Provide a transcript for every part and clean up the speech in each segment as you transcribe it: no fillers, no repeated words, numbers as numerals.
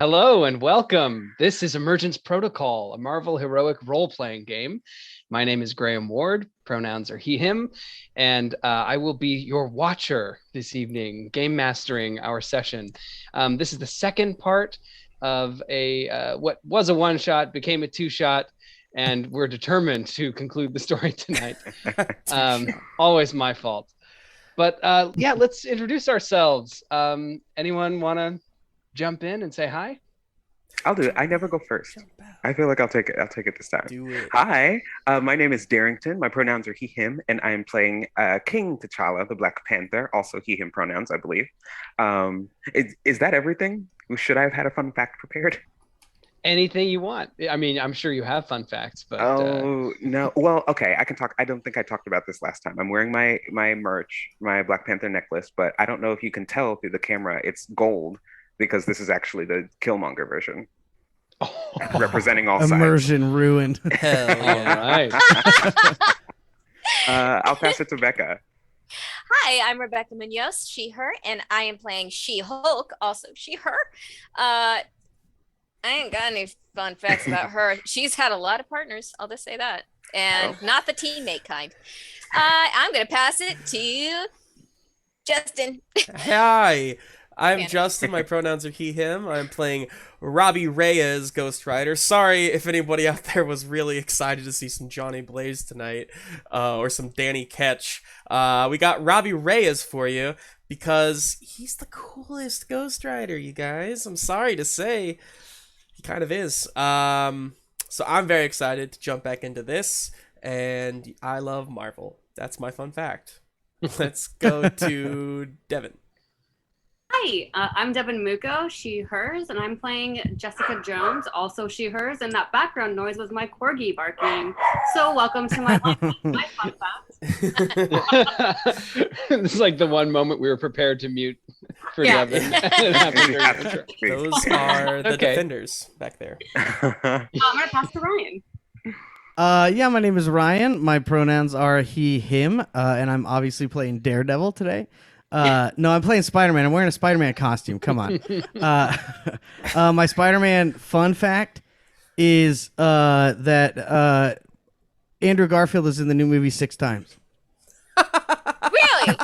Hello and welcome. This is Emergence Protocol, a Marvel heroic role-playing game. My name is Graham Ward. Pronouns are he, him, and I will be your watcher this evening, game mastering our session. This is the second part of a what was a one-shot, became a two-shot, and we're determined to conclude the story tonight. Always my fault. But yeah, let's introduce ourselves. Anyone want to jump in and say hi? I'll do it. I never go first. I feel like I'll take it. I'll take it this time. Do it. Hi, my name is Darrington. My pronouns are he, him, and I am playing King T'Challa, the Black Panther. Also he, him pronouns, I believe. Is that everything? Should I have had a fun fact prepared? Anything you want. I mean, I'm sure you have fun facts, but Oh no. Well, okay, I can talk. I don't think I talked about this last time. I'm wearing my merch, my Black Panther necklace, but I don't know if you can tell through the camera. It's gold because this is actually the Killmonger version. Representing all sides. Immersion ruined. Hell yeah. all right. I'll pass it to Becca. Hi, I'm Rebecca Munoz, she, her, and I am playing She-Hulk, also she, her. I ain't got any fun facts about her. She's had a lot of partners, I'll just say that. And not the teammate kind. I'm going to pass it to Justin. Hi, I'm Panther. Justin. My pronouns are he, him. I'm playing Robbie Reyes, Ghost Rider. Sorry if anybody out there was really excited to see some Johnny Blaze tonight, or some Danny Ketch. We got Robbie Reyes for you because he's the coolest Ghost Rider, you guys. I'm sorry to say. He kind of is. So I'm very excited to jump back into this, and I love Marvel. That's my fun fact. Let's go to Devon. Hi, I'm Devon Muko, she, hers, and I'm playing Jessica Jones, also she, hers, and that background noise was my corgi barking. So welcome to my my fun fact. This is like the one moment we were prepared to mute for Devin. It happened during the intro. Those are the Okay. defenders back there. I'm gonna pass to Ryan. Yeah, my name is Ryan. My pronouns are he, him, and I'm obviously playing Daredevil today. No, I'm playing Spider-Man. I'm wearing a Spider-Man costume. Come on. My Spider-Man fun fact is that Andrew Garfield is in the new movie 6 times. Really?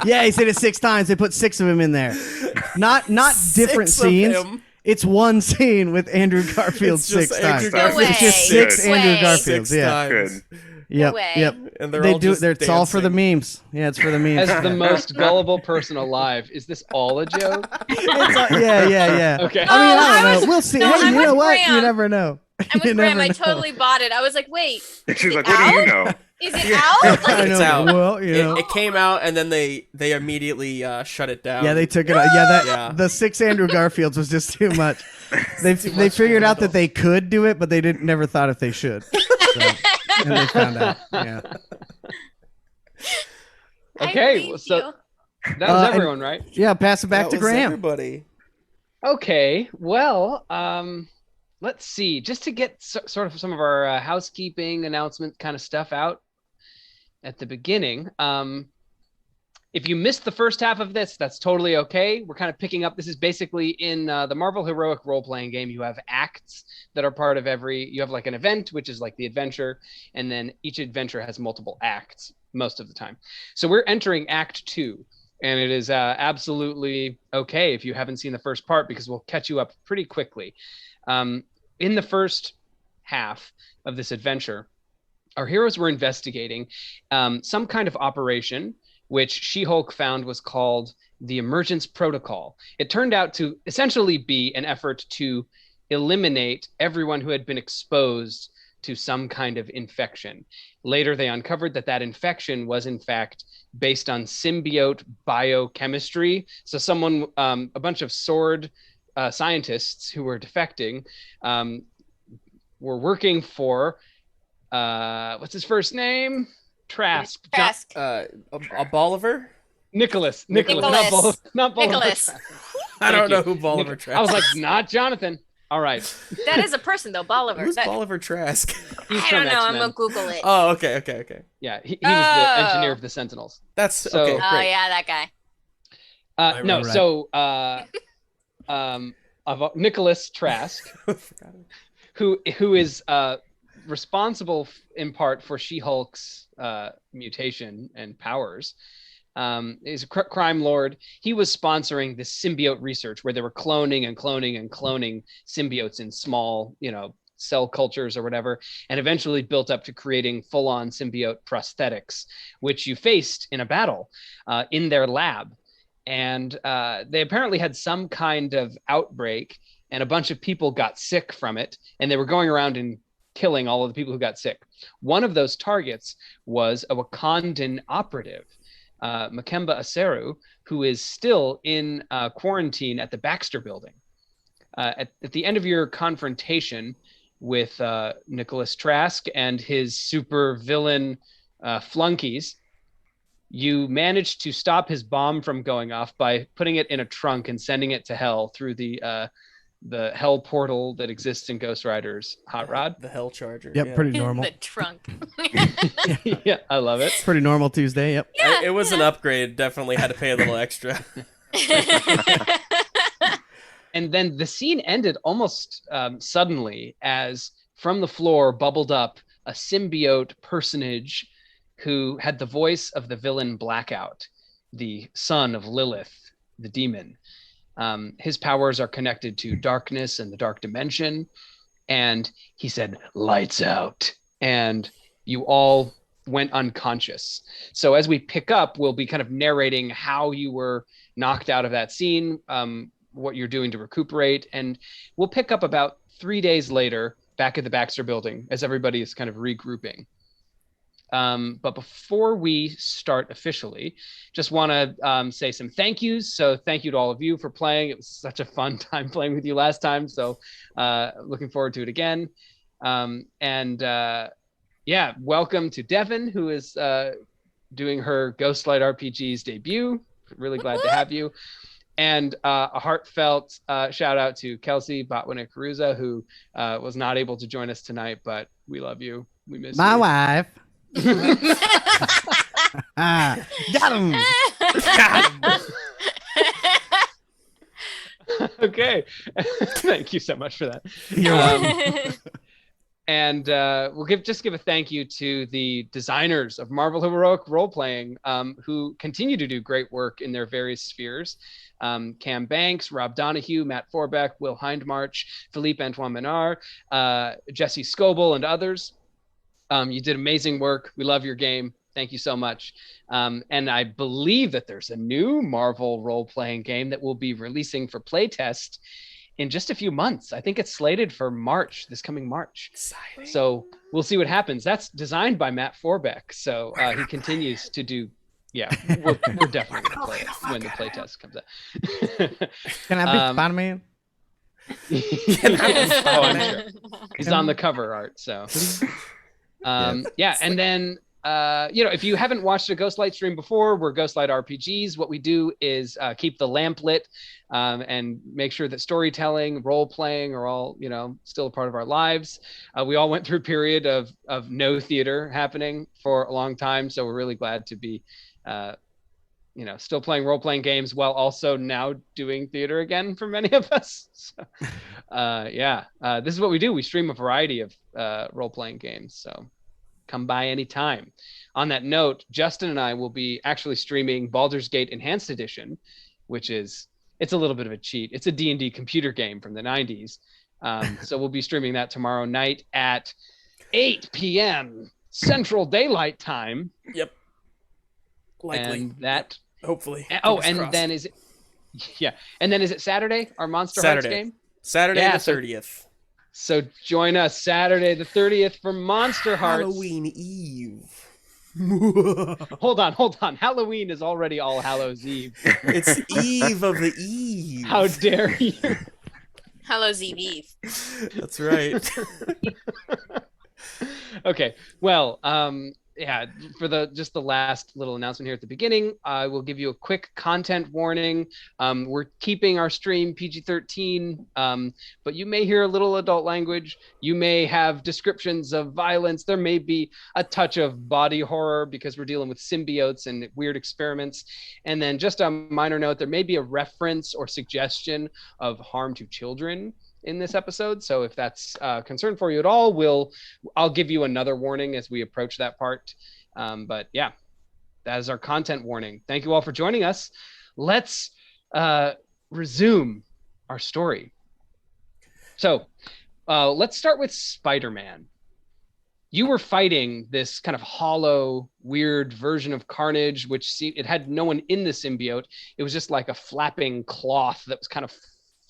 Yeah, he said it 6 times. They put 6 of him in there. Not different 6 of scenes. him. It's one scene with Andrew Garfield It's just 6 Andrew times. Garfield. It's just No way. 6 No Andrew way. Garfields. 6 Yeah. times. Good. Yep. No way. Yep. And they're They all do. just It's all for the dancing. memes. Yeah, it's for the memes. As the most gullible person alive, is this all a joke? Yeah. Okay. I mean, I I don't was- know. We'll see. no, Hey, I'm you know with what? You Graham. never know. I'm You with Graham, never I know. totally bought it. I was like, wait, She's like, it what do you out? know? is it out? I Like, know. It's out. Well, you know. It came out and then they immediately shut it down. Yeah, they took it out. Yeah, Yeah. the 6 Andrew Garfields was just too much. They too they much figured to out that handle. they could do it, but they didn't never thought if they should. So, and they found out. Yeah. I Okay, believe so you. that was and- everyone, right? Yeah. Pass it back That to was Graham. Everybody. Okay, well, let's see. Just to get sort of some of our housekeeping announcement kind of stuff out at the beginning. If you missed the first half of this, that's totally okay. We're kind of picking up. This is basically in the Marvel heroic role-playing game. You have acts that are part of you have like an event, which is like the adventure, and then each adventure has multiple acts most of the time. So we're entering Act 2. And it is absolutely okay if you haven't seen the first part, because we'll catch you up pretty quickly. In the first half of this adventure, our heroes were investigating some kind of operation, which She-Hulk found was called the Emergence Protocol. It turned out to essentially be an effort to eliminate everyone who had been exposed to some kind of infection. Later, they uncovered that infection was in fact based on symbiote biochemistry. So a bunch of sword scientists who were defecting were working for, what's his first name? Trask. Trask. A Bolivar? Nicholas. Nicholas. Not Bolivar Nicholas. Trask. I don't Thank know you. who Bolivar Nick- Trask I was like, not Jonathan. All right. That is a person, though, Bolivar. Who's That- Bolivar Trask? He's I from don't know. I'm X-Men. going to Google it. Oh, okay. Yeah, he was the Oh. engineer of the Sentinels. That's So- okay. Oh, Great. yeah, that guy. No, Right. so Nicholas Trask, who is responsible in part for She-Hulk's mutation and powers. Is a crime lord. He was sponsoring this symbiote research where they were cloning and cloning and cloning symbiotes in small, cell cultures or whatever, and eventually built up to creating full-on symbiote prosthetics, which you faced in a battle in their lab. And they apparently had some kind of outbreak, and a bunch of people got sick from it, and they were going around and killing all of the people who got sick. One of those targets was a Wakandan operative, Makemba Aseru, who is still in quarantine at the Baxter building. At the end of your confrontation with Nicholas Trask and his super villain flunkies, you managed to stop his bomb from going off by putting it in a trunk and sending it to hell through the hell portal that exists in Ghost Rider's Hot Rod. The hell charger. Yep, pretty normal. The trunk. Yeah, I love it. Pretty normal Tuesday. Yep. Yeah, It was an upgrade. Definitely had to pay a little extra. And then the scene ended almost suddenly as from the floor bubbled up a symbiote personage who had the voice of the villain Blackout, the son of Lilith, the demon. His powers are connected to darkness and the dark dimension. And he said, "Lights out." And you all went unconscious. So as we pick up, we'll be kind of narrating how you were knocked out of that scene, what you're doing to recuperate. And we'll pick up about 3 days later back at the Baxter building as everybody is kind of regrouping. But before we start officially, just want to say some thank yous. So thank you to all of you for playing. It was such a fun time playing with you last time. So looking forward to it again. Yeah, welcome to Devon, who is doing her Ghostlight RPG's debut. Really glad to have you. And a heartfelt shout out to Kelsey Botwinik-Hruza, who was not able to join us tonight, but we love you. We miss My you. wife. Got him. Okay. Thank you so much for that. You're welcome. And we'll give a thank you to the designers of Marvel Heroic Roleplaying, who continue to do great work in their various spheres. Cam Banks, Rob Donaghue, Matt Forbeck, Will Hindmarch, Philippe-Antoine Ménard, Jesse Scoble, and others. You did amazing work. We love your game. Thank you so much. And I believe that there's a new Marvel role-playing game that will be releasing for playtest in just a few months. I think it's slated for March, this coming March. Exciting. So we'll see what happens. That's designed by Matt Forbeck. So he continues to do, we're definitely going to play it when the playtest comes out. Can I be Spider-Man? Oh, I'm sure. He's on the cover art, so. And then if you haven't watched a Ghostlight stream before, we're Ghostlight RPGs. What we do is keep the lamp lit and make sure that storytelling, role playing are all still a part of our lives. We all went through a period of no theater happening for a long time, so we're really glad to be still playing role playing games while also now doing theater again for many of us. So, this is what we do. We stream a variety of role playing games, so come by anytime. On that note, Justin and I will be actually streaming Baldur's Gate Enhanced Edition, which it's a little bit of a cheat. It's a D&D computer game from the 90s. So we'll be streaming that tomorrow night at 8 p.m. Central Daylight Time. Yep. Likely. And that hopefully. Then is it Saturday, our Monster Hearts game? Saturday the 30th. So join us Saturday the 30th for Monster Hearts. Halloween Eve. Hold on. Halloween is already All Hallows Eve. It's Eve of the Eve. How dare you? Hallows Eve. That's right. Okay. Well, yeah, for just the last little announcement here at the beginning, I will give you a quick content warning. We're keeping our stream PG-13, but you may hear a little adult language. You may have descriptions of violence. There may be a touch of body horror because we're dealing with symbiotes and weird experiments. And then just a minor note, there may be a reference or suggestion of harm to children in this episode. So if that's a concern for you at all, I'll give you another warning as we approach that part. But yeah, that is our content warning. Thank you all for joining us. Let's resume our story. So let's start with Spider-Man. You were fighting this kind of hollow, weird version of Carnage, which it had no one in the symbiote. It was just like a flapping cloth that was kind of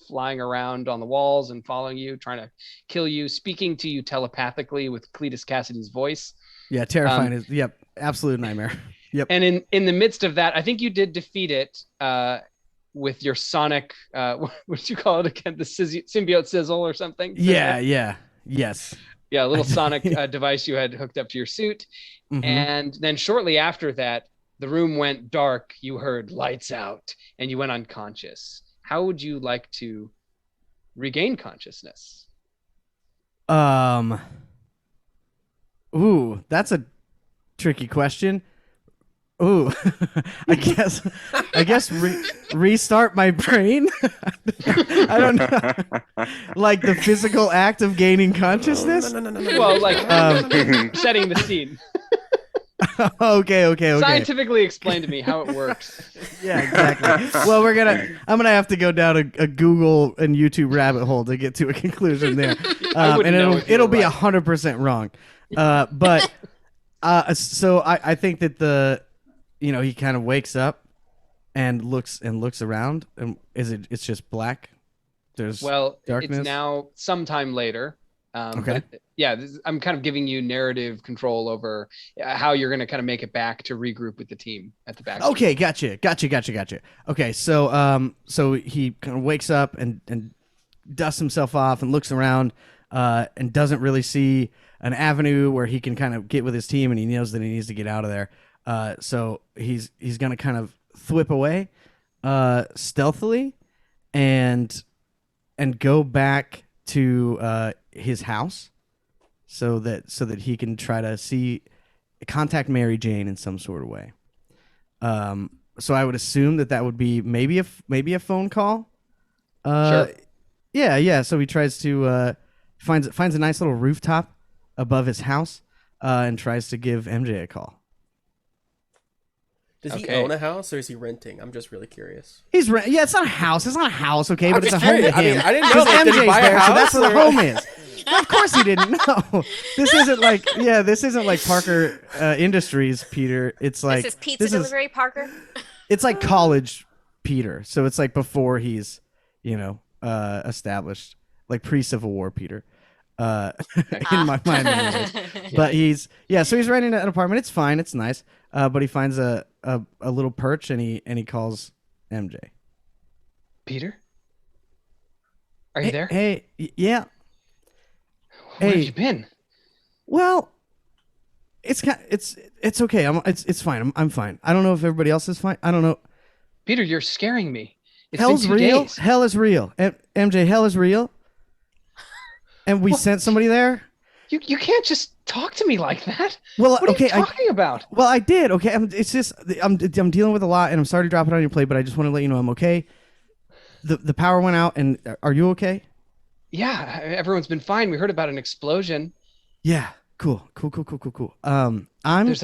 flying around on the walls and following you, trying to kill you, speaking to you telepathically with Cletus Cassidy's voice. Yeah, terrifying. Yep, absolute nightmare. Yep. And in the midst of that, I think you did defeat it with your sonic, what did you call it again? The symbiote sizzle or something? Yes. Yeah, a little sonic device you had hooked up to your suit. Mm-hmm. And then shortly after that, the room went dark. You heard lights out and you went unconscious. How would you like to regain consciousness? Ooh, that's a tricky question. Ooh, I guess restart my brain. I don't know. Like the physical act of gaining consciousness? No. Well, like setting the scene. Okay. Scientifically explain to me how it works. Yeah, exactly. Well, I'm gonna have to go down a Google and YouTube rabbit hole to get to a conclusion there, and it'll be 100% wrong. But so I think that he kind of wakes up and looks around, and it's just black. There's darkness. It's now sometime later. Okay. But yeah, I'm kind of giving you narrative control over how you're going to kind of make it back to regroup with the team at the back. Okay, gotcha. Okay, so he kind of wakes up and dusts himself off and looks around and doesn't really see an avenue where he can kind of get with his team, and he knows that he needs to get out of there. So he's going to kind of thwip away stealthily and go back to his house so that he can try to contact Mary Jane in some sort of way. So I would assume that would be maybe a phone call. Sure. Yeah. So he tries to finds a nice little rooftop above his house and tries to give MJ a call. Does he own a house or is he renting? I'm just really curious. It's not a house. It's not a house, okay, but it's a curious. home to him. I didn't know. Because Did he MJ's buy a there, so that's house, where the or- home is. Well, of course he didn't know. This isn't like Parker Industries, Peter. It's like This is pizza delivery, Parker. It's like college Peter. So it's like before he's, established, like pre-Civil War Peter. In my mind, anyways. But so he's renting an apartment. It's fine. It's nice. But he finds a little perch and he calls MJ. Peter? Are you there? Hey, yeah. Where have you been? Well, it's okay. It's fine. I'm fine. I don't know if everybody else is fine. I don't know. Peter, you're scaring me. It's Hell's been 2 real. days. Hell is real. MJ, hell is real. And we sent somebody there. You can't just talk to me like that. Well, what okay, are you talking about? Well, I did. Okay, it's just I'm dealing with a lot, and I'm sorry to drop it on your plate, but I just want to let you know I'm okay. The power went out, and are you okay? Yeah, everyone's been fine. We heard about an explosion. Yeah, cool. There's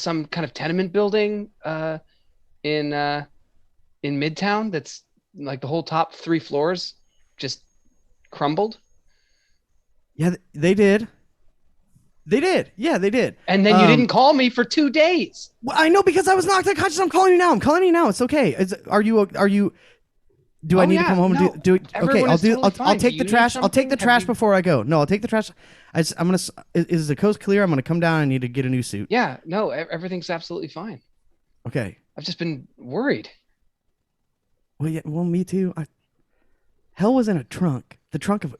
some kind of tenement building in Midtown that's like the whole top 3 floors just crumbled. Yeah, they did. Yeah, they did. And then you didn't call me for 2 days. Well, I know because I was knocked unconscious. I'm calling you now. It's okay. Are you? Do I need to come home and do it? Okay, I'll do. I'll take the trash. I'll take the trash before I go. No, I'll take the trash. I'm gonna. Is the coast clear? I'm gonna come down. I need to get a new suit. Yeah. No, everything's absolutely fine. Okay. I've just been worried. Well, yeah. Well, me too. Hell was in a trunk. The trunk of.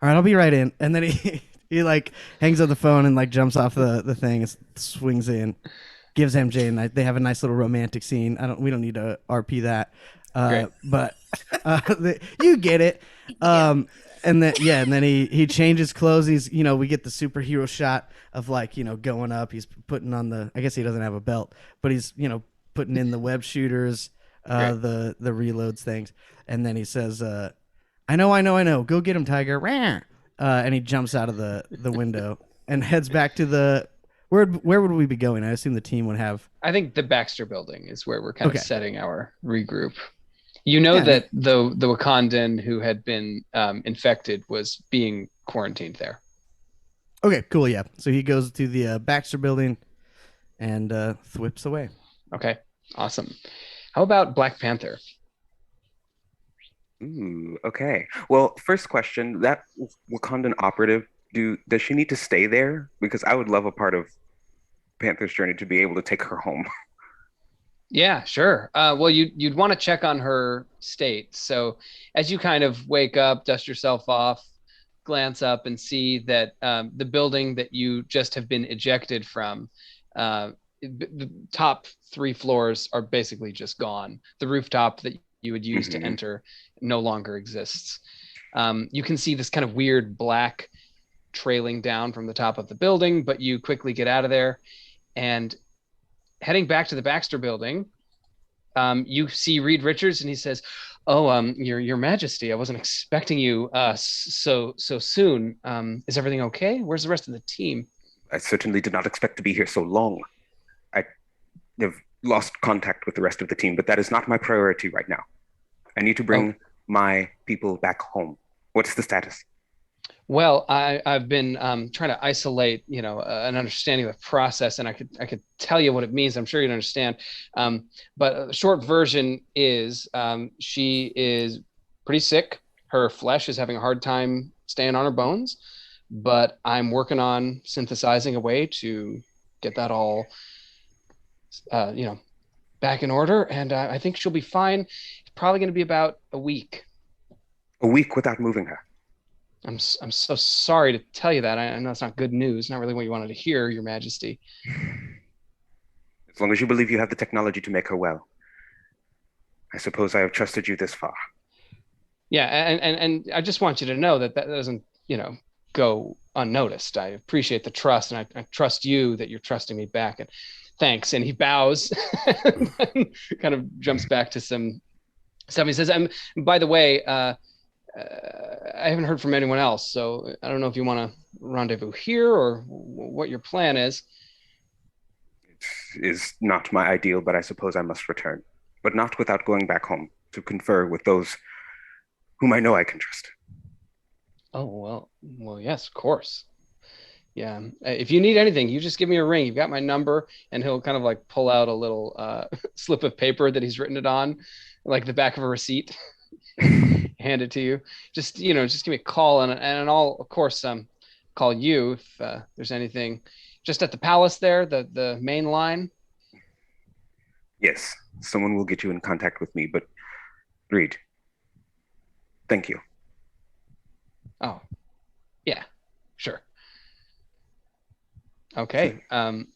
All right, I'll be right in. And then he He like hangs up the phone and like jumps off the thing and swings in, gives MJ and they have a nice little romantic scene. We don't need to RP that, but you get it. And then he changes clothes. He's we get the superhero shot of like going up. He's putting on I guess he doesn't have a belt, but he's putting in the web shooters, the reloads things, and then he says, I know, go get him, Tiger. And he jumps out of the window and heads back to where would we be going? I assume the team would have. I think the Baxter building is where we're kind of setting our regroup. That the Wakandan who had been infected was being quarantined there. Okay, cool. Yeah. So he goes to the Baxter building and thwips away. Okay, awesome. How about Black Panther? Ooh, okay. Well, first question, that Wakandan operative, does she need to stay there? Because I would love a part of Panther's journey to be able to take her home. Yeah, sure. Well, you'd want to check on her state. So as you kind of wake up, dust yourself off, glance up and see that the building that you just have been ejected from, the top 3 floors are basically just gone. The rooftop that you would use to enter no longer exists. You can see this kind of weird black trailing down from the top of the building, but you quickly get out of there and heading back to the Baxter building, you see Reed Richards, and he says, "Oh, your Majesty, I wasn't expecting you so soon. Is everything okay? Where's the rest of the team?" I certainly did not expect to be here so long. I have lost contact with the rest of the team, but that is not my priority right now. I need to bring my people back home. What's the status? Well, I've been trying to isolate, an understanding of the process, and I could tell you what it means. I'm sure you'd understand. But the short version is she is pretty sick. Her flesh is having a hard time staying on her bones, but I'm working on synthesizing a way to get that all, back in order, and I think she'll be fine. It's probably going to be about a week. A week without moving her? I'm so sorry to tell you that. I know it's not good news, not really what you wanted to hear, Your Majesty. As long as you believe you have the technology to make her well. I suppose I have trusted you this far. Yeah, and I just want you to know that doesn't, go unnoticed. I appreciate the trust, and I trust you that you're trusting me back. And thanks. And he bows, and kind of jumps back to some stuff. He says, by the way, I haven't heard from anyone else, so I don't know if you want to rendezvous here or what your plan is. It is not my ideal, but I suppose I must return. But not without going back home to confer with those whom I know I can trust. Oh, well, yes, of course. Yeah. If you need anything, you just give me a ring. You've got my number, and he'll kind of like pull out a little slip of paper that he's written it on, like the back of a receipt. Hand it to you. Just give me a call, and I'll of course call you if there's anything. Just at the palace there, the main line. Yes, someone will get you in contact with me. But Reed, thank you. Oh, yeah, sure. Okay, and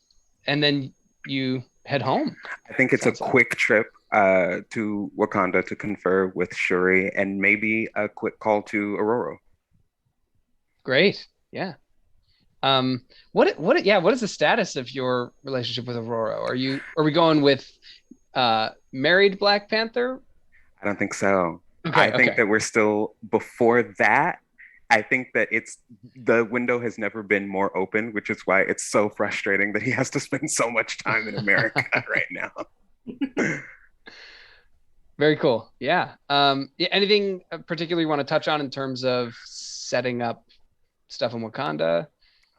then you head home. I think it's a quick trip to Wakanda to confer with Shuri, and maybe a quick call to Aurora. Great. Yeah. What is the status of your relationship with Aurora? Are we going with married Black Panther? I don't think so. Okay, I think that we're still before that. I think that the window has never been more open, which is why it's so frustrating that he has to spend so much time in America right now. Very cool. Yeah. Anything particular you want to touch on in terms of setting up stuff in Wakanda?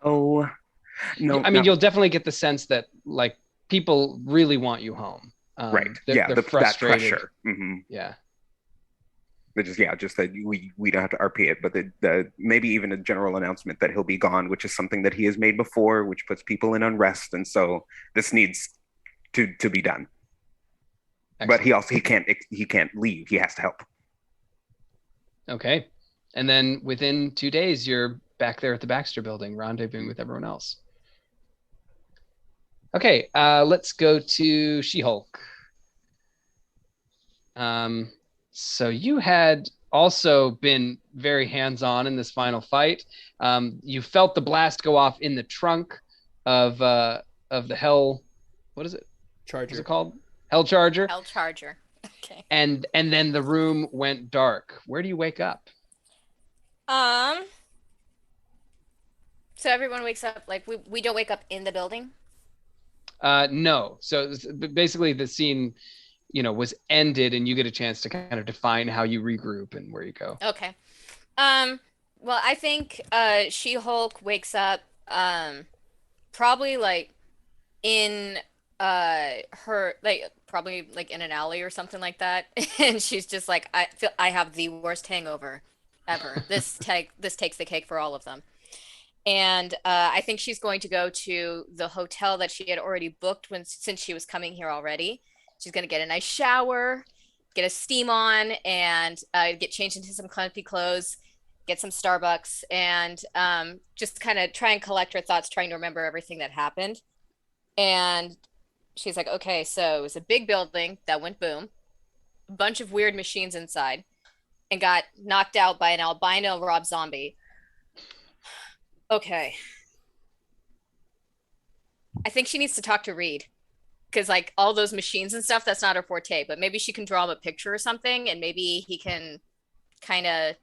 Oh, no. I mean, you'll definitely get the sense that like people really want you home. Right. They're frustrated. That pressure. Mm-hmm. Yeah. But just that we don't have to RP it, but the maybe even a general announcement that he'll be gone, which is something that he has made before, which puts people in unrest, and so this needs to be done. Excellent. But he can't leave. He has to help. Okay, and then within 2 days, you're back there at the Baxter building, rendezvousing with everyone else. Okay, let's go to She-Hulk. So you had also been very hands-on in this final fight. You felt the blast go off in the trunk of the Hell. What is it? Charger. What's it called? Hell Charger. Hell Charger. Okay. And then the room went dark. Where do you wake up? So everyone wakes up, like we don't wake up in the building? No. So basically the scene, was ended and you get a chance to kind of define how you regroup and where you go. Okay. Well, I think She-Hulk wakes up probably like in her probably like in an alley or something like that, and she's just like, I feel I have the worst hangover ever. This takes the cake for all of them. And I think she's going to go to the hotel that she had already booked since she was coming here already. She's going to get a nice shower, get a steam on, and get changed into some comfy clothes, get some Starbucks, and just kind of try and collect her thoughts, trying to remember everything that happened. And she's like, okay, so it was a big building that went boom, a bunch of weird machines inside, and got knocked out by an albino Rob Zombie. Okay. I think she needs to talk to Reed, because like all those machines and stuff, that's not her forte, but maybe she can draw him a picture or something, and maybe he can kind of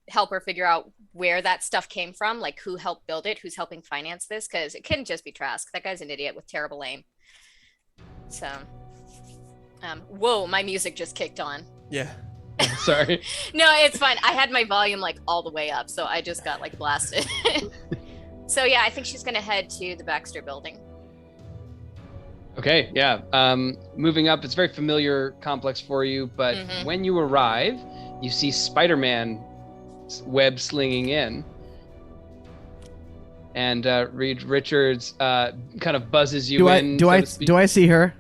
help her figure out where that stuff came from, like who helped build it, who's helping finance this, because it couldn't just be Trask. That guy's an idiot with terrible aim. So, whoa, my music just kicked on. Yeah. Sorry. No, it's fine. I had my volume like all the way up, so I just got like blasted. So yeah, I think she's gonna head to the Baxter building. Okay, yeah. Moving up, it's a very familiar complex for you, but when you arrive, you see Spider-Man web slinging in. And Reed Richards kind of buzzes you in. Do I see her?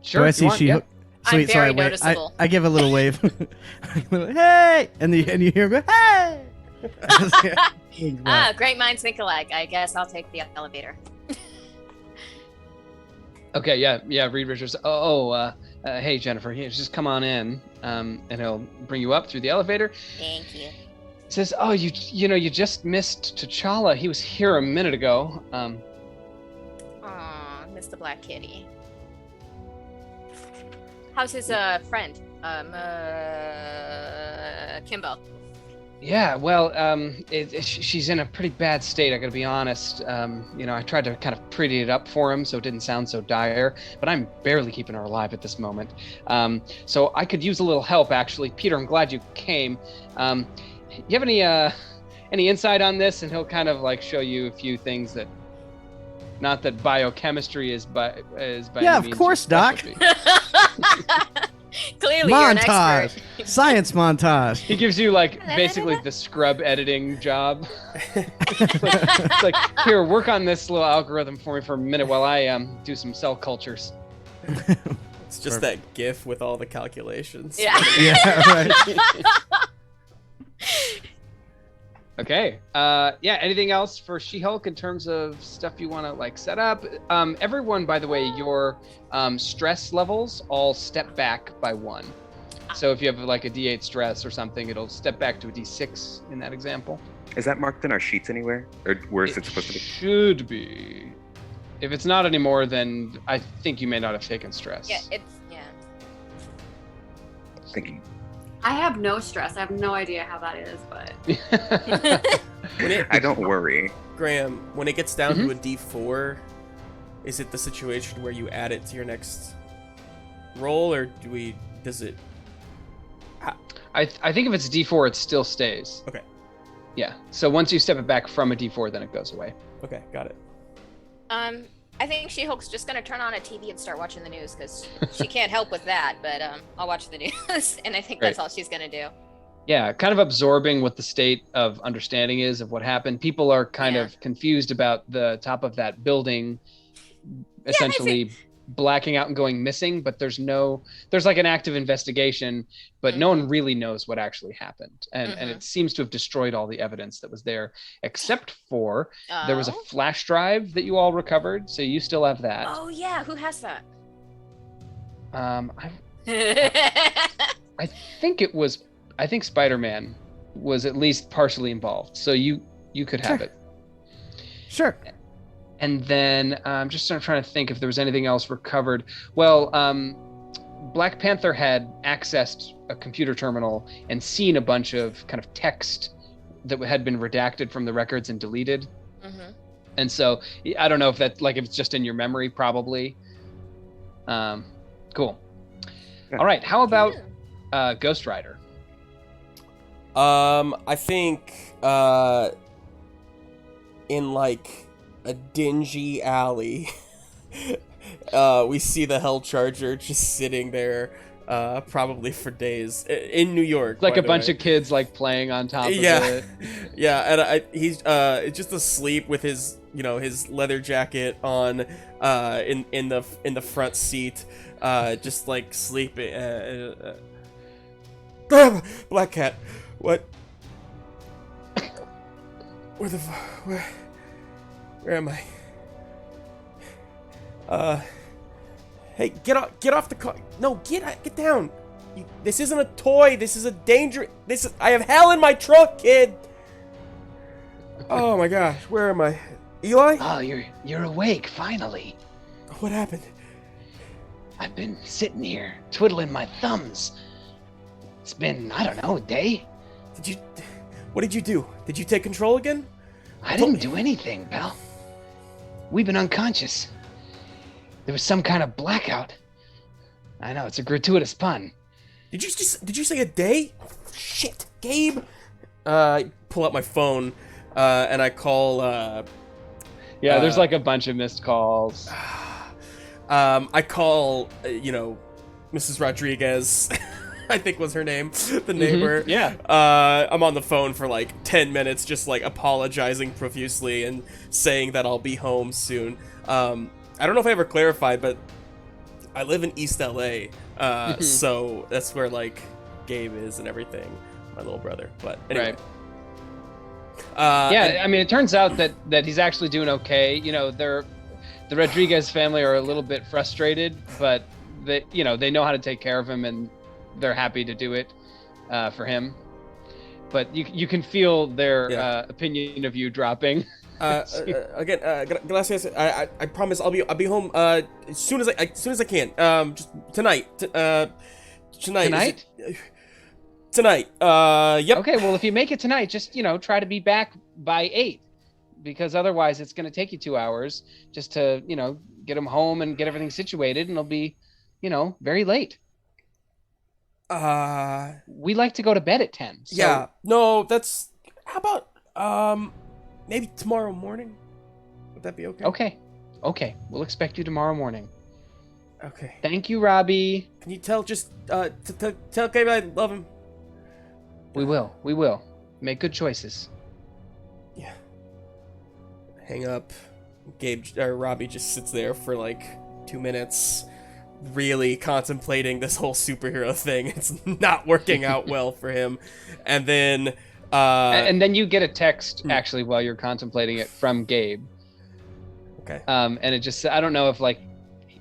Sure. Do I see She-Hulk? I'm Sweet, very sorry, noticeable. I give a little wave. Hey! And you hear her go, hey! Great minds think alike. I guess I'll take the elevator. Okay, yeah, Reed Richards. Hey, Jennifer, just come on in, and he'll bring you up through the elevator. Thank you. He says, oh, you just missed T'Challa. He was here a minute ago. Aw, Mr. Black Kitty. How's his friend, Kimbo? Yeah, well, she's in a pretty bad state, I gotta be honest. I tried to kind of pretty it up for him so it didn't sound so dire, but I'm barely keeping her alive at this moment. So I could use a little help, actually. Peter, I'm glad you came. You have any insight on this? And he'll kind of like show you a few things that, not that biochemistry is by yeah, any means of course, Doc. Clearly, you're an montage, expert. science montage. He gives you like basically the scrub editing job. it's like, here, work on this little algorithm for me for a minute while I do some cell cultures. It's just that GIF with all the calculations. Yeah. Yeah, right. Okay. Anything else for She-Hulk in terms of stuff you want to like set up? Everyone, by the way, your stress levels all step back by 1. So if you have like a D8 stress or something, it'll step back to a D6 in that example. Is that marked in our sheets anywhere? Or where is it supposed to be? Should be. If it's not anymore, then I think you may not have taken stress. Yeah, Thank you. I have no stress. I have no idea how that is, but I don't worry. Graham, when it gets down to a D4, is it the situation where you add it to your next roll, or does it? I think if it's D4, it still stays. Okay. Yeah. So once you step it back from a D4, then it goes away. Okay, got it. I think She-Hulk's just gonna turn on a TV and start watching the news, because she can't help with that. But I'll watch the news, and I think that's all she's gonna do. Yeah, kind of absorbing what the state of understanding is of what happened. People are kind of confused about the top of that building, essentially blacking out and going missing, but there's like an active investigation, but no one really knows what actually happened. And it seems to have destroyed all the evidence that was there, except for there was a flash drive that you all recovered. So you still have that. Oh yeah, who has that? I think Spider-Man was at least partially involved. So you could have it. Sure. And then I'm just trying to think if there was anything else recovered. Well, Black Panther had accessed a computer terminal and seen a bunch of kind of text that had been redacted from the records and deleted. And so I don't know if that, like, if it's just in your memory, probably. Cool. All right. How about Ghost Rider? I think in like a dingy alley, we see the Hell Charger just sitting there, probably for days in New York. Like a bunch of kids like playing on top of it. Yeah, and he's just asleep with his his leather jacket on, in the front seat, just like sleeping. Black Cat, what? Where am I? Hey, get off the car! No, get down! This isn't a toy. This is a danger. I have hell in my trunk, kid. Oh my gosh, where am I? Eli? Oh, you're awake finally. What happened? I've been sitting here twiddling my thumbs. It's been, I don't know, a day. What did you do? Did you take control again? I didn't do anything, pal. We've been unconscious. There was some kind of blackout. I know, it's a gratuitous pun. Did you say a day? Shit, Gabe. I pull out my phone, and I call. There's like a bunch of missed calls. I call, Mrs. Rodriguez. I think was her name, the neighbor. Yeah. I'm on the phone for like 10 minutes, just like apologizing profusely and saying that I'll be home soon. I don't know if I ever clarified, but I live in East LA, so that's where like Gabe is and everything, my little brother. But anyway. Right. I mean, it turns out that he's actually doing okay. The Rodriguez family are a little bit frustrated, but they know how to take care of him, and they're happy to do it for him. But you can feel their opinion of you dropping. Again, gracias. I promise I'll be home as soon as I can. Just tonight. Tonight? Tonight. Yep. Okay, well, if you make it tonight, just try to be back by 8, because otherwise it's going to take you 2 hours just to get him home and get everything situated, and it'll be very late. We like to go to bed at 10. So... Yeah. No, that's. How about maybe tomorrow morning? Would that be okay? Okay. We'll expect you tomorrow morning. Okay. Thank you, Robbie. Can you tell tell Gabe I love him? We will. Make good choices. Yeah. Hang up. Robbie just sits there for like 2 minutes, really contemplating this whole superhero thing. It's not working out well for him. And then you get a text actually while you're contemplating it from Gabe. Okay. And it just, I don't know if like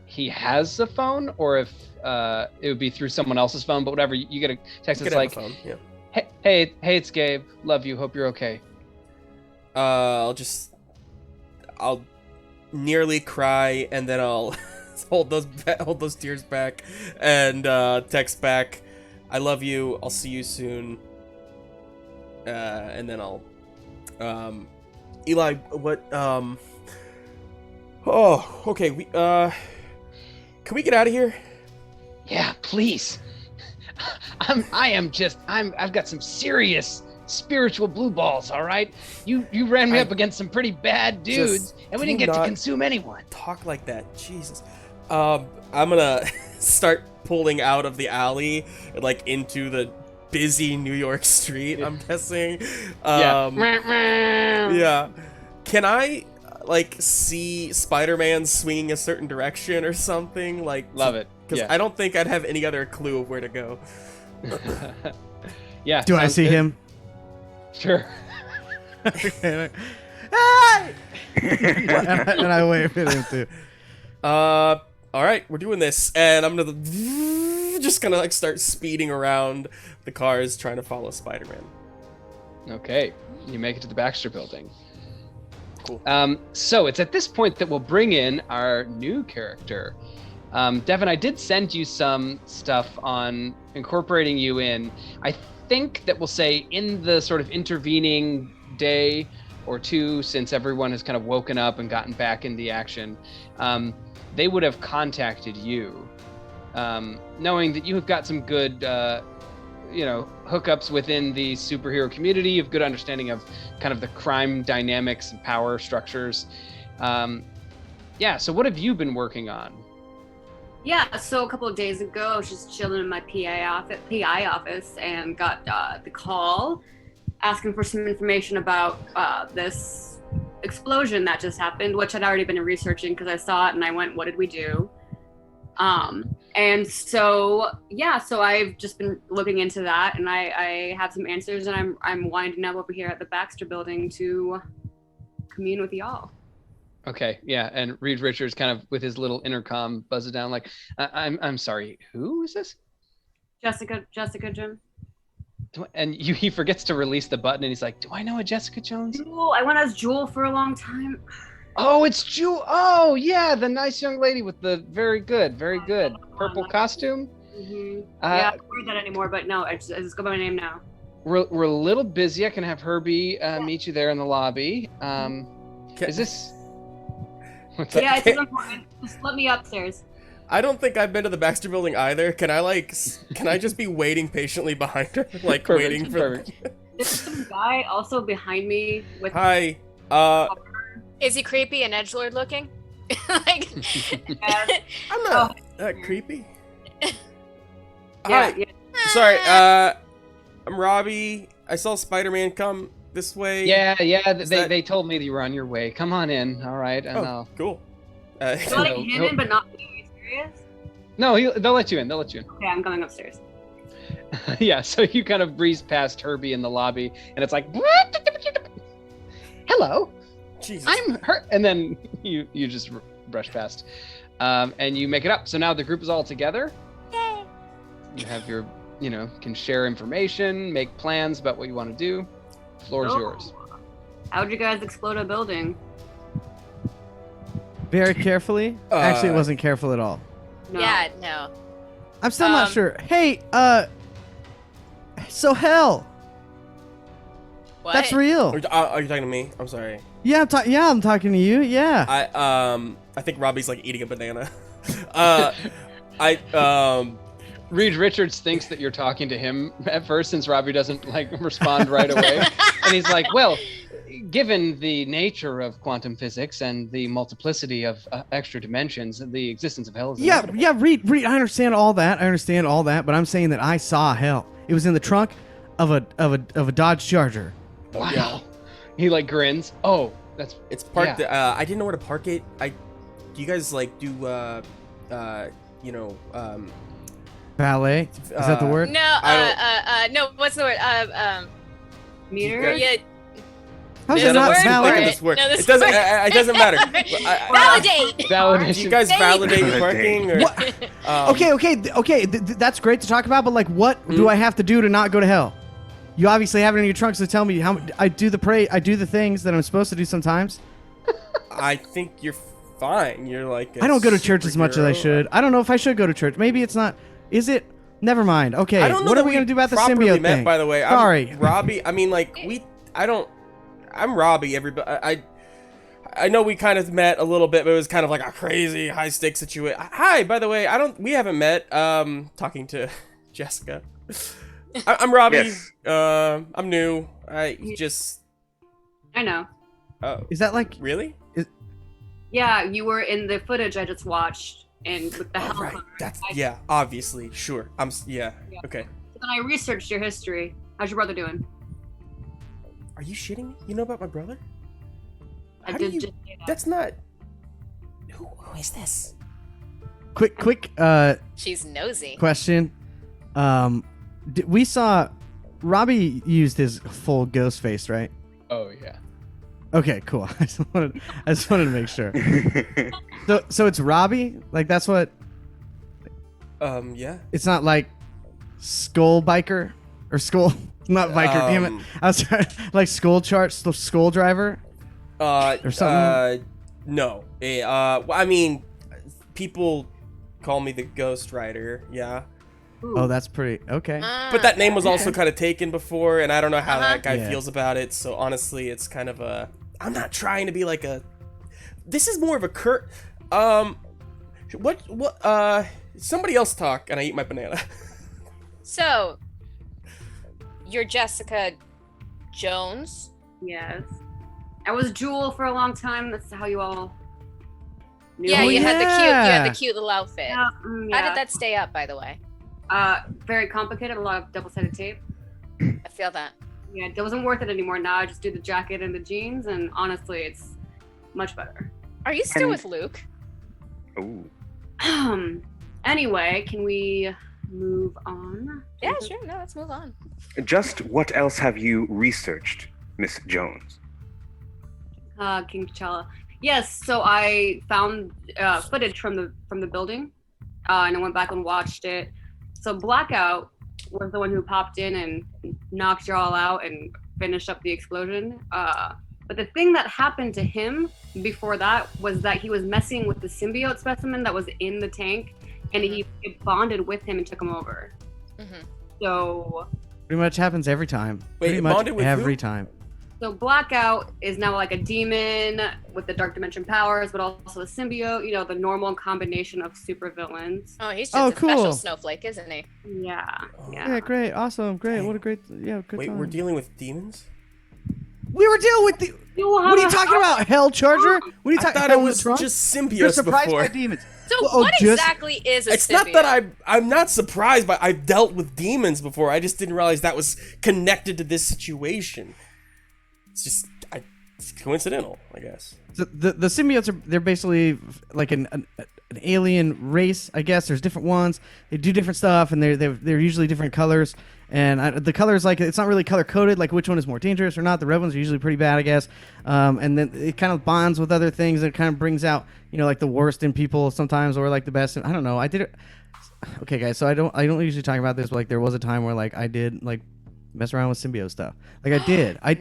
he has a phone or if it would be through someone else's phone, but whatever, you get a text that's like, phone. Yeah. Hey, it's Gabe. Love you. Hope you're okay. I'll nearly cry, and then I'll hold those tears back and text back, I love you. I'll see you soon. And then I'll Eli, what oh, okay, can we get out of here? Yeah, please. I've got some serious spiritual blue balls, all right? You ran me up against some pretty bad dudes, and we didn't get to consume anyone. Talk like that, Jesus. I'm gonna start pulling out of the alley, like into the busy New York street, I'm guessing. Yeah. Can I, like see Spider-Man swinging a certain direction or something. Like, Love it. because Yeah. I don't think I'd have any other clue of where to go. Yeah. Do I sounds see good. him? Sure. Hey! and I wave at him too. All right, we're doing this, and I'm gonna just gonna like start speeding around the cars trying to follow Spider-Man. Okay. You make it to the Baxter building. Cool. So it's at this point that we'll bring in our new character. Devon, I did send you some stuff on incorporating you in. I think that we'll say in the sort of intervening day or two since everyone has kind of woken up and gotten back in the action, they would have contacted you, knowing that you have got some good, hookups within the superhero community. You have good understanding of kind of the crime dynamics and power structures. So what have you been working on? Yeah, so a couple of days ago, I was just chilling in my PI office and got the call asking for some information about this explosion that just happened, which I'd already been researching because I saw it and I went, what did we do? And so I've just been looking into that, and I have some answers, and I'm winding up over here at the Baxter building to commune with y'all. Okay, yeah, and Reed Richards kind of with his little intercom buzzes down like, I'm sorry, who is this? Jessica, Jim. And he forgets to release the button, and he's like, do I know a Jessica Jones? Jewel, I went as Jewel for a long time. Oh, it's Jewel. Oh, yeah, the nice young lady with the very good purple costume. Mm-hmm. Yeah, I don't wear that anymore, but no, I just go by my name now. We're a little busy. I can have Herbie meet you there in the lobby. Is this? What's Yeah, up? it's important. Just let me upstairs. I don't think I've been to the Baxter building either. Can I just be waiting patiently behind her, like Perfect, waiting for? perfect. There's some guy also behind me with. Hi. Is he creepy and edgelord looking? Like, I'm not that creepy. Yeah, Hi. yeah. Sorry. I'm Robbie. I saw Spider-Man come this way. Yeah. Is that- They told me that you were on your way. Come on in. All right, and I'll. Cool. So like him in, but not being serious. No, they'll let you in. They'll let you in. Okay, I'm going upstairs. Yeah, so you kind of breeze past Herbie in the lobby, and it's like, hello, Jesus. I'm her, and then you just brush past, and you make it up. So now the group is all together. yay. You have your, can share information, make plans about what you want to do. Floor is yours. How'd you guys explode a building? Very carefully. Actually, it wasn't careful at all. No. Yeah, no. I'm still not sure. Hey, so hell, What? that's real. Are you talking to me? I'm sorry. Yeah, I'm talking to you. Yeah. I think Robbie's like eating a banana. Reed Richards thinks that you're talking to him at first, since Robbie doesn't respond right away, and he's like, well, given the nature of quantum physics and the multiplicity of extra dimensions, the existence of hell is inevitable. Yeah, Reed, I understand all that. But I'm saying that I saw hell. It was in the trunk of a Dodge Charger. Wow. Yeah. He grins. Oh, It's parked. Yeah. I didn't know where to park it. Do you guys do Valet? Is that the word? No, I no, what's the word? Meter? Yeah, How's There's it a not word for valet? it. This word. No, this It doesn't. word. It doesn't matter. validate. Do validation. you guys validate your parking? Or, Okay. That's great to talk about, but what do I have to do to not go to hell? You obviously have it in your trunk, so tell me how I do the things that I'm supposed to do sometimes. I think you're fine. You're like. I don't go to church as much as I superhero. should. I don't know if I should go to church. Maybe it's not. Is it? Never mind. Okay. I don't know what that are we gonna do about the properly symbiote met, thing? by the way. Sorry. I'm Robbie. I mean, I'm Robbie. Everybody. I know we kind of met a little bit, but it was kind of like a crazy high stakes situation. Hi, by the way. We haven't met. Talking to Jessica. I'm Robbie. Yes. I'm new. I know. Oh, Is that like? really? Yeah, you were in the footage I just watched, and with the Oh, hell. right. That's obviously, sure. Yeah. Okay. So then I researched your history. How's your brother doing? Are you shitting me? You know about my brother? I How do did you? just say that. That's not. Who is this? Quick She's nosy. question. We saw Robbie used his full ghost face, right? Oh yeah. Okay, cool. I just wanted to make sure. So it's Robbie? Like that's what Yeah. it's not like Skull Biker or Skull not Biker, damn it. I was trying like Skull Driver or something. No. Well, I mean, people call me the Ghost Rider. Yeah. Oh, that's pretty okay. But that name was also kind of taken before, and I don't know how that guy Yeah. feels about it. So honestly, it's kind of a. I'm not trying to be like a. This is more of a Somebody else talk, and I eat my banana. So, you're Jessica Jones. Yes. I was Jewel for a long time. That's how you all knew Yeah, me. you had yeah. the cute little outfit. Yeah, How did that stay up, by the way? Very complicated. A lot of double-sided tape. I feel that. Yeah, it wasn't worth it anymore. Now I just do the jacket and the jeans, and honestly, it's much better. Are you still And- with Luke? Ooh. Anyway, can we move on? Yeah, sure. No, let's move on. Just what else have you researched, Miss Jones? King T'Challa. Yes, so I found footage from the building, and I went back and watched it. So Blackout was the one who popped in and knocked you all out and finished up the explosion. But the thing that happened to him before that was that he was messing with the symbiote specimen that was in the tank, and it bonded with him and took him over. Mm-hmm. So Pretty much happens every time. Wait, Pretty much bonded with every who? time. So Blackout is now like a demon with the dark dimension powers, but also a symbiote. You know, the normal combination of supervillains. Oh, he's just Oh, a special cool. snowflake, isn't he? Yeah, Yeah, great, awesome, great. What a great, good Wait, time. we're dealing with demons? We were dealing with the. What are you talking about? Hell Charger? What are you I talking thought about? it was just You're symbiotes surprised before. by demons. So Well, what just- exactly is a It's symbiote? not that I'm not surprised, but I've dealt with demons before. I just didn't realize that was connected to this situation. It's just it's coincidental, I guess. So the symbiotes they're basically like an alien race, I guess. There's different ones. They do different stuff, and they're usually different colors. And the colors, like, it's not really color coded, like which one is more dangerous or not. The red ones are usually pretty bad, I guess. And then it kind of bonds with other things. It kind of brings out, like the worst in people sometimes, or like the best. I don't know. I did it. Okay, guys. So I don't usually talk about this, but like there was a time where like I did like mess around with symbiote stuff. Like I did. I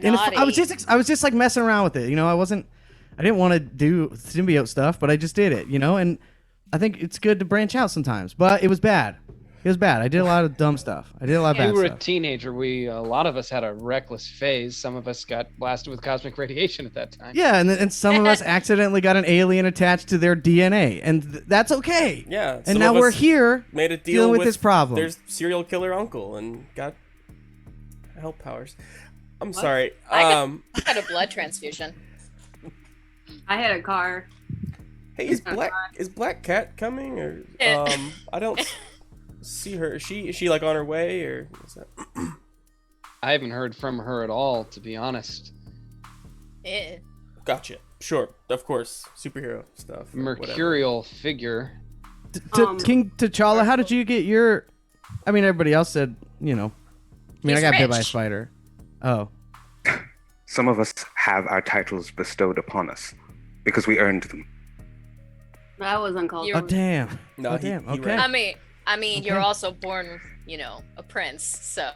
was just like messing around with it. I didn't want to do symbiote stuff, but I just did it. And I think it's good to branch out sometimes. But it was bad. It was bad. I did a lot of dumb stuff. I did a lot of You bad were a stuff. teenager. A lot of us had a reckless phase. Some of us got blasted with cosmic radiation at that time. Yeah, and some of us accidentally got an alien attached to their DNA, and that's okay. Yeah. And some now of we're us here made a deal dealing with this problem. There's serial killer uncle and got help powers. I'm sorry. I got a blood transfusion. I had a car. Hey, is Black Cat coming or I don't see her. Is she like on her way or is that? I haven't heard from her at all, to be honest. Eh. Gotcha. Sure. Of course. Superhero stuff. or whatever. Mercurial figure. King T'Challa, how did you get your? I mean, everybody else said, I He's got bit by a rich. spider. Oh, Some of us have our titles bestowed upon us because we earned them. That was uncalled You're- for. oh damn. No, oh he damn. ran. Okay. I mean, Okay. you're also born, a prince. So,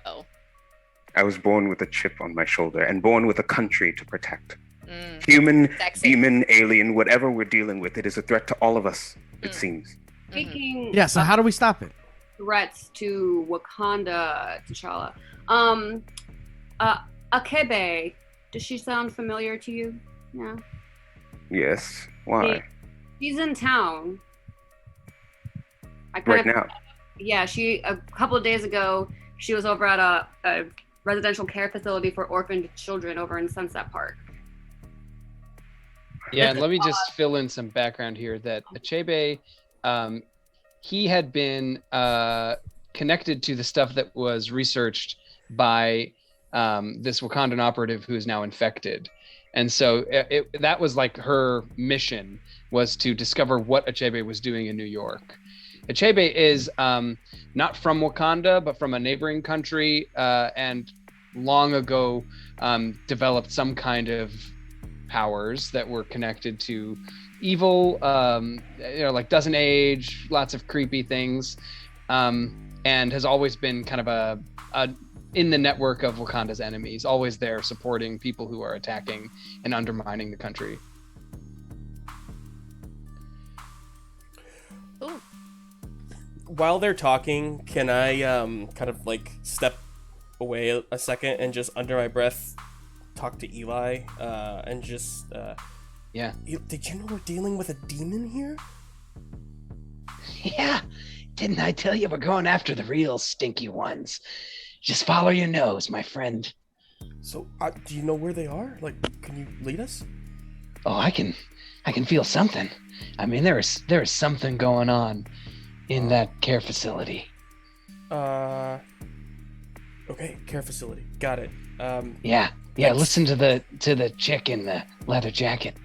I was born with a chip on my shoulder and born with a country to protect. mm, Human, Sexy. demon, alien, whatever we're dealing with, it is a threat to all of us, it seems. Speaking Yeah. So how do we stop it? threats to Wakanda, T'Challa. Akebe, does she sound familiar to you? Yeah. Yes. Why? She's in town. Right now. Yeah, a couple of days ago, she was over at a residential care facility for orphaned children over in Sunset Park. Yeah, and let me just fill in some background here that Achebe, he had been connected to the stuff that was researched by this Wakandan operative who is now infected. And so that was like her mission, was to discover what Achebe was doing in New York. Achebe is not from Wakanda, but from a neighboring country, and long ago developed some kind of powers that were connected to evil, like doesn't age, lots of creepy things, and has always been kind of a in the network of Wakanda's enemies, always there supporting people who are attacking and undermining the country. Ooh. While they're talking, can I kind of like step away a second and just under my breath talk to Eli and just Yeah. Did you know we're dealing with a demon here? Yeah, didn't I tell you we're going after the real stinky ones? Just follow your nose, my friend. So, do you know where they are? Like, can you lead us? Oh, I can feel something. I mean, there is something going on in that care facility. Okay, care facility. Got it. Yeah. Listen to the chick in the leather jacket.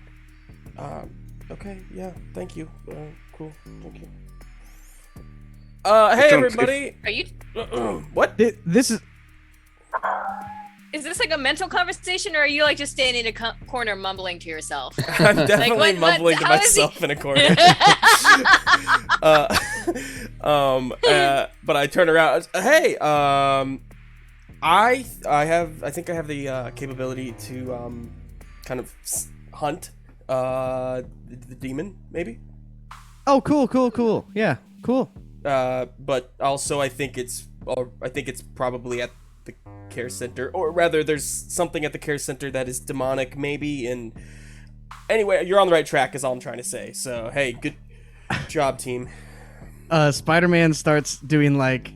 Okay, yeah, thank you. Cool, thank you. Hey everybody! Are you? What? This is. Is this like a mental conversation, or are you like just standing in a corner mumbling to yourself? I'm definitely mumbling to myself in a corner. But I turn around. Hey, I think I have the capability to kind of hunt the demon, maybe. Oh, cool. Yeah, cool. But also I think it's probably at the care center, or rather there's something at the care center that is demonic maybe. And anyway, you're on the right track is all I'm trying to say. So hey, good job, team. Spider-Man starts doing like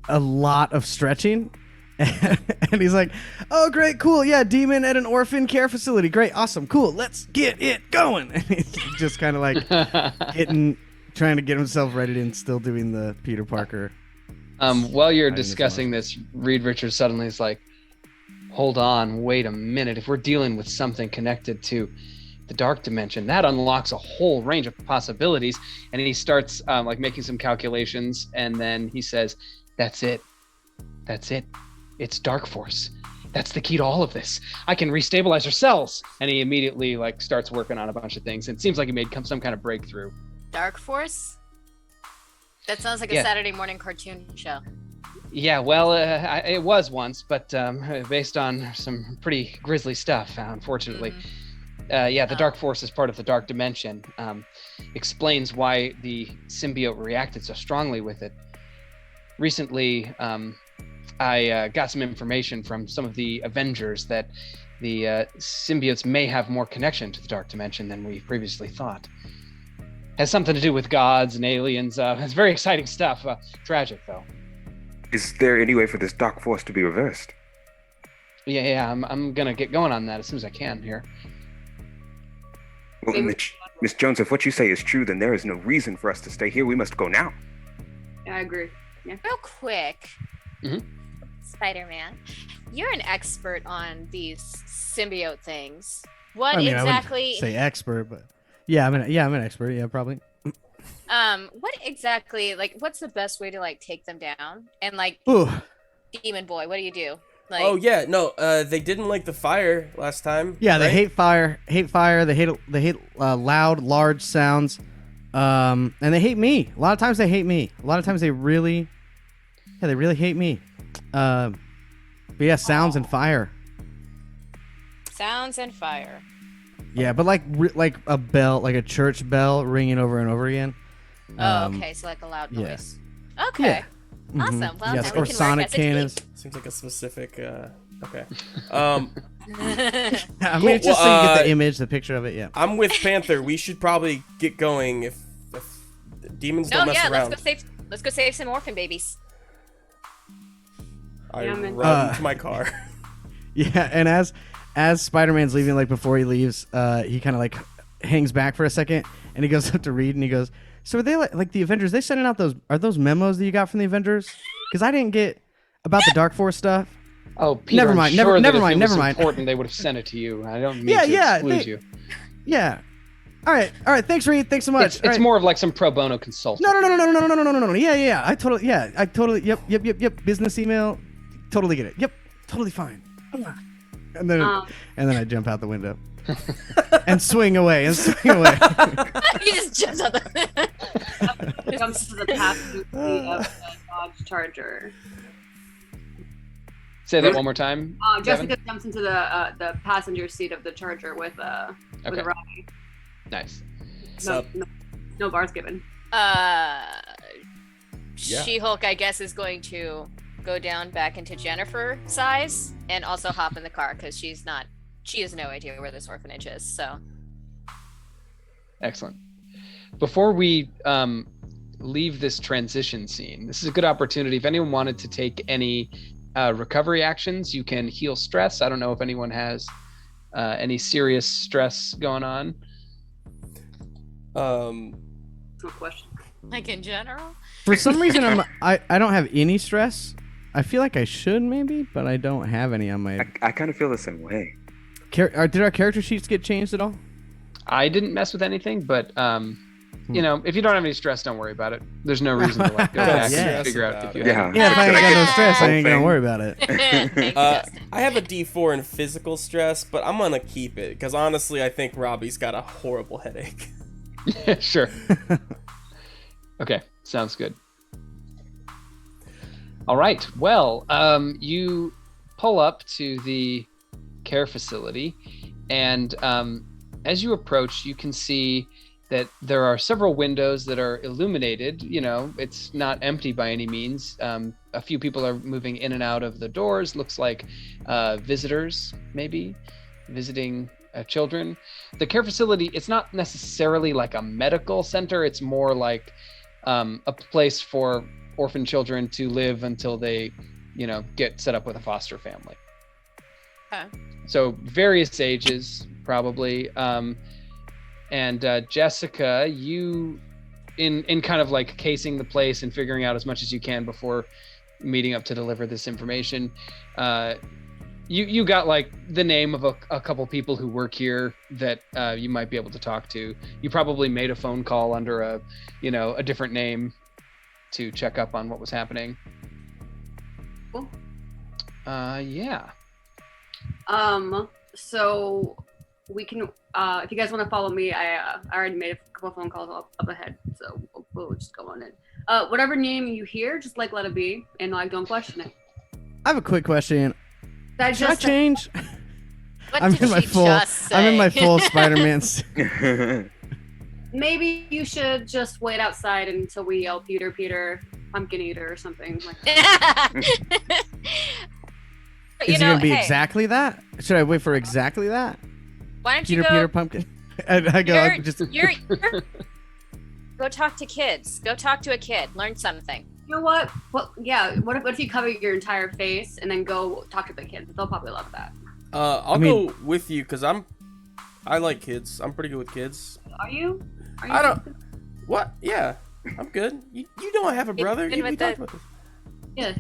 a lot of stretching. And he's like, oh, great, cool, yeah, demon at an orphan care facility. Great, awesome, cool, let's get it going. And he's just kind of like trying to get himself ready and still doing the Peter Parker. While you're discussing this, Reed Richards suddenly is like, hold on, wait a minute. If we're dealing with something connected to the dark dimension, that unlocks a whole range of possibilities. And he starts like making some calculations, and then he says, that's it. It's Dark Force. That's the key to all of this. I can restabilize her cells. And he immediately like starts working on a bunch of things. And it seems like he made some kind of breakthrough. Dark Force? That sounds like a Saturday morning cartoon show. Yeah, well, it was once, but based on some pretty grisly stuff, unfortunately. Mm-hmm. The Dark Force is part of the Dark Dimension. Explains why the symbiote reacted so strongly with it. Recently, I got some information from some of the Avengers that the symbiotes may have more connection to the Dark Dimension than we previously thought. Has something to do with gods and aliens. It's very exciting stuff. Tragic, though. Is there any way for this Dark Force to be reversed? Yeah, I'm gonna get going on that as soon as I can here. Well, Miss Jones, if what you say is true, then there is no reason for us to stay here. We must go now. Yeah, I agree. Yeah. Real quick, Mhm. Spider-Man, you're an expert on these symbiote things. What I mean, exactly? I wouldn't say expert, but yeah, I'm an expert. Yeah, probably. What exactly? Like, what's the best way to like take them down? And like, Ooh. Demon Boy, what do you do? Like, Oh yeah, no, they didn't like the fire last time. Yeah, they right? hate fire. They hate loud, large sounds. And they hate me. A lot of times they hate me. A lot of times they really hate me. But yeah, sounds and fire. sounds and fire. Yeah, but like a bell, like a church bell ringing over and over again. Okay, so like a loud yeah. noise. Okay. Yeah. Awesome. Mhm. Well, Yes, then or we can sonic work as a team. cannons. Seems like a specific. Okay. I mean, Cool, it's just so you well, get the image, the picture of it. Yeah. I'm with Panther. We should probably get going if demons don't No, mess yeah, around. let's go save some orphan babies. I Yeah, man. run to my car. Yeah, and as Spider-Man's leaving, like before he leaves, he kind of like hangs back for a second, and he goes up to Reed, and he goes, "So are they like the Avengers? They sending out those memos that you got from the Avengers? Because I didn't get about the Dark Force stuff." Oh, Peter, Never I'm mind, sure never that mind, if it was never mind. important, they would have sent it to you. I don't mean Yeah, to yeah, exclude you. Yeah. All right. Thanks, Reed. Thanks so much. It's more of like some pro bono consulting. No. Yeah. I totally. Yep. Business email. Totally get it. Yep. Totally fine. And then I jump out the window and swing away. He just jumps out the. Jumps to the passenger seat of the Dodge Charger. Say that one more time. Jessica Devon? jumps into the passenger seat of the Charger with Okay. Robbie. Nice. No bars given. She-Hulk, I guess, is going to go down back into Jennifer size and also hop in the car because she has no idea where this orphanage is. So. Excellent. Before we leave this transition scene, this is a good opportunity. If anyone wanted to take any recovery actions, you can heal stress. I don't know if anyone has any serious stress going on. No question. Like in general? For some reason, I don't have any stress. I feel like I should maybe, but I don't have any on my. I kind of feel the same way. Did our character sheets get changed at all? I didn't mess with anything, but you know, if you don't have any stress, don't worry about it. There's no reason to like go back and figure out if you have. Yeah, if I ain't got no stress, I ain't gonna thing. worry about it. I have a D4 in physical stress, but I'm gonna keep it because honestly, I think Robbie's got a horrible headache. Sure. Okay, sounds good. All right. Well, you pull up to the care facility, and as you approach, you can see that there are several windows that are illuminated. You know, it's not empty by any means. A few people are moving in and out of the doors. Looks like visitors, maybe visiting children. The care facility, it's not necessarily like a medical center. It's more like a place for orphan children to live until they, you know, get set up with a foster family. So various ages, probably. And Jessica, you, in kind of like casing the place and figuring out as much as you can before meeting up to deliver this information, you got like the name of a couple people who work here that you might be able to talk to. You probably made a phone call under a different name to check up on what was happening. Cool. Yeah. So we can, if you guys want to follow me, I already made a couple phone calls up ahead, so we'll just go on in. Whatever name you hear, just like let it be, and like don't question it. I have a quick question. Should I change? What I'm did in my she full. just say? I'm in my full Spider-Man. suit. Maybe you should just wait outside until we yell Peter, pumpkin eater or something like that. Is it gonna be exactly that? Should I wait for exactly that? Why don't you Peter pumpkin. I go just. You're go talk to kids. Go talk to a kid. Learn something. You know what? Well, yeah. What if you cover your entire face and then go talk to the kids? They'll probably love that. I'll go with you because I like kids. I'm pretty good with kids. Are you? I don't. What? Yeah, I'm good. You don't have a brother. Been with the- Yeah.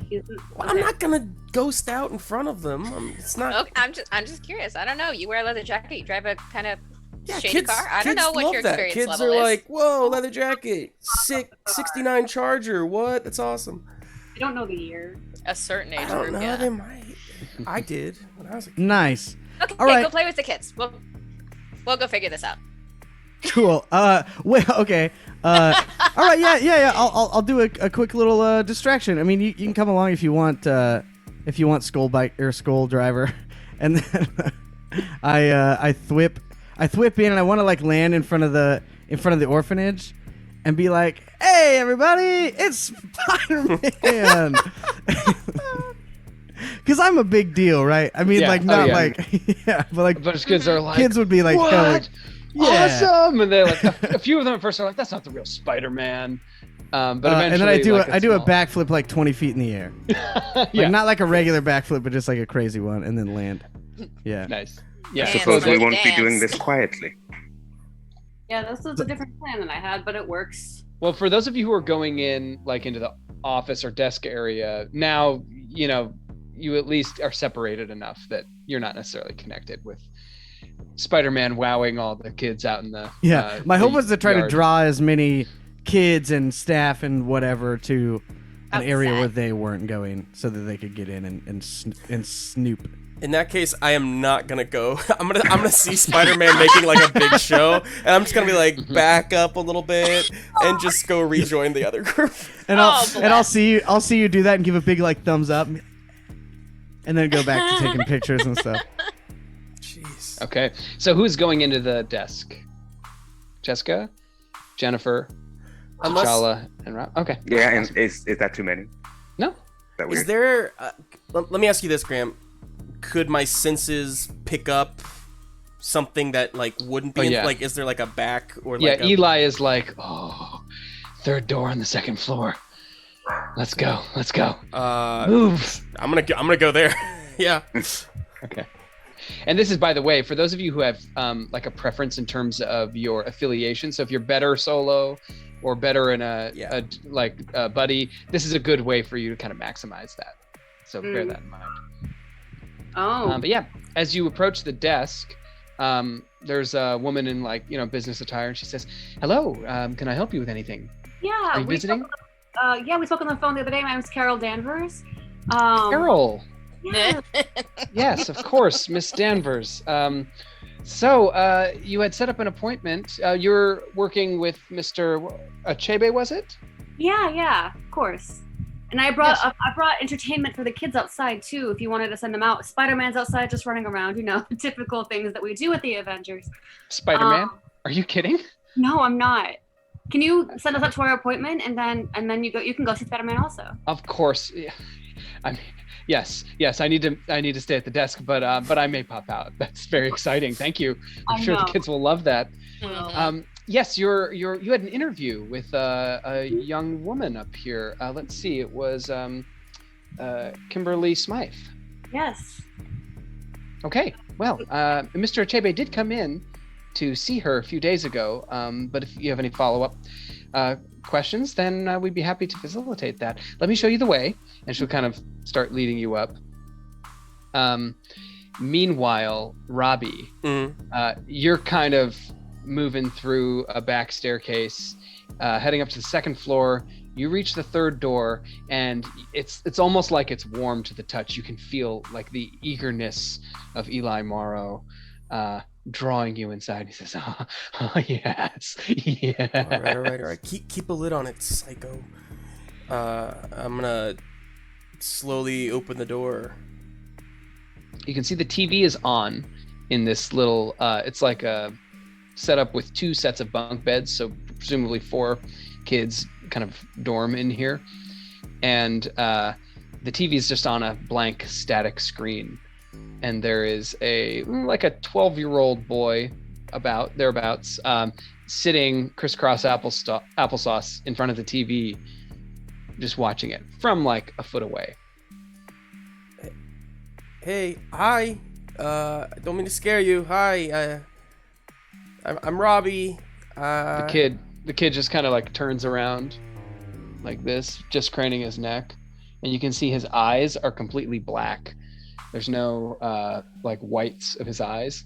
Well, I'm not gonna ghost out in front of them. It's not. Okay, I'm just curious. I don't know. You wear a leather jacket. You drive a kind of shady kids, car. I don't know what love your that. experience Kids level are is. like, whoa, leather jacket, 69 Charger. What? That's awesome. I don't know the year. A certain age I don't group. know. Yeah. They might. I did when I was a kid. Nice. Okay, All right. go play with the kids. We'll go figure this out. Cool. Well, okay. All right. Yeah. I'll do a quick little distraction. I mean, you can come along if you want. If you want Skull Bike or Skull Driver, and then I thwip in and I want to like land in front of the orphanage, and be like, "Hey, everybody, it's Spider-Man." Because I'm a big deal, right? I mean, Yeah. like not Oh, yeah. like but like But his kids are like, kids would be like, what? kinda like, yeah. Awesome! And they're like, a few of them at first are like, that's not the real Spider-Man. But eventually, and then I do like, I do a small- backflip like 20 feet in the air. yeah, Like not like a regular backflip, but just like a crazy one, and then land. Yeah. nice. I Yeah. Dance, suppose we like won't be dance. doing this quietly. Yeah, this was a different plan than I had, but it works. Well, for those of you who are going in like into the office or desk area now, you know, you at least are separated enough that you're not necessarily connected with Spider-Man wowing all the kids out in the my hope was to try yard. to draw as many kids and staff and whatever to an area where they weren't going, so that they could get in and snoop. In that case, I am not gonna go. I'm gonna see Spider-Man making like a big show, and I'm just gonna be like back up a little bit and just go rejoin the other group. And I'll see you do that and give a big like thumbs up, and then go back to taking pictures and stuff. Jeez. Okay, so who's going into the desk? Jessica, Jennifer, T'Challa, and Rob. Okay. Yeah, and is that too many? No. That weird? Is there? Let me ask you this, Graham. Could my senses pick up something that like wouldn't be like? Is there like a back or like? Yeah, Eli is like, oh, third door on the second floor. Let's go. Move. I'm gonna go there. Yeah. Okay. And this is, by the way, for those of you who have like a preference in terms of your affiliation. So if you're better solo or better in a buddy, this is a good way for you to kind of maximize that. So bear that in mind. Oh. But yeah, as you approach the desk, there's a woman in business attire, and she says, "Hello, can I help you with anything? Yeah. Are you visiting?" We spoke on the phone the other day. My name's Carol Danvers. Carol. Yeah. Yes, of course, Miss Danvers. So you had set up an appointment. You're working with Mr. Achebe, was it? Yeah, of course. And I brought entertainment for the kids outside too. If you wanted to send them out, Spider-Man's outside just running around. Typical things that we do with the Avengers. Spider-Man? Are you kidding? No, I'm not. Can you send us up to our appointment and then you can go see Spider-Man also? Of course. Yeah. I mean, yes. I need to stay at the desk, but I may pop out. That's very exciting. Thank you. I'm sure the kids will love that. Yes, you had an interview with a young woman up here. Let's see, it was Kimberly Smythe. Yes. Okay, well, Mr. Achebe did come in to see her a few days ago, but if you have any follow-up questions, then we'd be happy to facilitate that. Let me show you the way, and she'll kind of start leading you up. Meanwhile, Robbie, you're kind of moving through a back staircase, heading up to the second floor. You reach the third door, and it's almost like it's warm to the touch. You can feel like the eagerness of Eli Morrow drawing you inside. He says, "Oh yes, yeah." All right. Keep a lid on it, psycho. I'm gonna slowly open the door. You can see the TV is on in this little. It's like a setup with two sets of bunk beds, so presumably 4 kids kind of dorm in here, and the TV is just on a blank static screen, and there is a 12-year-old boy thereabouts sitting crisscross applesauce in front of the TV, just watching it from like a foot away. Hey, hi. I don't mean to scare you. Hi. I'm Robbie. The kid just kind of like turns around like this, just craning his neck, and you can see his eyes are completely black. There's no whites of his eyes,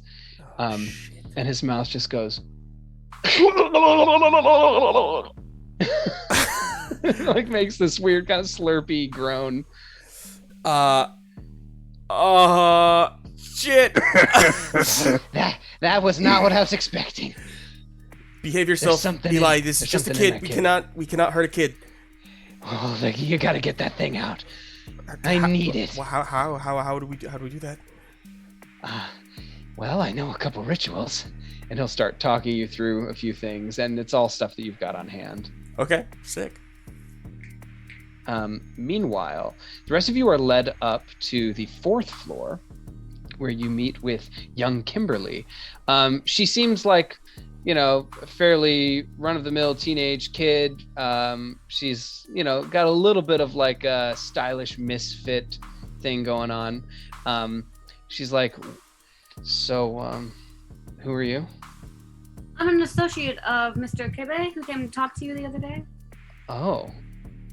and his mouth just goes like makes this weird kind of slurpy groan. Shit. That was not what I was expecting. Behave yourself, Eli. This is just a kid. We cannot hurt a kid. Oh, you gotta get that thing out. I need it. How do we do that? Well, I know a couple rituals. And he'll start talking you through a few things, and it's all stuff that you've got on hand. Okay, sick. Meanwhile, the rest of you are led up to the 4th floor, where you meet with young Kimberly. She seems like, a fairly run-of-the-mill teenage kid. She's, got a little bit of like a stylish misfit thing going on. She's like, so, who are you? I'm an associate of Mr. Kebe, who came to talk to you the other day. Oh,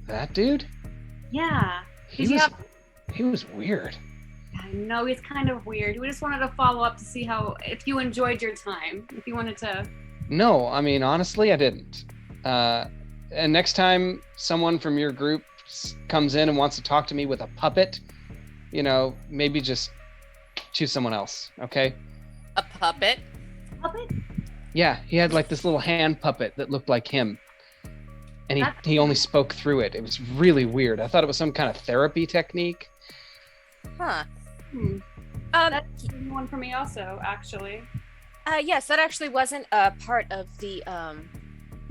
that dude? Yeah. He He was weird. I know he's kind of weird. We just wanted to follow up to see if you enjoyed your time, if you wanted to. No, I mean, honestly, I didn't. And next time someone from your group comes in and wants to talk to me with a puppet, maybe just choose someone else, okay? A puppet? Puppet? Yeah, he had like this little hand puppet that looked like him. And he only spoke through it. It was really weird. I thought it was some kind of therapy technique. Huh. That's one for me also, actually. Yes, that actually wasn't a part of the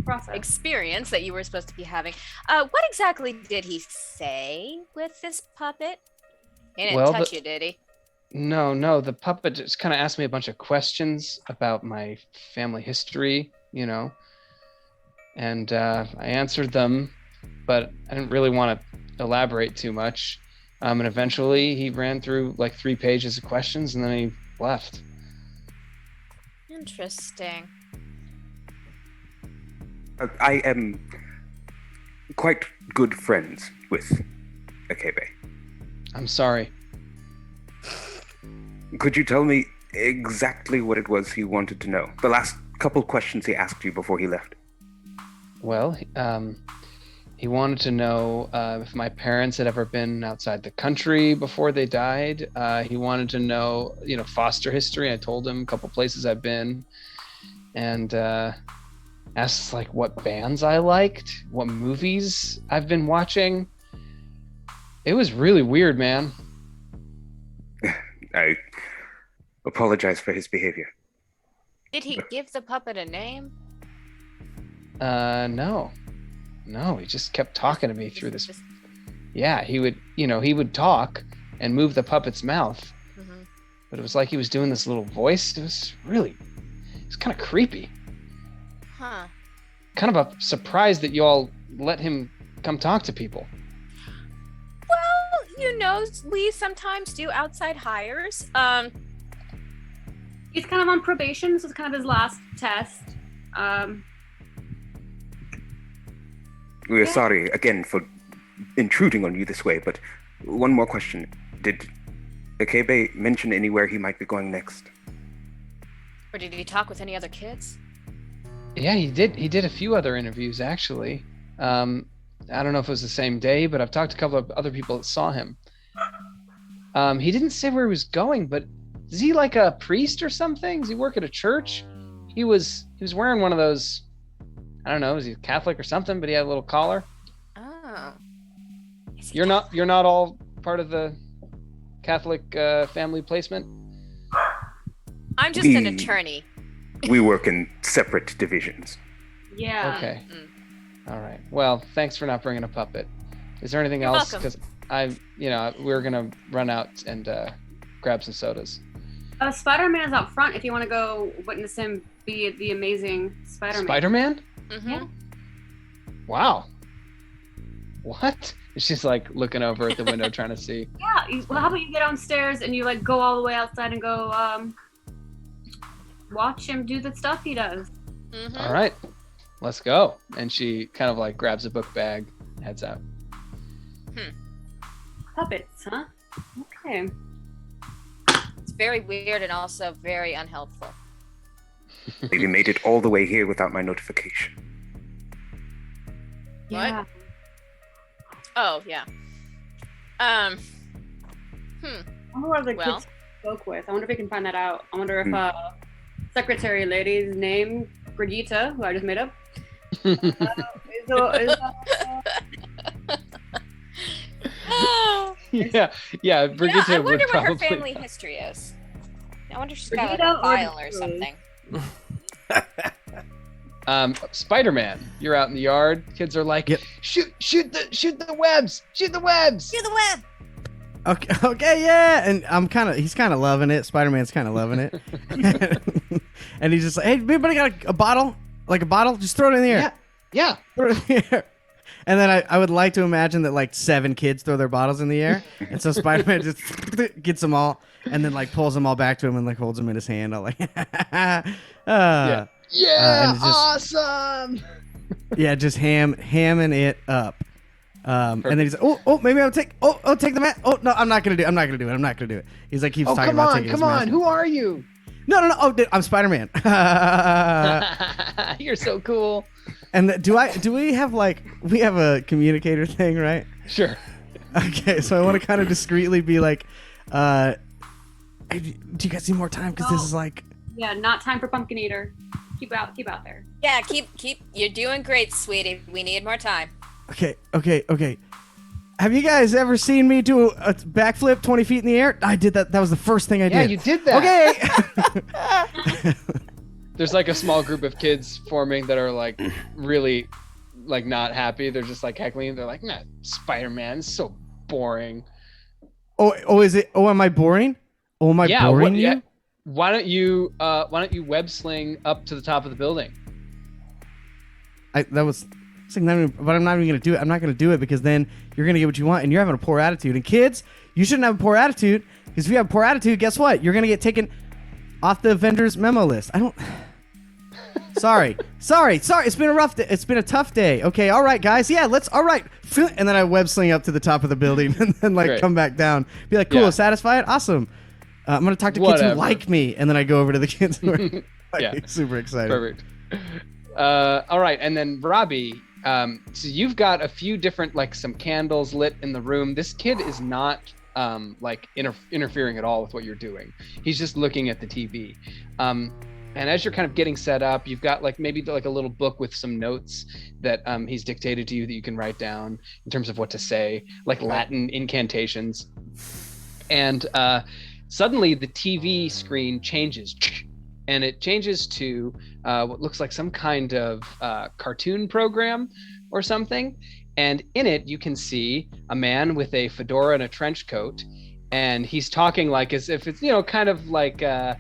Process. experience that you were supposed to be having. What exactly did he say with this puppet? He didn't touch you, did he? No, the puppet just kind of asked me a bunch of questions about my family history, and I answered them, but I didn't really want to elaborate too much. And eventually he ran through like 3 pages of questions and then he left. Interesting. I am quite good friends with Akebe. I'm sorry. Could you tell me exactly what it was he wanted to know? The last couple questions he asked you before he left. Well, he wanted to know if my parents had ever been outside the country before they died. He wanted to know, foster history. I told him a couple places I've been, and asked like what bands I liked, what movies I've been watching. It was really weird, man. I apologize for his behavior. Did he give the puppet a name? No, he just kept talking to me through this. Yeah, he would talk and move the puppet's mouth. Mm-hmm. But it was like he was doing this little voice. It was kind of creepy. Huh. Kind of a surprise that you all let him come talk to people. Well, we sometimes do outside hires. He's kind of on probation. This is kind of his last test. We are sorry again for intruding on you this way, but one more question. Did Akebe mention anywhere he might be going next? Or did he talk with any other kids? Yeah, he did. He did a few other interviews, actually. I don't know if it was the same day, but I've talked to a couple of other people that saw him. He didn't say where he was going, but is he like a priest or something? Does he work at a church? He was wearing one of those, I don't know, is he Catholic or something, but he had a little collar. Oh. You're not all part of the Catholic family placement? I'm just an attorney. We work in separate divisions. Yeah. Okay. All right. Well, thanks for not bringing a puppet. Is there anything You're else? welcome. Because we're gonna run out and grab some sodas. Spider-Man's out front if you want to go witness him be the amazing Spider-Man. Spider-Man? Mm-hmm. Yeah. Wow. What? She's like looking over at the window trying to see. Yeah. Well, how about you get downstairs and you like go all the way outside and go watch him do the stuff he does. Mm-hmm. All right, let's go. And she kind of like grabs a book bag, heads out. Puppets, huh? Okay. It's very weird and also very unhelpful. You made it all the way here without my notification. Yeah. Oh, yeah. I wonder what the kids spoke with. I wonder if we can find that out. I wonder if secretary lady's name, Brigitte, who I just made up, yeah. Brigitte I would wonder what probably. her family history is. I wonder if she's got like Brigitte a file or something. Spider-Man, you're out in the yard. Kids are like, Yep. shoot the webs, shoot the webs. Do the web. Okay, yeah, and he's kind of loving it. Spider-Man's kind of loving it, and he's just like, "Hey, anybody got a bottle? Like a bottle? Just throw it in the air. Yeah. Throw it in the air." And then I would like to imagine that like 7 kids throw their bottles in the air, and so Spider-Man just gets them all, and then like pulls them all back to him and like holds them in his hand, all like, Yeah, and it's just- awesome. yeah, just hamming it up. And then he's like, maybe I'll take the mask. Oh no, I'm not gonna do it. He's like keeps Oh, talking come about on, taking his come on. mask. Who are you? No. Oh, I'm Spider-Man. You're so cool. And do we have we have a communicator thing, right? Sure. Okay, so I want to kind of discreetly be like, hey, do you guys need more time? Because this is like. Yeah, not time for Pumpkin Eater. Keep out there. Yeah, keep. You're doing great, sweetie. We need more time. Okay. Have you guys ever seen me do a backflip 20 feet in the air? I did that. That was the first thing I did. Yeah, you did that. Okay. There's like a small group of kids forming that are like really like not happy. They're just like heckling. They're like, nah, Spider-Man is so boring. Is it? Oh, am I boring? Oh, am I boring you? Yeah. Why don't you web sling up to the top of the building? But I'm not even gonna do it. I'm not gonna do it because then you're gonna get what you want, and you're having a poor attitude. And kids, you shouldn't have a poor attitude because if you have a poor attitude, guess what? You're gonna get taken off the vendor's memo list. I don't. Sorry. It's been a rough day. It's been a tough day. Okay, all right, guys. Yeah, all right. And then I web sling up to the top of the building and then Great. come back down. Be like, cool, satisfied, awesome. I'm gonna talk to kids who like me, and then I go over to the kids who are super excited. Perfect. All right, and then Robbie. So you've got a few different some candles lit in the room. This kid is not interfering at all with what you're doing. He's just looking at the TV. And as you're kind of getting set up, you've got maybe a little book with some notes that he's dictated to you that you can write down in terms of what to say, like Latin incantations. And suddenly the TV screen changes, and it changes to what looks like some kind of cartoon program or something. And in it, you can see a man with a fedora and a trench coat, and he's talking as if it's kind of like a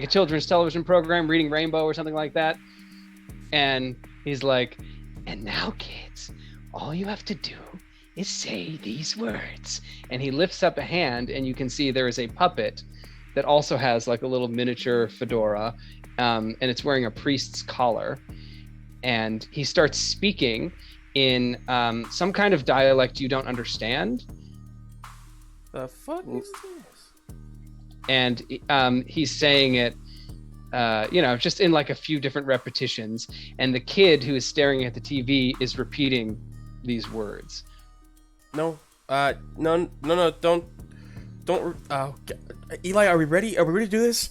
children's television program, Reading Rainbow or something like that. And he's like, and now kids, all you have to do is say these words. And he lifts up a hand, and you can see there is a puppet that also has a little miniature fedora, and it's wearing a priest's collar. And he starts speaking in some kind of dialect you don't understand. The fuck is this? And he's saying it, just in a few different repetitions. And the kid who is staring at the TV is repeating these words. No, don't. Oh, Eli, are we ready? Are we ready to do this?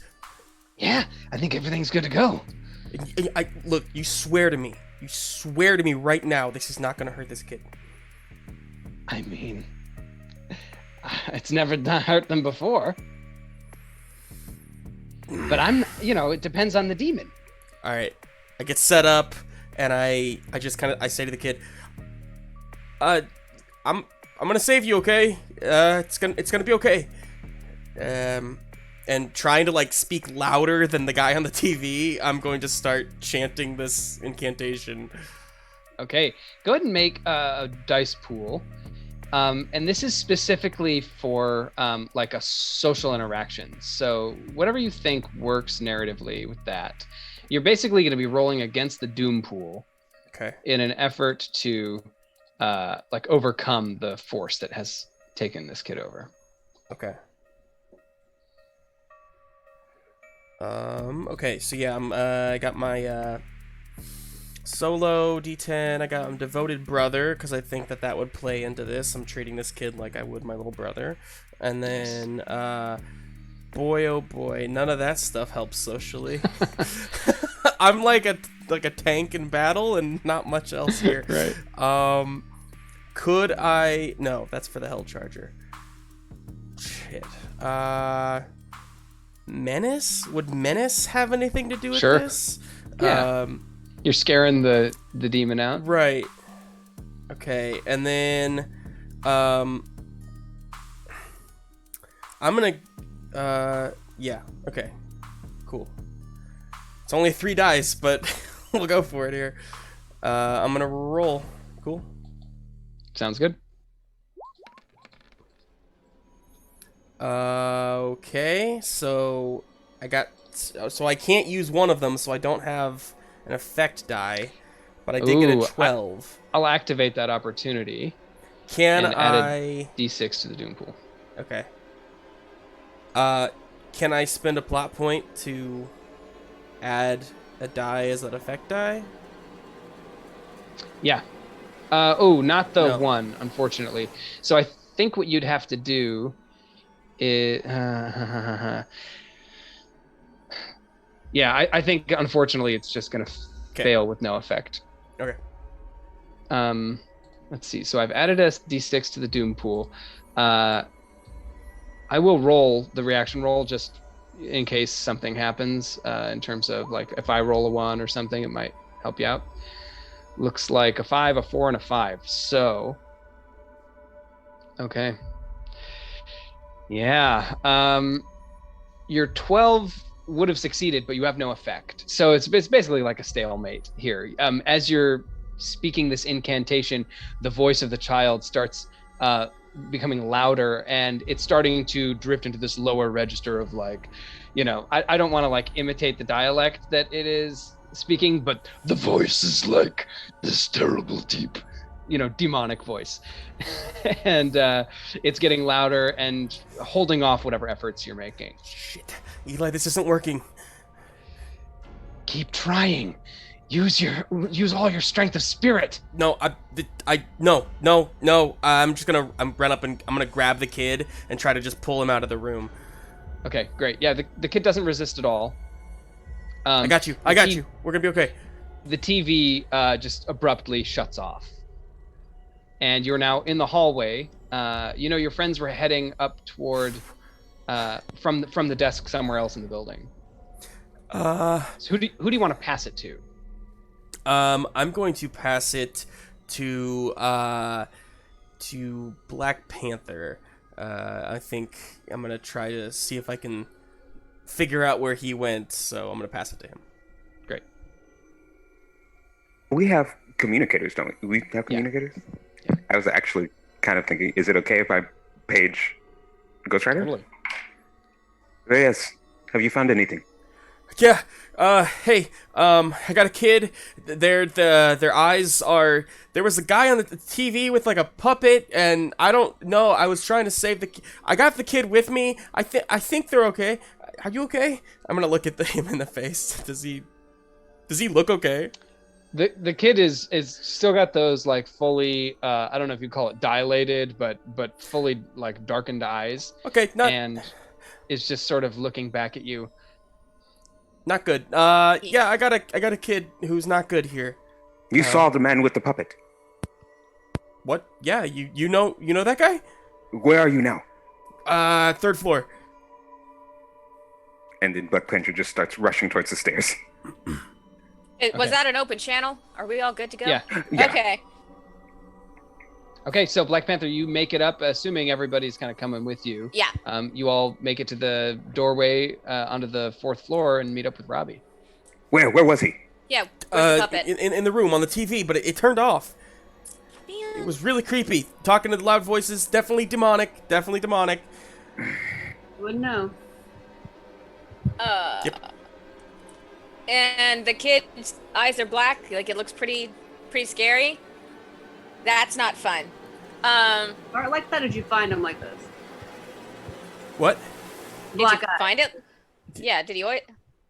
Yeah, I think everything's good to go. Look, you swear to me right now this is not gonna hurt this kid. I mean, it's never hurt them before. But it depends on the demon. All right, I get set up, and I just I say to the kid, I'm gonna save you, okay? It's gonna be okay. And trying to speak louder than the guy on the TV, I'm going to start chanting this incantation. Okay, go ahead and make a dice pool. And this is specifically for a social interaction. So whatever you think works narratively with that, you're basically going to be rolling against the doom pool. Okay. In an effort to overcome the force that has taken this kid over. Okay. Okay, so yeah, I got my solo D10. I'm devoted brother because I think that would play into this. I'm treating this kid like I would my little brother, and then boy oh boy, none of that stuff helps socially. I'm like a tank in battle, and not much else here. Right. Could I? No, that's for the Hell Charger. Shit. Menace? Would Menace have anything to do with this? Yeah. You're scaring the demon out. Right. Okay, and then I'm gonna yeah, okay. Cool. It's only 3 dice, but we'll go for it here. I'm gonna roll. Cool. Sounds good. Okay, so I can't use one of them, so I don't have an effect die, but I did get a 12. I'll activate that opportunity. Can and I... D6 to the doom pool. Okay. Can I spend a plot point to add a die as an effect die? Yeah. Not the No. one, unfortunately. So I think what you'd have to do is... yeah, I think, unfortunately, it's just going to fail with no effect. Okay. Let's see. So I've added a D6 to the doom pool. I will roll the reaction roll just in case something happens, in terms of, like, if I roll a 1 or something, it might help you out. Looks like a 5, a 4, and a 5. So, okay. Yeah. Your 12 would have succeeded, but you have no effect. So it's basically like a stalemate here. As you're speaking this incantation, the voice of the child starts becoming louder, and it's starting to drift into this lower register of, like, I don't want to, like, imitate the dialect that it is speaking, but the voice is like this terrible deep, demonic voice. And it's getting louder and holding off whatever efforts you're making. Shit. Eli, this isn't working. Keep trying. Use all your strength of spirit. No, no. I'm run up and I'm gonna grab the kid and try to just pull him out of the room. Okay, great. Yeah, the kid doesn't resist at all. I got you. We're gonna be okay. The TV just abruptly shuts off, and you're now in the hallway. Your friends were heading up toward from the desk somewhere else in the building. So who do you want to pass it to? I'm going to pass it to Black Panther. I think I'm gonna try to see if I can figure out where he went, so I'm gonna pass it to him. Great. We have communicators, don't we? We have communicators? Yeah. I was actually kind of thinking, is it okay if I page Ghost Rider? Totally. Reyes, have you found anything? Yeah. Hey. I got a kid. Their eyes are. There was a guy on the TV with, like, a puppet, and I don't know. I was trying to save the. I got the kid with me. I think they're okay. Are you okay? I'm gonna look at him in the face. Does he look okay? The kid is still got those, like, fully, I don't know if you call it dilated, but fully, like, darkened eyes. Okay. And is just sort of looking back at you. Not good. Yeah, I got a kid who's not good here. You saw the man with the puppet. What? Yeah, you know that guy? Where are you now? 3rd floor. And then Black Panther just starts rushing towards the stairs. Was that an open channel? Are we all good to go? Yeah. Okay. Okay, so Black Panther, you make it up, assuming everybody's kind of coming with you. Yeah. You all make it to the doorway onto the 4th floor and meet up with Robbie. Where was he? Yeah. Where's the puppet? In the room on the TV, but it turned off. Man. It was really creepy. Talking to the loud voices, definitely demonic. Wouldn't know. Yep. And the kid's eyes are black. Like, it looks pretty scary. That's not fun. Or like that, did you find him like this? What? Did you find it? Yeah, did you always...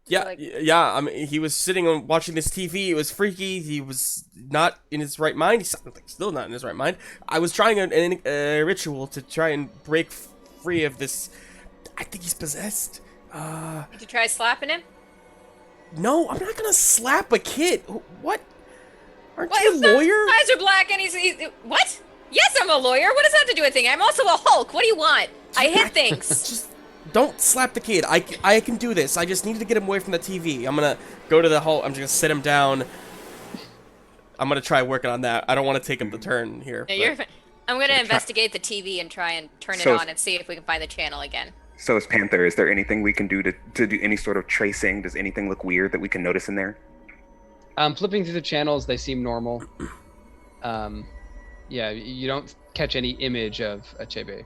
Yeah, yeah. I mean, he was sitting and watching this TV. It was freaky. He was not in his right mind. He sounded like still not in his right mind. I was trying a ritual to try and break free of this. I think he's possessed. Did you try slapping him? No, I'm not gonna slap a kid. What? Aren't What? you a lawyer? His eyes are black and he's... What? Yes, I'm a lawyer. What does that have to do with anything? I'm also a Hulk. What do you want? I hit things. Just don't slap the kid. I can do this. I just needed to get him away from the TV. I'm gonna go to the hall. I'm just gonna sit him down. I'm gonna try working on that. I don't want to take him the turn here. No, I'm gonna investigate the TV and try and turn it on and see if we can find the channel again. So is Panther. Is there anything we can do to do any sort of tracing? Does anything look weird that we can notice in there? Flipping through the channels, they seem normal. Yeah, you don't catch any image of Achebe.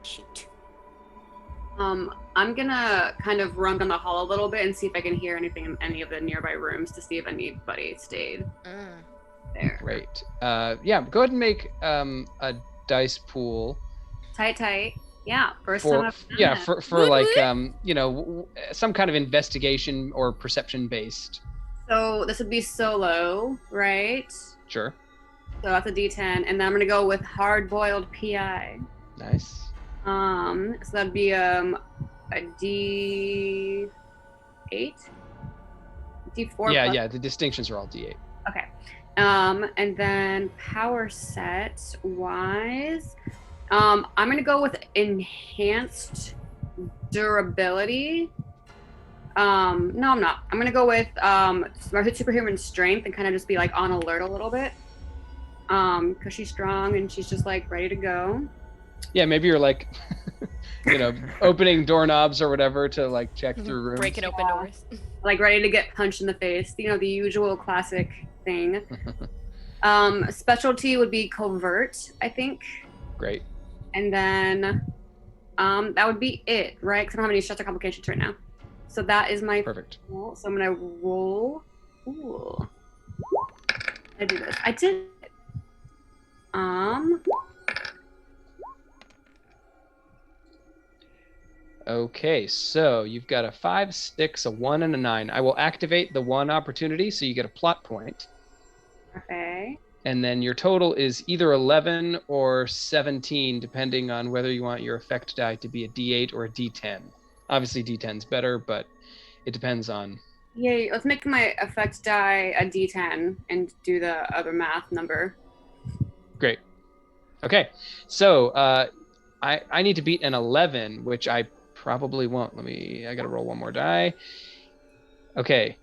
Shoot. I'm gonna kind of run down the hall a little bit and see if I can hear anything in any of the nearby rooms to see if anybody stayed. There. Great. Yeah, go ahead and make a dice pool Tight. Yeah, first time for I've done yeah it. for like some kind of investigation or perception based. So this would be solo, right? Sure. So that's a D10, and then I'm gonna go with hard-boiled PI. Nice. So that'd be a D8, D4. Yeah, plus- yeah. The distinctions are all D8. Okay. And then power set wise, I'm gonna go with enhanced durability. No, I'm not. I'm gonna go with superhuman strength and kind of just be like on alert a little bit. Because she's strong and she's just like ready to go. Yeah, maybe you're like, opening doorknobs or whatever to like check through rooms. Breaking open doors. Like ready to get punched in the face. The usual classic thing. Specialty would be covert, I think. Great. And then that would be it, right? Because I don't have any stress or complications right now. So that is my Perfect. roll. So I'm gonna roll. Ooh. I do this. I did. Okay, so you've got a 5, 6, a 1, and a 9. I will activate the 1 opportunity, so you get a plot point. Okay. And then your total is either 11 or 17, depending on whether you want your effect die to be a D8 or a D10. Obviously, D10's better, but it depends on... Yay, let's make my effect die a D10 and do the other math number. Great. Okay, so I need to beat an 11, which I probably won't. I gotta roll one more die. Okay,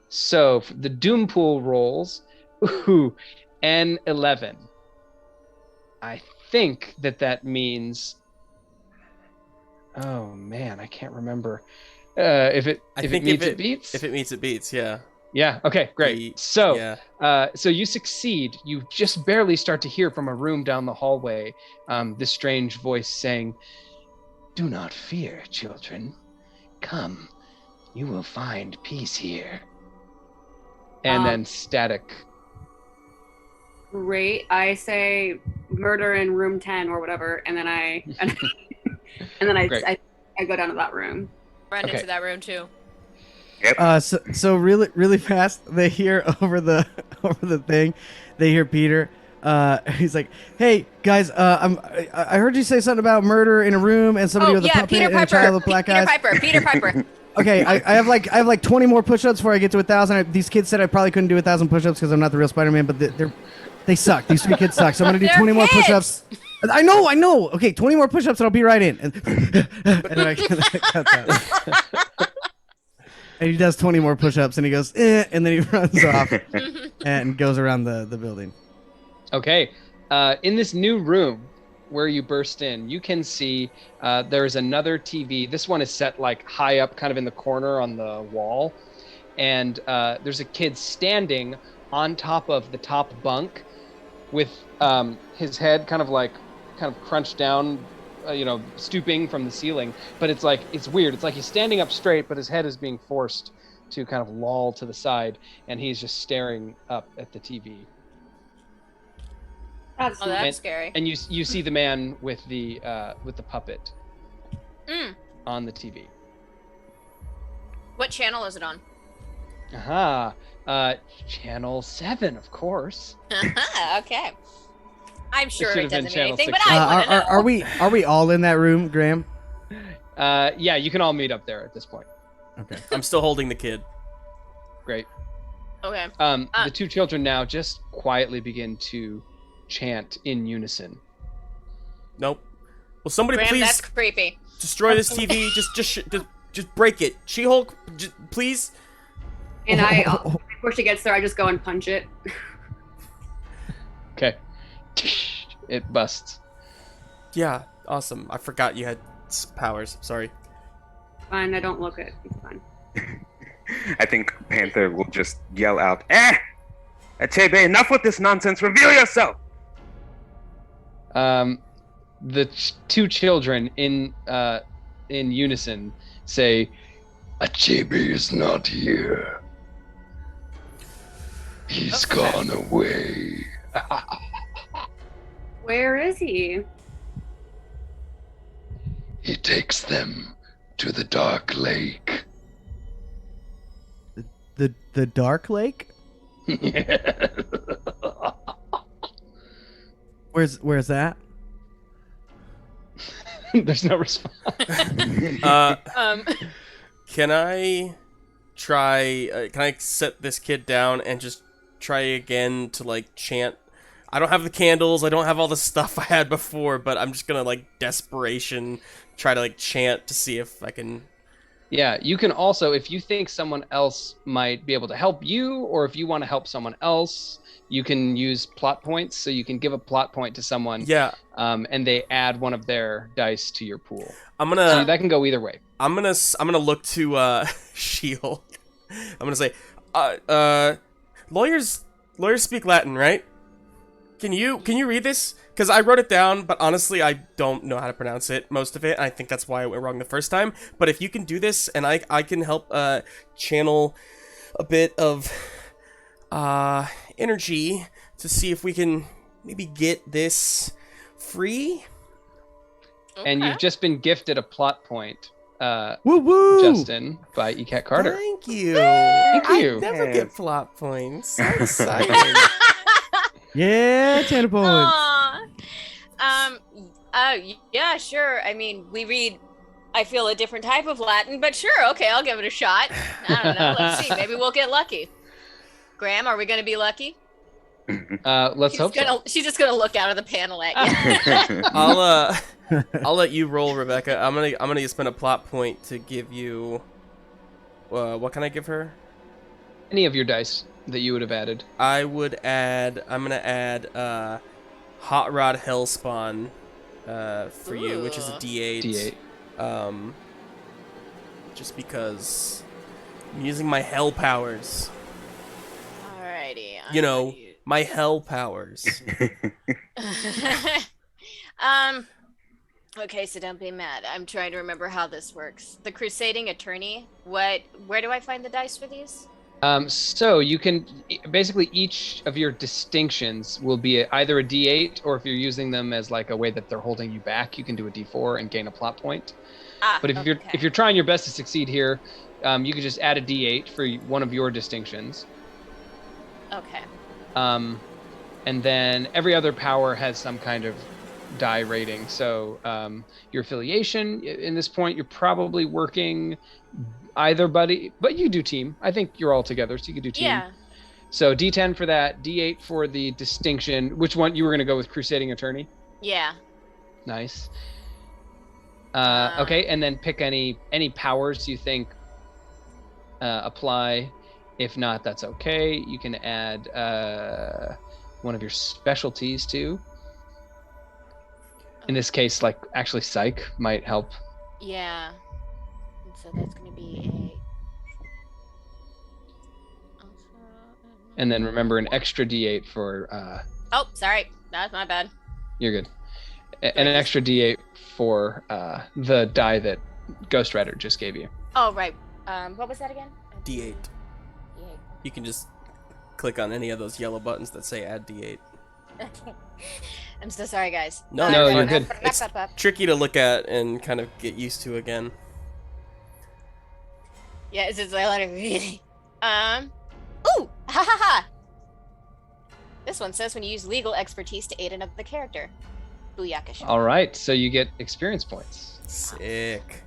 so the Doom Pool rolls, N11. I think that means... Oh man, I can't remember. If it meets, it beats? If it meets, it beats, yeah. Yeah, okay, great. So you succeed. You just barely start to hear from a room down the hallway this strange voice saying, "Do not fear, children. Come, you will find peace here." And then static. Great. I say murder in room 10 or whatever, and then I go down to that room. Run Okay. into that room too. So really fast, they hear over the thing, they hear Peter. He's like, "Hey guys, I heard you say something about murder in a room and somebody with a puppet Peter and a Piper. child with black eyes." Peter Piper. Okay, I have like 20 more push-ups before I get to 1,000. These kids said I probably couldn't do 1,000 push-ups because I'm not the real Spider-Man, but they suck. These 3 kids suck. So I'm gonna do They're 20 more kids. push-ups. I know. Okay, 20 more push-ups and I'll be right in. And then I cut that. And he does 20 more push-ups and he goes, and then he runs off and goes around the building. Okay, in this new room where you burst in, you can see there's another TV. This one is set like high up, kind of in the corner on the wall, and there's a kid standing on top of the top bunk with his head kind of crunched down, stooping from the ceiling. But it's weird. It's like he's standing up straight, but his head is being forced to kind of loll to the side, and he's just staring up at the TV. That's scary. And you see the man with the puppet on the TV. What channel is it on? Aha. Channel 7, of course. Okay. I'm sure should it have been doesn't mean channel anything, but 16. I want to know. Are we all in that room, Graham? Yeah, you can all meet up there at this point. Okay. I'm still holding the kid. Great. Okay. The 2 children now just quietly begin to chant in unison. Nope. Will somebody Graham, please that's creepy. destroy this TV? Just break it. She-Hulk, please. And before she gets there, I just go and punch it. Okay. It busts. Yeah, awesome. I forgot you had powers. Sorry. Fine, I don't look it. It's fine. I think Panther will just yell out, Achebe, enough with this nonsense. Reveal yourself. The 2 children in unison say, "Achebe is not here. He's gone away. Where is he? He takes them to the Dark Lake. The Dark Lake? Where's that? There's no response. Can I try? Can I set this kid down and just try again to like chant? I don't have the candles. I don't have all the stuff I had before, but I'm just gonna like desperation try to like chant to see if I can. Yeah, you can also, if you think someone else might be able to help you, or if you want to help someone else, you can use plot points. So you can give a plot point to someone. Yeah. And they add one of their dice to your pool. So that can go either way. I'm gonna look to She-Hulk. I'm gonna say, lawyers speak Latin, right? Can you read this? Because I wrote it down, but honestly, I don't know how to pronounce it, most of it. I think that's why I went wrong the first time. But if you can do this, and I can help channel a bit of energy to see if we can maybe get this free. Okay. And you've just been gifted a plot point, Woo woo! Justin, by ECAT Carter. Thank you. Thank you. I never Yes. get plot points. So excited. Yeah, 10 points. Aw. Yeah, sure. I mean, we read, I feel, a different type of Latin, but sure, okay, I'll give it a shot. I don't know. Let's see. Maybe we'll get lucky. Graham, are we going to be lucky? Let's hope so. She's just gonna look out of the panel at you. I'll let you roll, Rebecca. I'm gonna spend a plot point to give you. What can I give her? Any of your dice that you would have added. I'm gonna add Hot Rod Hellspawn for you, which is a D8. D8. Just because I'm using my hell powers. Alrighty. You know, my hell powers. Okay, so don't be mad. I'm trying to remember how this works. The Crusading Attorney. Where do I find the dice for these? So you can basically, each of your distinctions will be either a D8, or if you're using them as like a way that they're holding you back, you can do a D4 and gain a plot point. But if you're trying your best to succeed here, you can just add a D8 for one of your distinctions. Okay. And then every other power has some kind of die rating. So your affiliation, in this point, you're probably working either buddy, but you do team. I think you're all together, so you could do team. Yeah. So D10 for that, D8 for the distinction. Which one you were going to go with? Crusading Attorney? Yeah. Nice. Okay, and then pick any powers you think apply. If not, that's okay. You can add one of your specialties too. In this case, like actually psych might help. Yeah. And so that's going to be And then remember an extra D8 for Oh, sorry. That's my bad. you're good. And an extra D8 for the die that Ghost Rider just gave you. Oh, right. What was that again? D8. Yeah. You can just click on any of those yellow buttons that say add D8. Okay. I'm so sorry, guys. No, you're good. It's tricky to look at and kind of get used to again. Yeah, it's just a lot of reading. Ooh! Ha ha ha! This one says when you use legal expertise to aid another character. Booyakasha. All right, so you get experience points. Sick.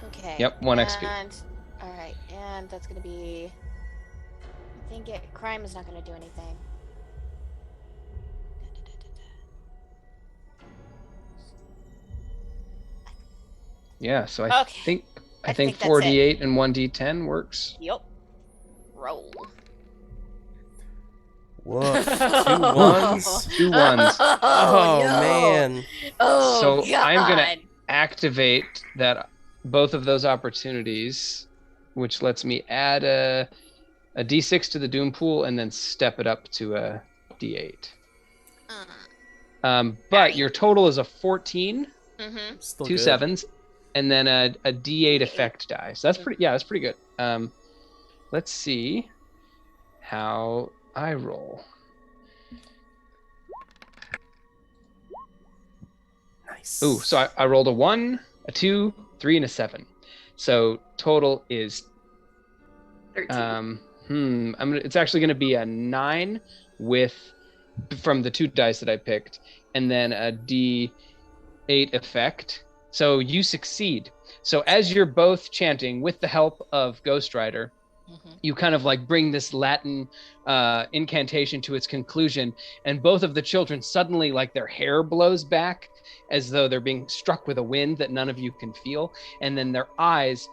Okay. Yep, 1 XP. Alright, and that's gonna be... I think crime is not gonna do anything. Yeah, so I Okay. think I think that's 4d8 and 1d10 works. Yup. Roll. Woof. 2 1s. 2 1s. Oh, no. man. Oh, So God. I'm gonna activate both of those opportunities, which lets me add a d6 to the doom pool and then step it up to a d8. But Alright. your total is a 14, Mm-hmm. Still 2 good. 7s, and then a d8 effect die. So that's pretty good. Let's see how I roll? Nice. Ooh, so I rolled a 1, a 2, 3, and a 7. So total is 13. it's actually going to be a 9 from the 2 dice that I picked, and then a D8 effect. So you succeed. So as you're both chanting with the help of Ghost Rider, you kind of like bring this Latin incantation to its conclusion, and both of the children suddenly, like, their hair blows back as though they're being struck with a wind that none of you can feel, and then their eyes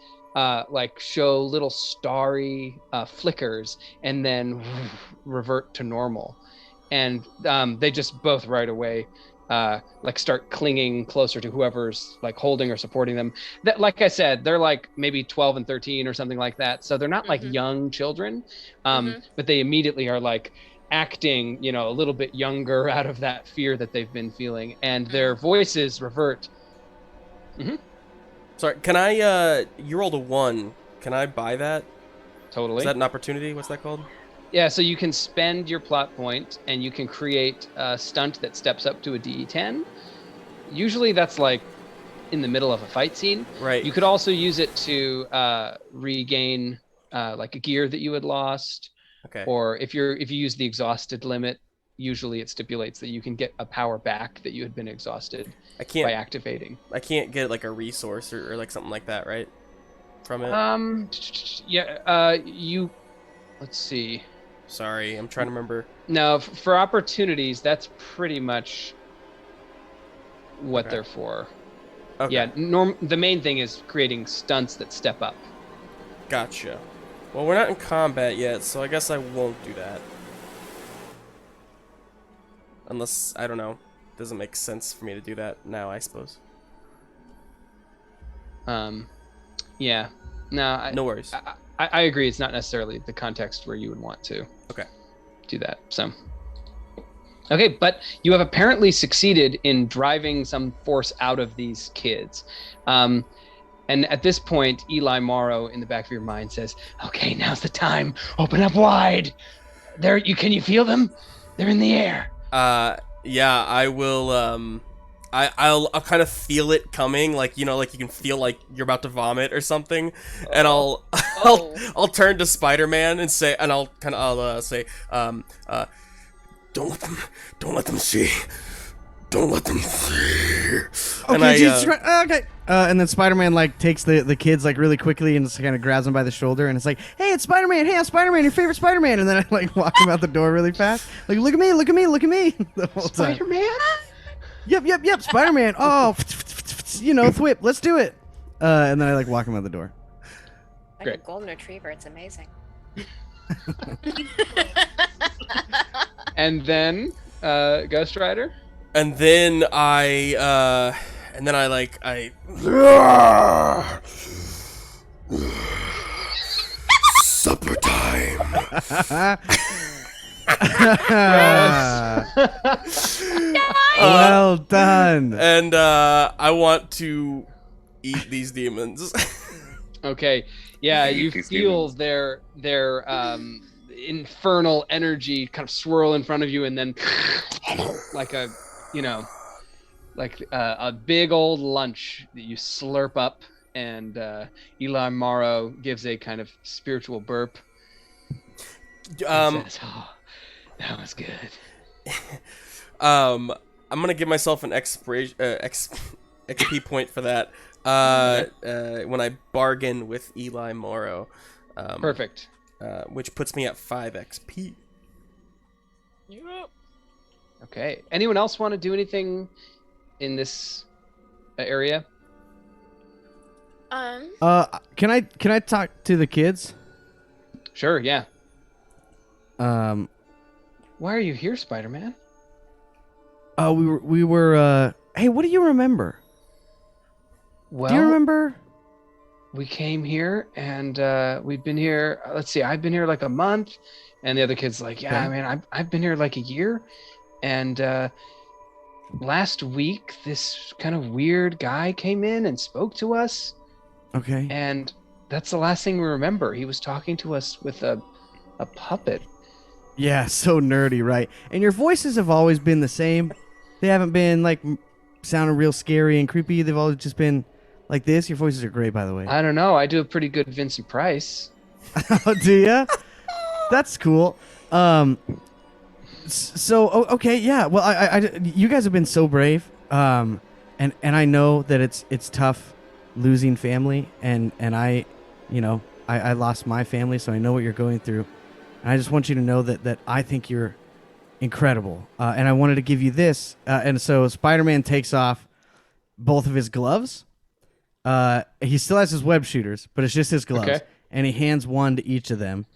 like show little starry flickers and then revert to normal, and they just both right away like start clinging closer to whoever's like holding or supporting them. That, like I said, they're like maybe 12 and 13 or something like that, so they're not like young children, but they immediately are like acting, you know, a little bit younger out of that fear that they've been feeling, and their voices revert. Sorry, can I, you rolled a 1. Can I buy that? Totally. Is that an opportunity? What's that called? Yeah, so you can spend your plot point and you can create a stunt that steps up to a D10. Usually that's like in the middle of a fight scene. Right. You could also use it to regain like a gear that you had lost. Okay. Or if you use the exhausted limit, usually it stipulates that you can get a power back that you had been exhausted by activating. I can't get like a resource or like something like that, right? From it? Yeah, let's see. Sorry, I'm trying to remember. No, for opportunities, that's pretty much what they're for. Okay. Yeah, the main thing is creating stunts that step up. Gotcha. Well, we're not in combat yet, so I guess I won't do that. Unless, I don't know, doesn't make sense for me to do that now, I suppose. Yeah. No, no worries. I agree. It's not necessarily the context where you would want to do that. So, okay, but you have apparently succeeded in driving some force out of these kids. And at this point, Eli Morrow in the back of your mind says, "Okay, now's the time. Open up wide. Can you feel them? They're in the air." Yeah, I will. I'll kind of feel it coming, like, you know, like you can feel like you're about to vomit or something, and I'll turn to Spider-Man and say, and I'll say, don't let them see. Don't let them see. Okay, and then Spider-Man like takes the kids like really quickly and just kind of grabs them by the shoulder and it's like, "Hey, it's Spider-Man! Hey, I'm Spider-Man, your favorite Spider-Man!" And then I like walk him out the door really fast, like, "Look at me! Look at me! Look at me!" The whole time. Spider-Man? Yep, Spider-Man. Oh, you know, thwip. Let's do it. And then I like walk him out the door. Like Great. a golden retriever, it's amazing. And then, Ghost Rider? And then I supper time. Well done. And I want to eat these demons. Okay. Yeah, you These feel their infernal energy kind of swirl in front of you, and then like a big old lunch that you slurp up, and Eli Morrow gives a kind of spiritual burp. Says, "Oh, that was good." I'm gonna give myself an XP point for that. When I bargain with Eli Morrow. Perfect. Which puts me at 5 XP. Okay. Anyone else want to do anything in this area? Can I talk to the kids? Sure. Yeah. Why are you here, Spider-Man? We were. Hey, what do you remember? Well, do you remember? We came here and we've been here. Let's see, I've been here like a month, and the other kid's like, "Yeah, Okay. man, I've been here like a year." And last week, this kind of weird guy came in and spoke to us. Okay. And that's the last thing we remember. He was talking to us with a puppet. Yeah, so nerdy, right? And your voices have always been the same. They haven't been like sounding real scary and creepy. They've always just been like this. Your voices are great, by the way. I don't know. I do a pretty good Vincent Price. Oh, do ya? That's cool. Okay, yeah. Well, you guys have been so brave. And I know that it's tough losing family, and I lost my family, so I know what you're going through. And I just want you to know that I think you're incredible. And I wanted to give you this. And so Spider-Man takes off both of his gloves. He still has his web shooters, but it's just his gloves. Okay. And he hands one to each of them.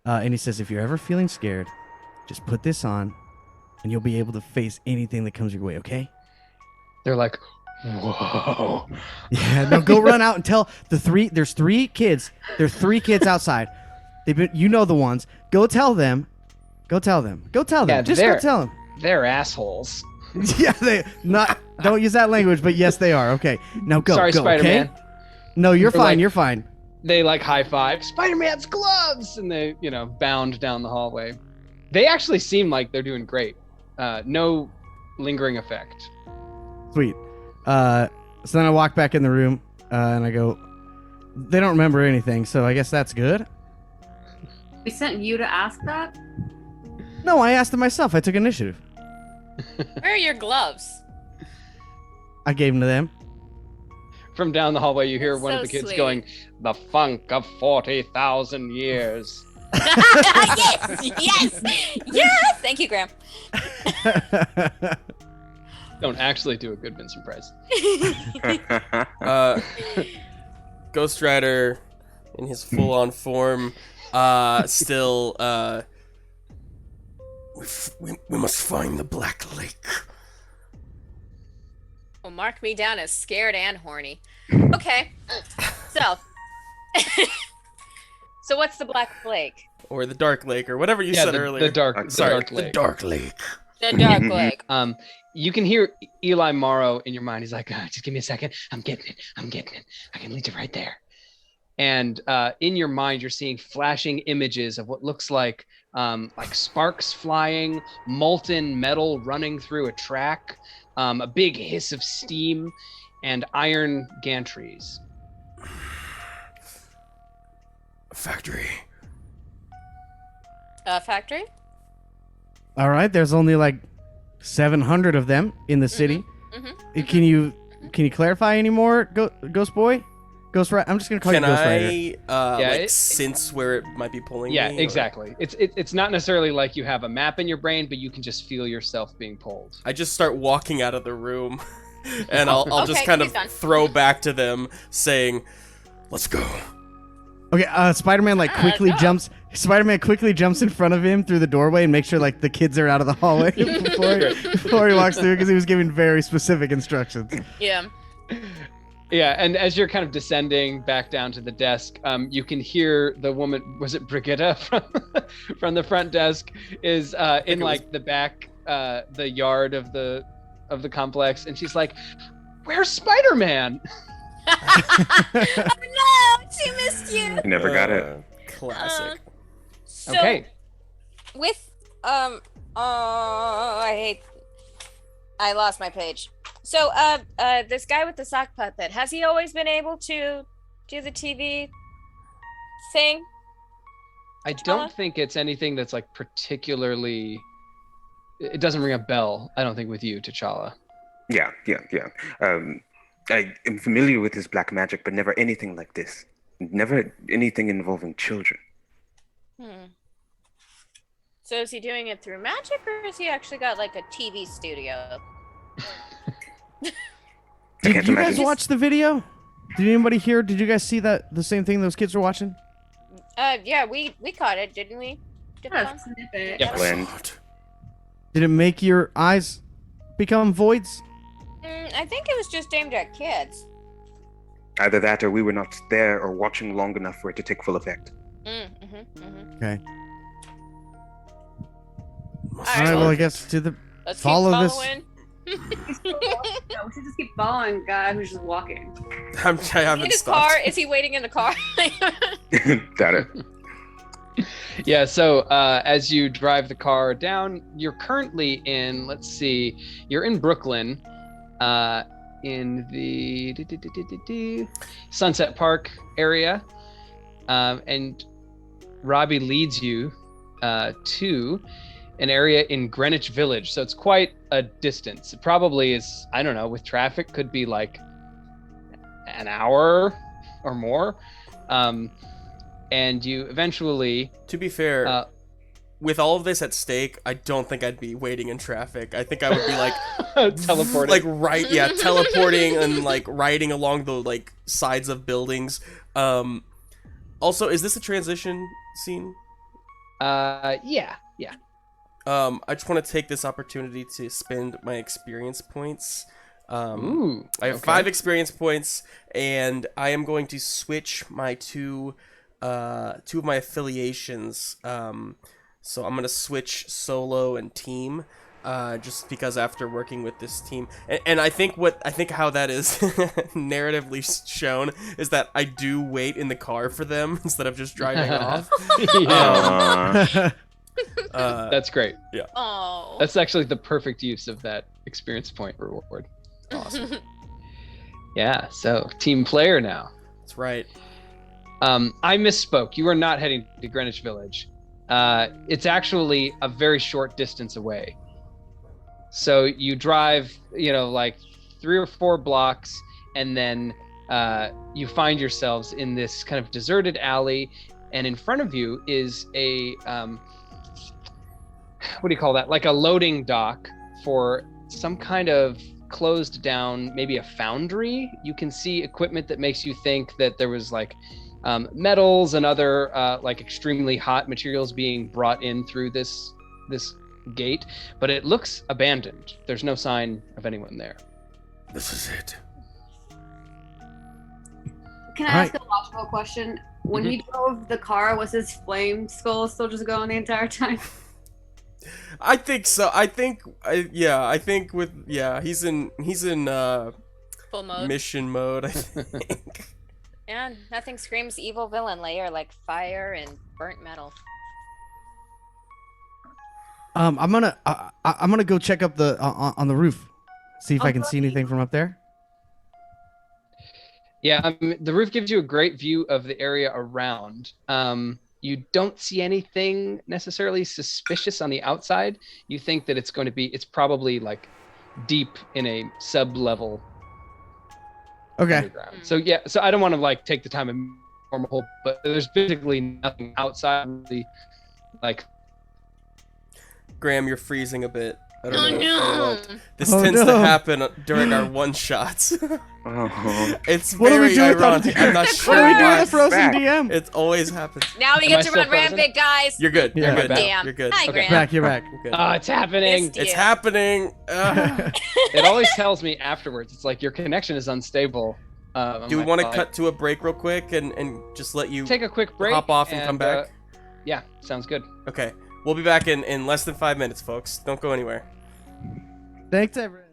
And he says, if you're ever feeling scared, just put this on, and you'll be able to face anything that comes your way, okay? They're like, whoa. Yeah, no, go run out and tell there's 3 kids. There are 3 kids outside. You know the ones. Go tell them. Yeah, Just go tell them. They're assholes. Yeah, don't use that language, but yes, they are. Okay, now go. Sorry, go, Spider-Man. Okay? No, you're They're fine. like- You're fine. They like high five Spider-Man's gloves, and they bound down the hallway. They actually seem like they're doing great. No lingering effect. Sweet. So then I walk back in the room, and I go, they don't remember anything, so I guess that's good. We sent you to ask that? No, I asked them myself. I took initiative. Where are your gloves? I gave them to them. From down the hallway, you hear one of So the kids sweet. going, "The funk of 40,000 years." Yes! Yes! Thank you, Graham. Don't actually do a good Vincent Price. Ghost Rider, in his full-on form, still. We must find the Black Lake. Well, mark me down as scared and horny. Okay. So what's the Black Lake? Or the Dark Lake, or whatever you said earlier. The dark The lake. Dark Lake. The Dark Lake. You can hear Eli Morrow in your mind. He's like, just give me a second. I'm getting it. I can lead you right there. And in your mind, you're seeing flashing images of what looks like sparks flying, molten metal running through a track, a big hiss of steam, and iron gantries. Factory. Factory? All right, there's only like 700 of them in the city. Mm-hmm. Can you clarify any more, Ghost Boy? Ghost Rider? I'm just gonna call you Ghost Rider. Can I sense where it might be pulling Yeah, me? exactly. It's not necessarily like you have a map in your brain, but you can just feel yourself being pulled. I just start walking out of the room, and I'll just Okay, kind he's of done. throw back to them, saying, "Let's go." Okay, Spider-Man quickly go. jumps. Spider-Man quickly jumps in front of him through the doorway and makes sure the kids are out of the hallway before he walks through, because he was giving very specific instructions. Yeah. Yeah, and as you're kind of descending back down to the desk, you can hear the woman, was it Brigitta from the front desk, is in the back, the yard of the complex, and she's like, "Where's Spider-Man?" Oh no, she missed you. You never got it. Classic. So Okay. with I lost my page. So this guy with the sock puppet, has he always been able to do the TV thing? I don't think it's anything that's particularly. It doesn't ring a bell, I don't think, with you, T'Challa. Yeah. I am familiar with his black magic, but never anything like this. Never anything involving children. So is he doing it through magic, or has he actually got a TV studio? I Did can't you guys imagine. watch the video? Did anybody hear? Did you guys see the same thing those kids were watching? Yeah, we caught it, didn't we? Yeah, a snippet. Yep. When Did it make your eyes become voids? I think it was just aimed at kids. either that or we were not there or watching long enough for it to take full effect. Okay. All All right. Well, I guess to the Let's follow keep this- following. Yeah, we should just keep following a guy who's just walking. I In haven't his stopped. car? Is he waiting in the car? Got it. Yeah, so as you drive the car down, you're currently in, let's see, you're in Brooklyn, in the Sunset Park area, and Robbie leads you to an area in Greenwich Village. So it's quite a distance. It probably is, I don't know, with traffic, could be like an hour or more. And you eventually... To be fair, with all of this at stake, I don't think I'd be waiting in traffic. I think I would be like teleporting. Teleporting and like riding along the like sides of buildings. Also, is this a transition scene? Yeah. I just want to take this opportunity to spend my experience points. Ooh, I have 5 experience points, and I am going to switch my two of my affiliations. So I'm gonna switch solo and team, just because after working with this team, and I think how that is narratively shown is that I do wait in the car for them instead of just driving off. That's great. Yeah. Oh. That's actually the perfect use of that experience point reward. Awesome. Yeah, so team player now. That's right. I misspoke. You are not heading to Greenwich Village. It's actually a very short distance away. So you drive, like 3 or 4 blocks, and then you find yourselves in this kind of deserted alley, and in front of you is a what do you call that? Like a loading dock for some kind of closed down, maybe a foundry. You can see equipment that makes you think that there was like metals and other like extremely hot materials being brought in through this gate, but it looks abandoned. There's no sign of anyone there. This is it. Can I ask a logical question? When he drove the car, was his flame skull still just going the entire time? I think so. I think he's in Full mode. mission mode, I think. Yeah, nothing screams evil villain layer like fire and burnt metal. I'm gonna go check up the on the roof, see if I can see anything from up there. Yeah, the roof gives you a great view of the area around. You don't see anything necessarily suspicious on the outside. You think that it's probably like deep in a sub-level underground. So yeah, so I don't want to like take the time and form a whole, but there's basically nothing outside really, like. Graham, you're freezing a bit. I don't know. No. This tends to happen during our one-shots. It's What do we very do with ironic. I'm not sure What do we do why. with the frozen DM? It always happens. Now we Am get I to still run frozen? rampant, guys. You're good. Yeah. You're good. Damn. You're good. Hi, Okay. Graham. You're back. You're good. Oh, it's happening. Missed It's you. happening. It always tells me afterwards. It's like your connection is unstable. Do we want to cut to a break real quick and just let you Take a quick break. hop off and come back? Yeah, sounds good. Okay. We'll be back in less than 5 minutes, folks. Don't go anywhere. Thanks, everyone.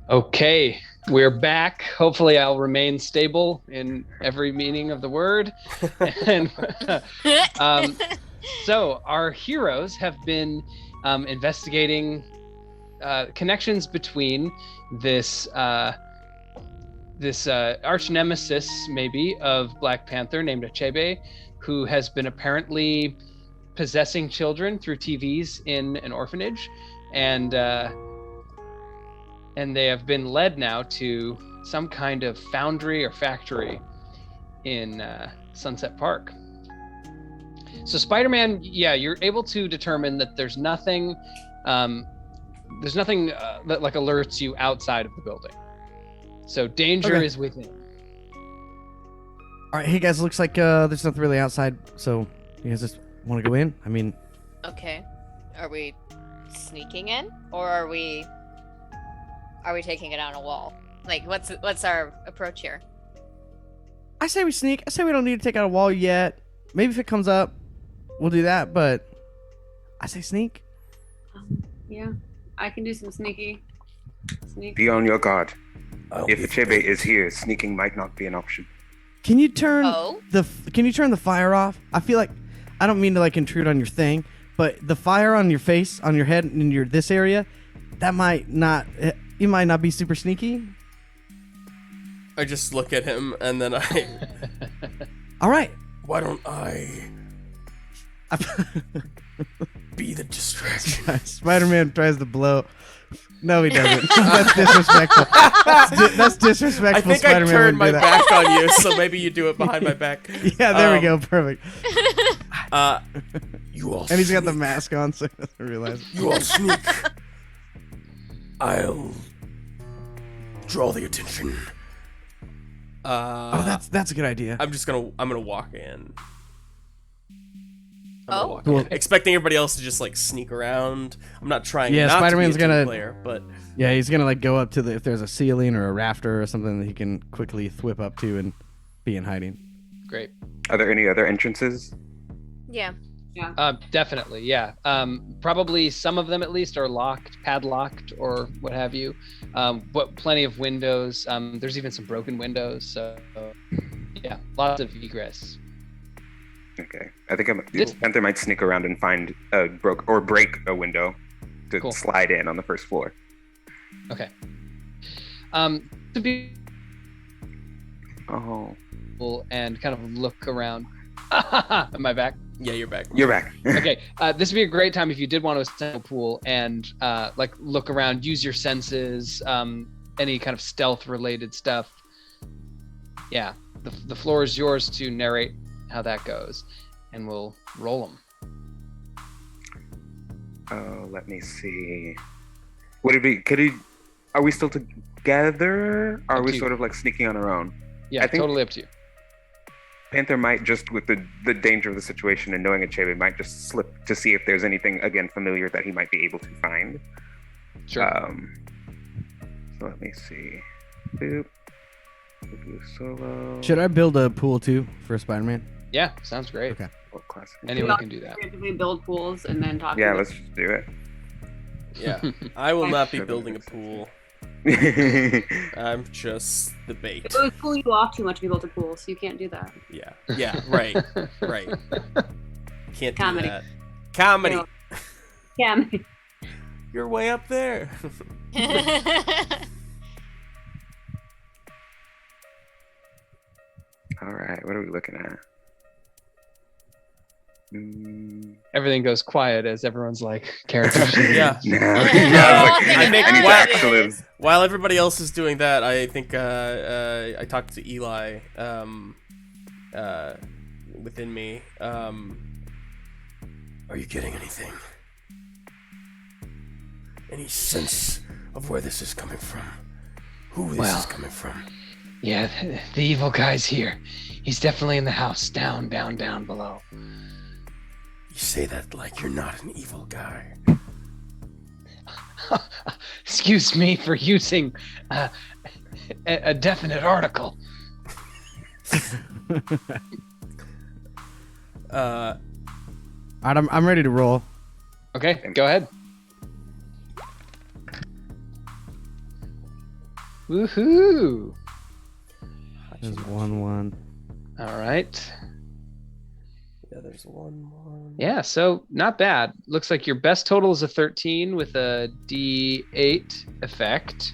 Okay, we're back. Hopefully, I'll remain stable in every meaning of the word. And so, our heroes have been investigating connections between this arch nemesis, maybe, of Black Panther named Achebe, who has been apparently possessing children through TVs in an orphanage, and they have been led now to some kind of foundry or factory in Sunset Park. So Spider-Man, yeah, you're able to determine that there's nothing that like alerts you outside of the building. So danger is within. All right, hey guys, looks like there's nothing really outside. So you guys just want to go in? I mean, Okay. Are we sneaking in, or are we taking it on a wall? Like, what's our approach here? I say we sneak. I say we don't need to take out a wall yet. Maybe if it comes up, we'll do that. But I say sneak. Yeah, I can do some sneak. Be on your guard. If Achebe is here, sneaking might not be an option. Can you turn Oh? Can you turn the fire off? I feel like I don't mean to like intrude on your thing, but the fire on your face, on your head, in your this area, that might not. You might not be super sneaky. I just look at him and then I. All right. Why don't I be the distraction? Spider-Man tries to blow. No, he doesn't. That's disrespectful. That's disrespectful. I think Spider-Man I turned my wouldn't do that. back on you, so maybe you do it behind my back. Yeah, there we go. Perfect. You all And he's got the mask on, so he doesn't realize. You all sneak. I'll draw the attention. Oh, that's a good idea. I'm gonna walk in. Oh. Cool. Expecting everybody else to just like sneak around. I'm not trying. Yeah, not Spider-Man's to be a team gonna- player, but Yeah, he's gonna like go up to if there's a ceiling or a rafter or something that he can quickly thwip up to and be in hiding. Great. Are there any other entrances? Yeah. Definitely, yeah. Probably some of them at least are locked, padlocked, or what have you. But plenty of windows. There's even some broken windows. So, yeah, lots of egress. Okay, I think This- Panther might sneak around and find break a window to Cool. slide in on the first floor. Okay. To be Oh, and kind of look around. Am I back? yeah, you're back. you're back. Okay, this would be a great time if you did want to assemble a pool and like look around, use your senses, any kind of stealth related stuff. Yeah, the floor is yours to narrate how that goes, and we'll roll them. Oh, let me see. Would it be? Are we still together? Are Up we to you. sort of like sneaking on our own? Yeah, I think- totally up to you. Panther might just, with the danger of the situation and knowing Achebe, might just slip to see if there's anything again familiar that he might be able to find. Sure. So let me see. Boop. We'll do solo. Should I build a pool too for Spider-Man? Yeah, sounds great. Okay. What class? Anyone can do that. Creatively build pools and then talk. Yeah, to let's just do Yeah, I will not be Sure. building a pool. it. I'm just the bait. It would pull you off too much if you built a pool, so you can't do that. Yeah, right. Can't do Comedy. that. Comedy. No. Yeah. You're way up there. All right, what are we looking at? Mm, Everything goes quiet as everyone's like characters. Yeah. no. I think I need to what- actually. While everybody else is doing that, I think I talked to Eli within me. Are you getting anything? Any sense of where this is coming from? Who this is coming from? Yeah, the evil guy's here. He's definitely in the house, down below. You say that like you're not an evil guy. Excuse me for using a definite article. All right, I'm ready to roll. Okay, go ahead. Woohoo! There's 1-1. All right. Yeah, there's one. Yeah, so not bad. Looks like your best total is a 13 with a D8 effect.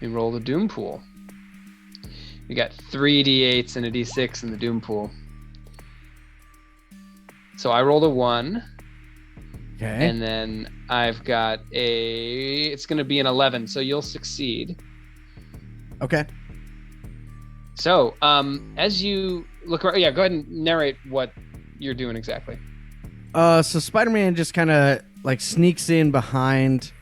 We roll the Doom Pool. We got 3 D8s and a D6 in the Doom Pool. So I rolled a 1, Okay. and then I've got it's going to be an 11, so you'll succeed. Okay. So, as you look around, yeah, go ahead and narrate what you're doing exactly. So Spider-Man just kind of like sneaks in behind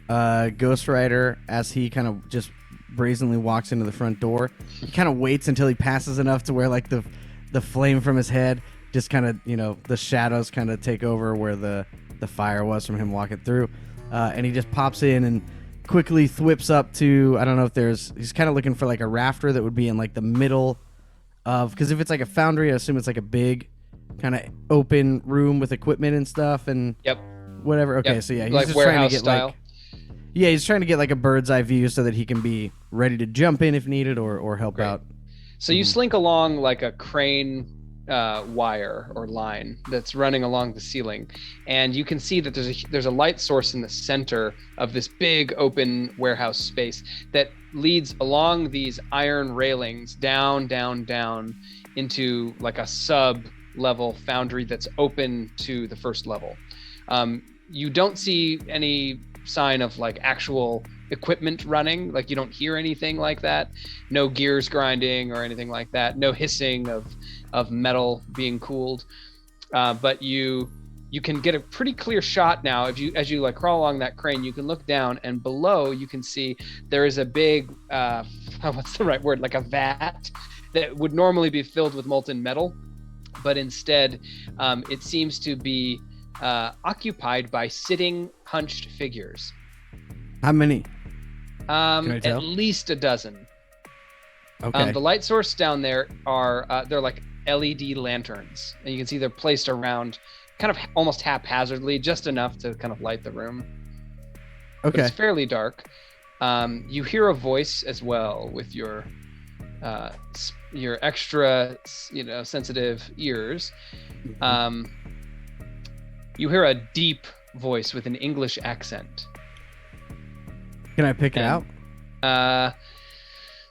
Ghost Rider as he kind of just brazenly walks into the front door. He kind of waits until he passes enough to where like the flame from his head just kind of, the shadows kind of take over where the fire was from him walking through. And he just pops in and quickly thwips up to, I don't know if he's kind of looking for like a rafter that would be in like the middle of, because if it's like a foundry, I assume it's like a big kind of open room with equipment and stuff and Yep. whatever. Okay, Yep. so yeah, he's Like just trying to warehouse get style. like, yeah, he's trying to get like a bird's eye view so that he can be ready to jump in if needed or help Great. out. So you slink along like a crane wire or line that's running along the ceiling, and you can see that there's a light source in the center of this big open warehouse space that leads along these iron railings down into like a sub level foundry that's open to the first level. You don't see any sign of like actual equipment running. Like you don't hear anything like that. No gears grinding or anything like that. No hissing of metal being cooled. But you can get a pretty clear shot now. As you like crawl along that crane, you can look down, and below you can see there is a big what's the right word? Like a vat that would normally be filled with molten metal, but instead it seems to be occupied by sitting hunched figures. How many? At least a dozen. Okay. The light source down there are they're like LED lanterns, and you can see they're placed around kind of almost haphazardly, just enough to kind of light the room. But Okay. it's fairly dark. You hear a voice as well with your extra, sensitive ears. You hear a deep voice with an English accent. Can I pick it out?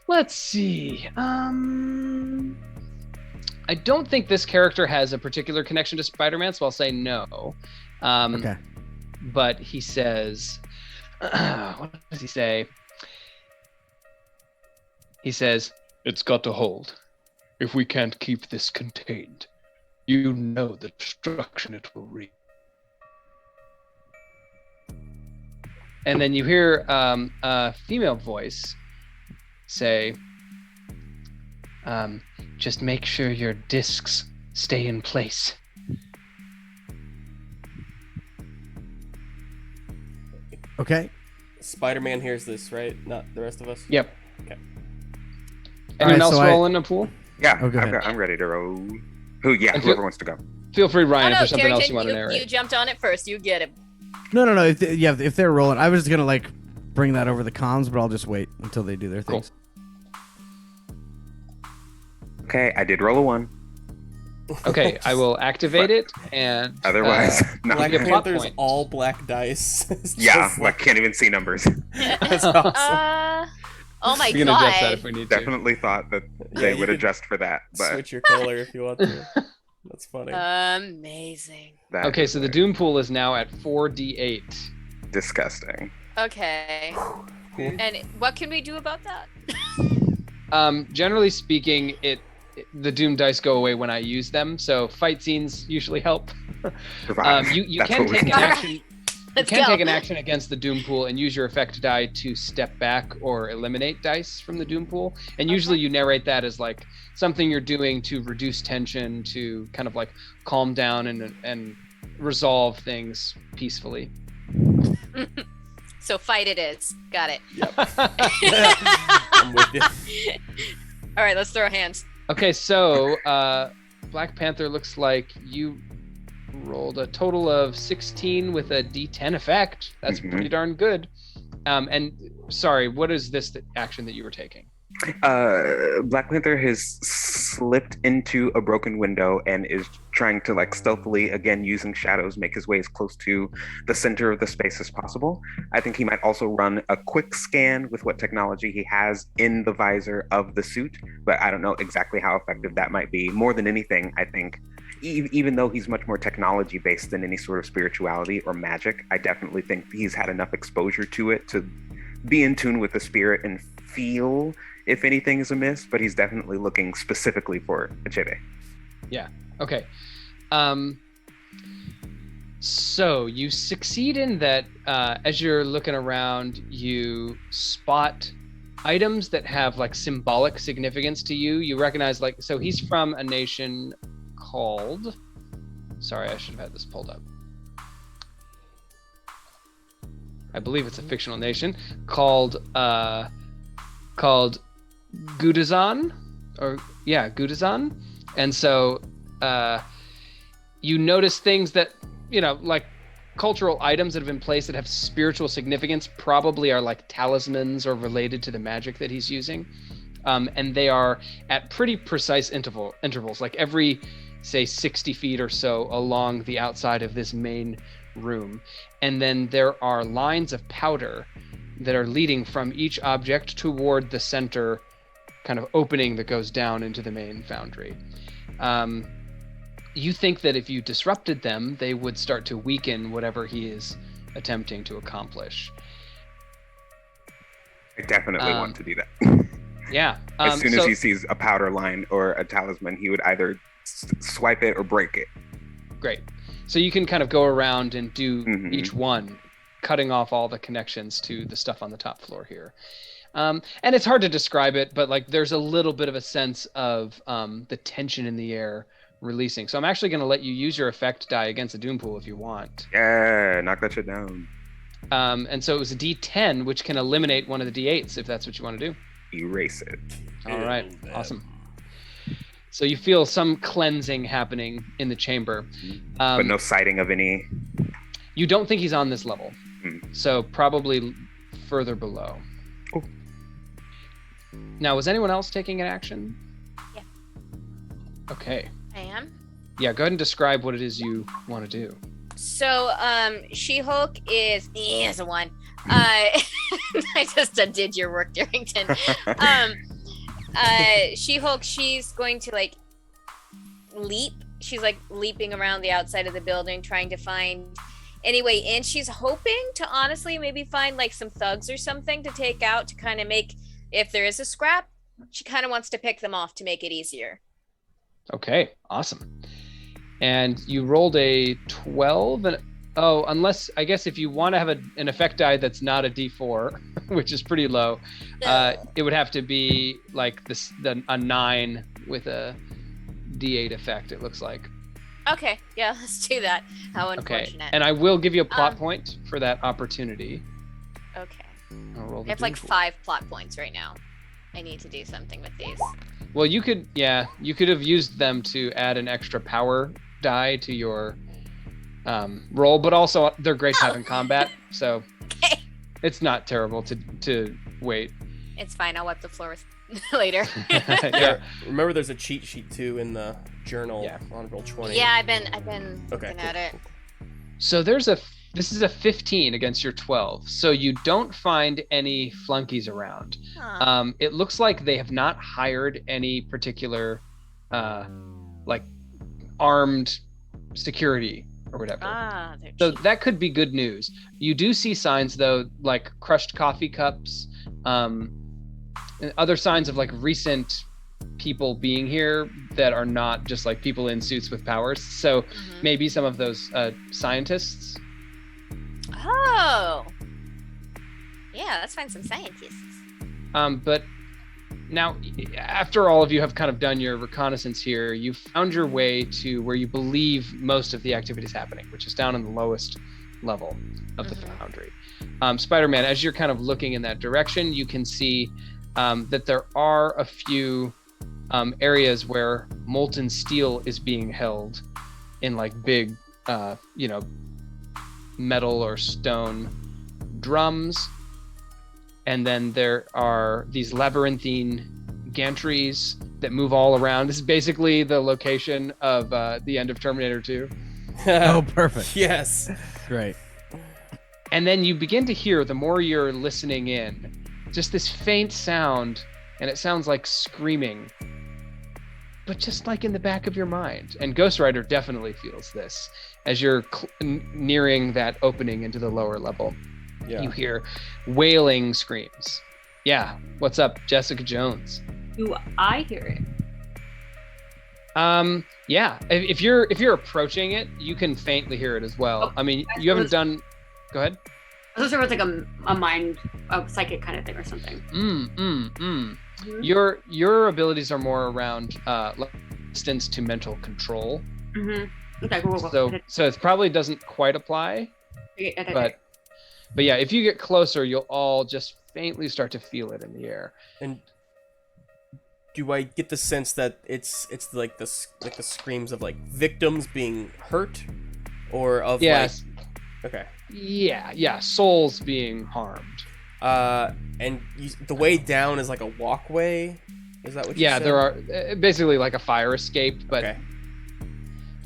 Let's see. I don't think this character has a particular connection to Spider-Man, so I'll say no. Okay. But he says, what does he say? He says, "It's got to hold. If we can't keep this contained, you know the destruction it will reap." And then you hear a female voice say, "Just make sure your discs stay in place." Okay. Spider-Man hears this, right? Not the rest of us? Yep. Okay. Anyone Alright, else so roll in a pool? Yeah, Oh, go ahead. I'm ready to roll. And Whoever wants to go. Feel free, Ryan, Oh, if no, there's something else Darrington, you want to you narrate. jumped on it first. You get it. No. If they're rolling, I was just gonna like bring that over the comms, but I'll just wait until they do their Cool. things. Okay, I did roll a 1. Okay, I will activate it, and Otherwise, no. Black Give me a plot Panther's point. all black dice. It's Yeah, just like can't even see numbers. That's awesome. Oh my we can adjust that god. if we need to. Definitely thought that Yeah, they you would could adjust for that, but Switch your color if you want to. That's funny. Amazing. that Okay, is, so the like, Doom pool is now at 4d8. disgusting. Okay. And what can we do about that? Generally speaking, the Doom dice go away when I use them, so fight scenes usually help. Survive. You That's can what we take an can do. action. You Let's can go. take an action against the Doom pool and use your effect die to step back or eliminate dice from the Doom pool. And usually you narrate that as like something you're doing to reduce tension, to kind of like calm down and resolve things peacefully. So fight it is. Got it. I'm with you. All right, let's throw hands. Okay, so Black Panther looks like you rolled a total of 16 with a D10 effect. That's Mhm. pretty darn good. And sorry, what is this action that you were taking? Black Panther has slipped into a broken window and is trying to like stealthily, again using shadows, make his way as close to the center of the space as possible. I think he might also run a quick scan with what technology he has in the visor of the suit, but I don't know exactly how effective that might be. More than anything, I think even though he's much more technology based than any sort of spirituality or magic, I definitely think he's had enough exposure to it to be in tune with the spirit and feel if anything is amiss, but he's definitely looking specifically for Achebe. Okay. So you succeed in that as you're looking around, you spot items that have like symbolic significance to you. You recognize so he's from a nation called, sorry, I should have had this pulled up. I believe it's a fictional nation called Gudazan, Gudazan. And so you notice things that, like cultural items that have been placed that have spiritual significance, probably are like talismans or related to the magic that he's using. And they are at pretty precise intervals, like every, say, 60 feet or so along the outside of this main room. And then there are lines of powder that are leading from each object toward the center kind of opening that goes down into the main foundry. You think that if you disrupted them, they would start to weaken whatever he is attempting to accomplish. I definitely want to do that. Yeah. As soon as he sees a powder line or a talisman, he would either swipe it or break it. Great. So you can kind of go around and do each one, cutting off all the connections to the stuff on the top floor here. And it's hard to describe it, but like there's a little bit of a sense of the tension in the air releasing. So I'm actually going to let you use your effect die against the Doom Pool if you want. Yeah, knock that shit down. And so it was a D10, which can eliminate one of the D8s if that's what you want to do. Erase it. All right, awesome. So you feel some cleansing happening in the chamber. But no sighting of any... You don't think he's on this level. So probably further below. Oh. Now, was anyone else taking an action? Yeah. Okay. I am. Yeah, go ahead and describe what it is you want to do. So, She-Hulk is a one. I just did your work, Darrington. She-Hulk, she's going to like leap. She's like leaping around the outside of the building, trying to find any way in. She's hoping to honestly maybe find like some thugs or something to take out to kind of make, if there is a scrap, she kind of wants to pick them off to make it easier. Okay, awesome. And you rolled a 12. And unless, I guess if you want to have an effect die that's not a D4, which is pretty low, it would have to be like a 9 with a D8 effect, it looks like. Okay, yeah, let's do that. How unfortunate. Okay, and I will give you a plot point for that opportunity. Okay. I'll roll the I have like D4. 5 plot points right now. I need to do something with these. Well, you could have used them to add an extra power die to your roll, but also they're great to have in combat, so Okay. it's not terrible to wait. It's fine. I'll wipe the floor with later. Yeah. Remember, there's a cheat sheet too in the journal on Roll20. Yeah, I've been Okay, looking at it. So this is a 15 against your 12, so you don't find any flunkies around. Huh. It looks like they have not hired any particular like armed security or whatever. They're So cheap. that could be good news. You do see signs though, like crushed coffee cups, and other signs of like recent people being here that are not just like people in suits with powers. So maybe some of those scientists. Oh. Yeah, let's find some scientists. But now, after all of you have kind of done your reconnaissance here, you found your way to where you believe most of the activity is happening, which is down in the lowest level of the foundry. Spider-Man, as you're kind of looking in that direction, you can see that there are a few areas where molten steel is being held in like big, metal or stone drums. And then there are these labyrinthine gantries that move all around. This is basically the location of the end of Terminator 2. Oh, perfect. Yes. Great. And then you begin to hear, the more you're listening in, just this faint sound, and it sounds like screaming, but just like in the back of your mind. And Ghost Rider definitely feels this as you're nearing that opening into the lower level. Yeah. You hear wailing screams. Yeah, what's up, Jessica Jones? Do I hear it? Yeah. If you're approaching it, you can faintly hear it as well. Oh, I mean, you haven't done. Go ahead. I was sure it was like a psychic kind of thing or something. Your abilities are more around distance to mental control. Okay, cool. So it probably doesn't quite apply. But yeah, if you get closer, you'll all just faintly start to feel it in the air. And do I get the sense that it's like the screams of like victims being hurt, or of yes. Okay. Yeah, souls being harmed. And the way down is like a walkway. Is that what you said? There are basically like a fire escape, but okay.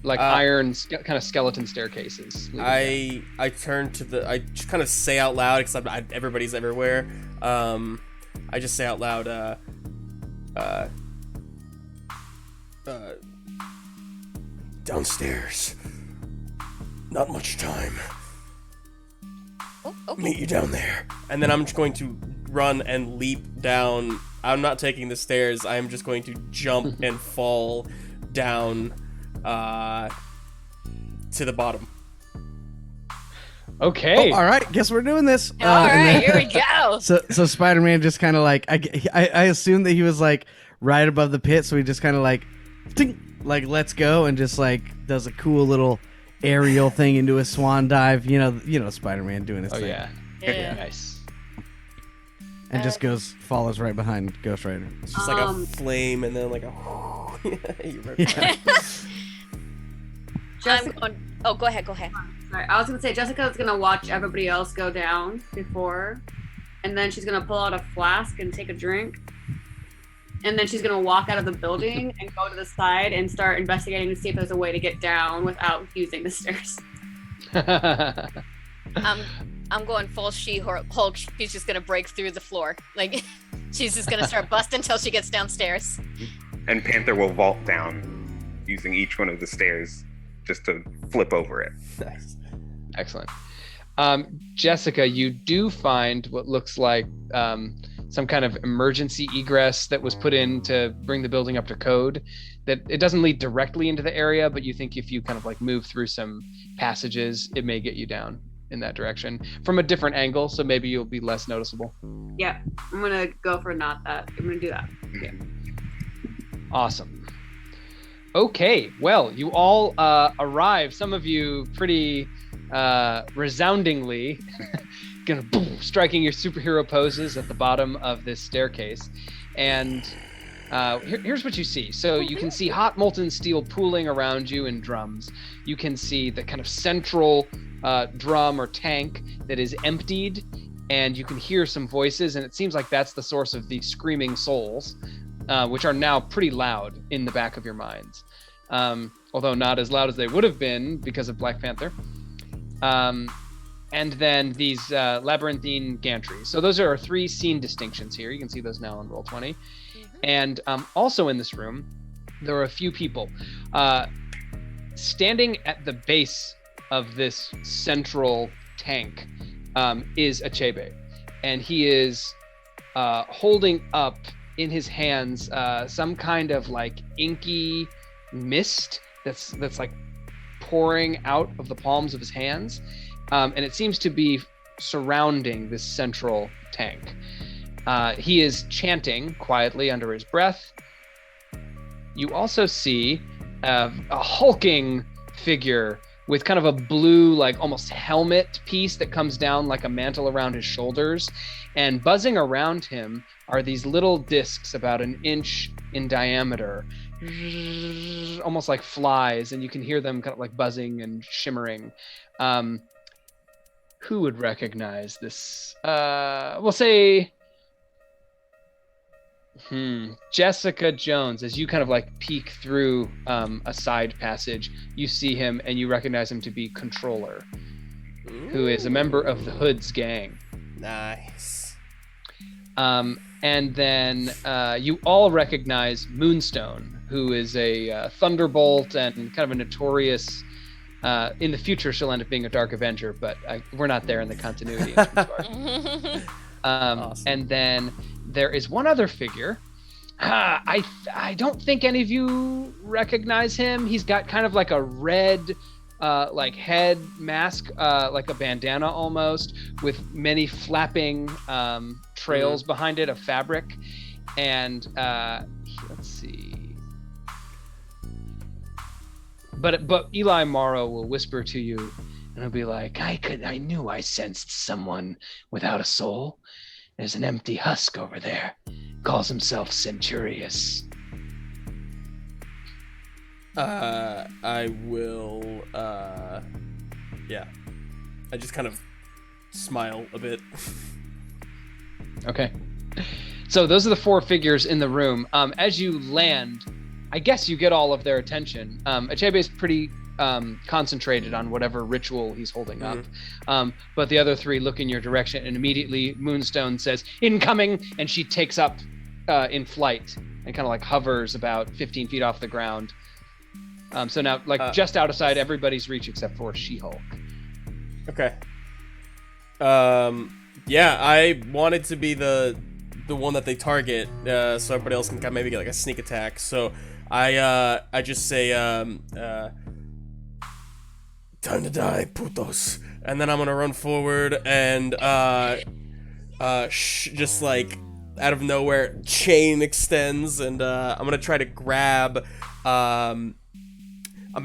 Like iron kind of skeleton staircases. I turn to I just kind of say out loud, because everybody's everywhere. I just say out loud, downstairs. Not much time. Oh, okay. Meet you down there. And then I'm just going to run and leap down. I'm not taking the stairs. I'm just going to jump and fall down to the bottom. Okay. Oh, all right, guess we're doing this. All right, and then- here we go. So Spider-Man just kind of like I assumed that he was like right above the pit, so he just kind of like, tink, like lets go and just like does a cool little aerial thing into a swan dive. You know Spider-Man doing his Oh thing. yeah. Yeah. Nice. And just follows right behind Ghost Rider. It's just like a flame and then like a. You remember? Yeah. I'm going. Oh, go ahead. Sorry, I was gonna say Jessica's gonna watch everybody else go down before, and then she's gonna pull out a flask and take a drink, and then she's gonna walk out of the building and go to the side and start investigating to see if there's a way to get down without using the stairs. I'm going full She-Hulk. She's just gonna break through the floor. Like, she's just gonna start busting until she gets downstairs. And Panther will vault down using each one of the stairs just to flip over it. Nice. Excellent. Jessica, you do find what looks like some kind of emergency egress that was put in to bring the building up to code. That it doesn't lead directly into the area, but you think if you kind of like move through some passages, it may get you down in that direction from a different angle, so maybe you'll be less noticeable. Yeah, I'm gonna go for not that. I'm gonna do that. Yeah. Awesome. Okay, well, you all arrive. Some of you pretty resoundingly, gonna boom, striking your superhero poses at the bottom of this staircase. And here's what you see. So you can see hot molten steel pooling around you in drums. You can see the kind of central drum or tank that is emptied, and you can hear some voices, and it seems like that's the source of the screaming souls, which are now pretty loud in the back of your minds. Although not as loud as they would have been because of Black Panther. And then these labyrinthine gantries. So those are our 3 scene distinctions here. You can see those now on Roll20. And also in this room, there are a few people. Standing at the base of this central tank is Achebe. And he is holding up in his hands some kind of like inky mist that's like pouring out of the palms of his hands. And it seems to be surrounding this central tank. He is chanting quietly under his breath. You also see a hulking figure with kind of a blue, like almost helmet piece that comes down like a mantle around his shoulders. And buzzing around him are these little discs about an inch in diameter, almost like flies, and you can hear them kind of like buzzing and shimmering. Who would recognize this? We'll say Jessica Jones. As you kind of like peek through a side passage, you see him and you recognize him to be Controller, who is a member of the Hood's gang. Nice. And then you all recognize Moonstone, who is a Thunderbolt and kind of a notorious. In the future, she'll end up being a Dark Avenger, but we're not there in the continuity. Awesome. And then there is one other figure. I don't think any of you recognize him. He's got kind of like a red like head mask, like a bandana almost, with many flapping trails behind it of fabric. And let's see. But Eli Morrow will whisper to you, and he'll be like, I knew I sensed someone without a soul. There's an empty husk over there. Calls himself Centurious. I will, yeah. I just kind of smile a bit. Okay. So those are the 4 figures in the room. As you land, I guess you get all of their attention. Achebe is pretty concentrated on whatever ritual he's holding up. But the other 3 look in your direction, and immediately Moonstone says, "Incoming!" And she takes up in flight and kind of like hovers about 15 feet off the ground. So now, like just outside everybody's reach except for She-Hulk. Okay. Yeah, I wanted to be the one that they target, so everybody else can maybe get like a sneak attack. So I just say time to die, putos, and then I'm gonna run forward and just like out of nowhere, chain extends, and I'm gonna try to grab. I'm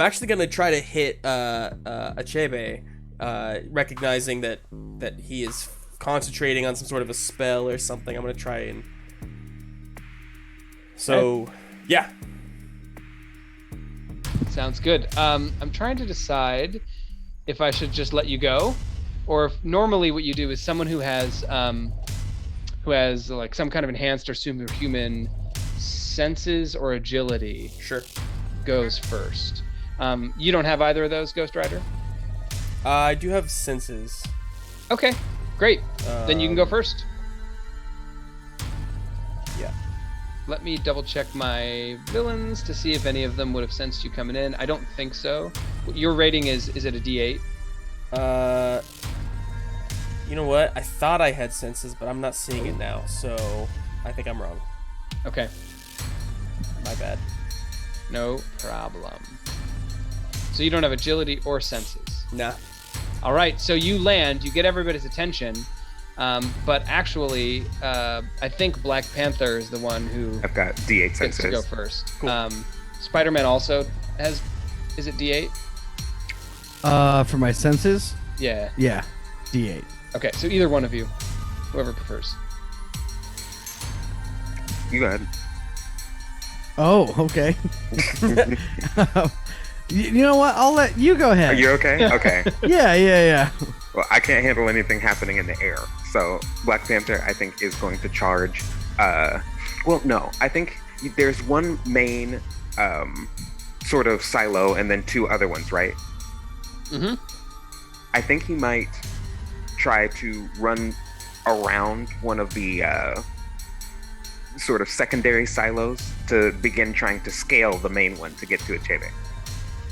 actually gonna try to hit Achebe, recognizing that he is concentrating on some sort of a spell or something. I'm gonna try and. So, yeah. Sounds good. I'm trying to decide if I should just let you go, or if normally what you do is someone who has like some kind of enhanced or superhuman senses or agility. Sure. Goes first. You don't have either of those, Ghost Rider? I do have senses. Okay, great. Then you can go first. Yeah. Let me double check my villains to see if any of them would have sensed you coming in. I don't think so. Your rating is it a D8? You know what? I thought I had senses, but I'm not seeing it now, so I think I'm wrong. Okay. My bad. No problem. So you don't have agility or senses? Nah. All right, so you land, you get everybody's attention, but actually, I think Black Panther is the one who I've got D8 gets to go senses. first. Cool. Spider-Man also has, is it D8? For my senses, Yeah. yeah, D8. Okay, so either one of you, whoever prefers. You go ahead. Oh, okay. You know what? I'll let you go Are ahead. you okay? Okay. Yeah. Well, I can't handle anything happening in the air. So Black Panther, I think, is going to charge. Well, no. I think there's one main sort of silo and then two other ones, right? Mm-hmm. I think he might try to run around one of the sort of secondary silos to begin trying to scale the main one to get to Achebe.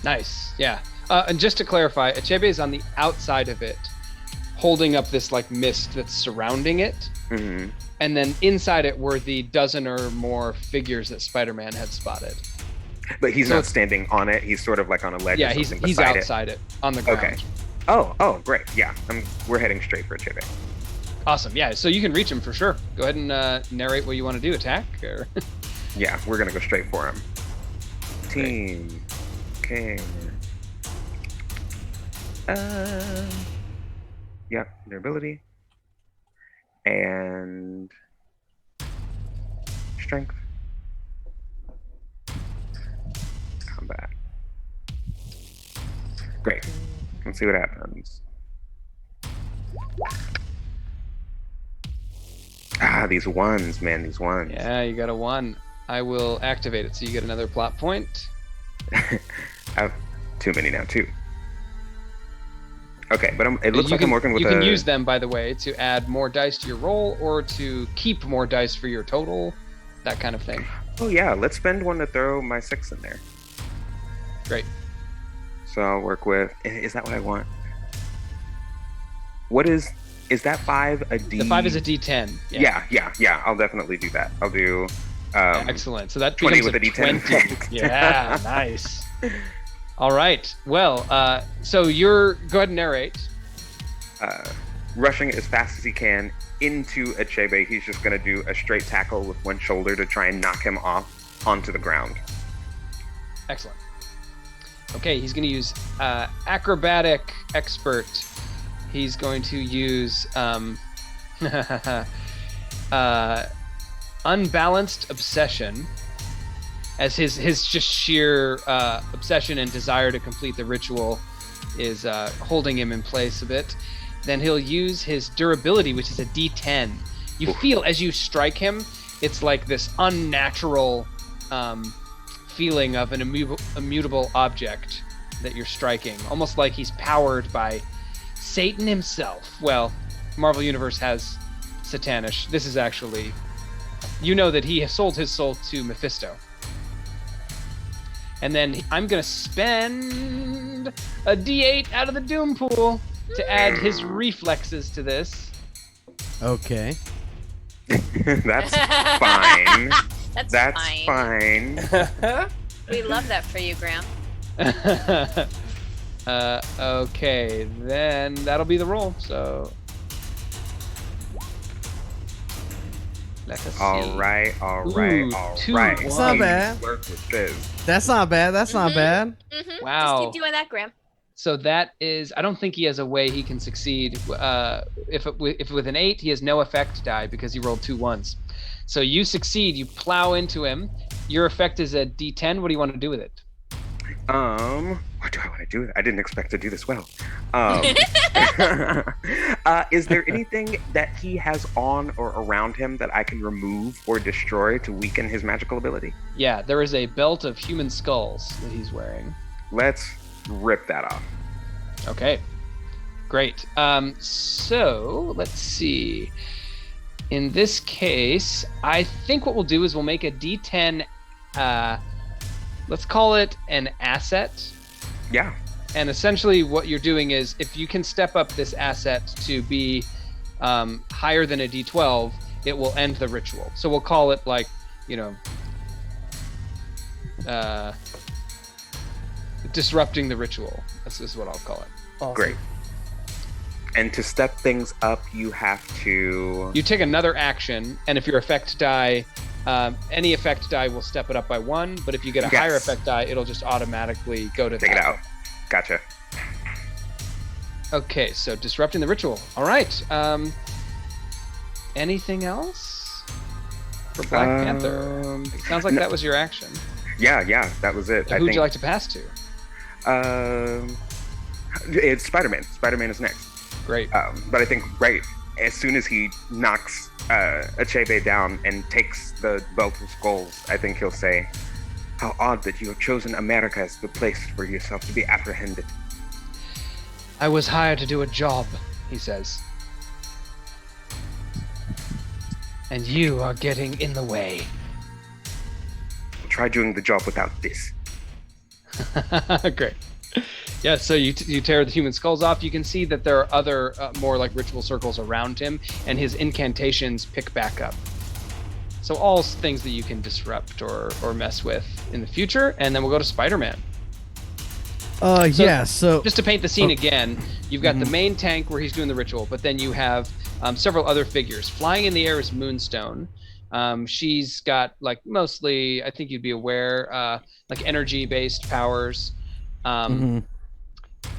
Nice, yeah. And just to clarify, Achebe is on the outside of it, holding up this like mist that's surrounding it. Mm-hmm. And then inside it were the dozen or more figures that Spider-Man had spotted. But he's So not it's- standing on it. He's sort of like on a ledge. Yeah, or he's something beside outside it, on the ground. Okay. Oh, great. Yeah, we're heading straight for Achebe. Awesome, yeah. So you can reach him for sure. Go ahead and narrate what you want to do. Attack? Or Yeah, we're gonna go straight for him. Team King. Yep, their ability. And strength. Combat. Great. Let's see what happens. These ones, man, these ones. Yeah, you got a 1. I will activate it so you get another plot point. I have too many now, too. Okay, but it looks You like can, I'm working with you can use them, by the way, to add more dice to your roll or to keep more dice for your total, that kind of thing. Oh yeah, let's spend one to throw my 6 in there. Great. So I'll work with. Is that what I want? What is that 5 a D? The 5 is a D10. Yeah. I'll definitely do that. I'll do. Excellent. So that 20 becomes with a D10. 20. Yeah, nice. All right. Well, so go ahead and narrate. Rushing as fast as he can into Achebe. He's just going to do a straight tackle with one shoulder to try and knock him off onto the ground. Excellent. Okay, he's going to use acrobatic expert. He's going to use unbalanced obsession as his just sheer obsession and desire to complete the ritual is holding him in place a bit. Then he'll use his durability, which is a D10. You feel as you strike him, it's like this unnatural feeling of an immutable object that you're striking, almost like he's powered by Satan himself. Well, Marvel Universe has Satanish. This is actually, you know that he has sold his soul to Mephisto. And then I'm going to spend a D8 out of the Doom pool to add his reflexes to this. Okay. That's fine. That's fine. We love that for you, Graham. Okay, then that'll be the roll. So let us see. All right. Ooh, 2 It's not bad. Work with this. That's not bad. That's not bad. Mm-hmm. Wow. Just keep doing that, Graham. So that is, I don't think he has a way he can succeed. If with an 8, he has no effect die because he rolled 2 1s. So you succeed, you plow into him. Your effect is a D10. What do you want to do with it? What do I want to do with it? I didn't expect to do this well. Is there anything that he has on or around him that I can remove or destroy to weaken his magical ability? Yeah, there is a belt of human skulls that he's wearing. Let's rip that off. Okay, great. So let's see. In this case, I think what we'll do is we'll make a D10. Let's call it an asset. Yeah. And essentially, what you're doing is, if you can step up this asset to be higher than a D12, it will end the ritual. So we'll call it like, disrupting the ritual. This is what I'll call it. Awesome. Great. And to step things up, you have to... You take another action, and if your effect die, any effect die will step it up by 1, but if you get a higher effect die, it'll just automatically go to Take it out. Gotcha. Okay, so disrupting the ritual. All right. Anything else for Black Panther? It sounds like that was your action. Yeah, that was it. Who would you like to pass to? It's Spider-Man. Spider-Man is next. Great. But I think as soon as he knocks Achebe down and takes the belt of skulls, I think he'll say, "How odd that you have chosen America as the place for yourself to be apprehended." I was hired to do a job, he says. And you are getting in the way. Try doing the job without this. Great. Yeah, so you tear the human skulls off. You can see that there are other more like ritual circles around him, and his incantations pick back up. So all things that you can disrupt or mess with in the future, and then we'll go to Spider-Man. So just to paint the scene again, you've got the main tank where he's doing the ritual, but then you have several other figures. Flying in the air is Moonstone. She's got like mostly, I think you'd be aware, like energy-based powers.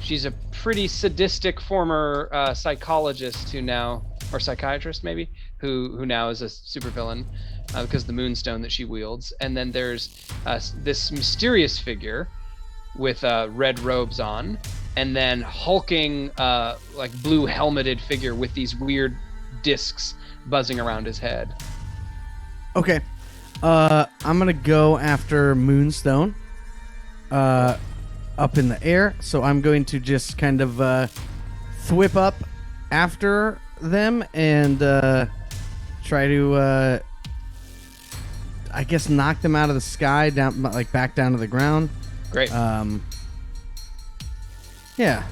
She's a pretty sadistic former psychologist or psychiatrist maybe, who now is a supervillain because of the Moonstone that she wields. And then there's this mysterious figure with red robes on, and then hulking like blue helmeted figure with these weird discs buzzing around his head. Okay. I'm gonna go after Moonstone. Up in the air, so I'm going to just kind of thwip up after them and try to I guess knock them out of the sky down, like back down to the ground. Great. Yeah.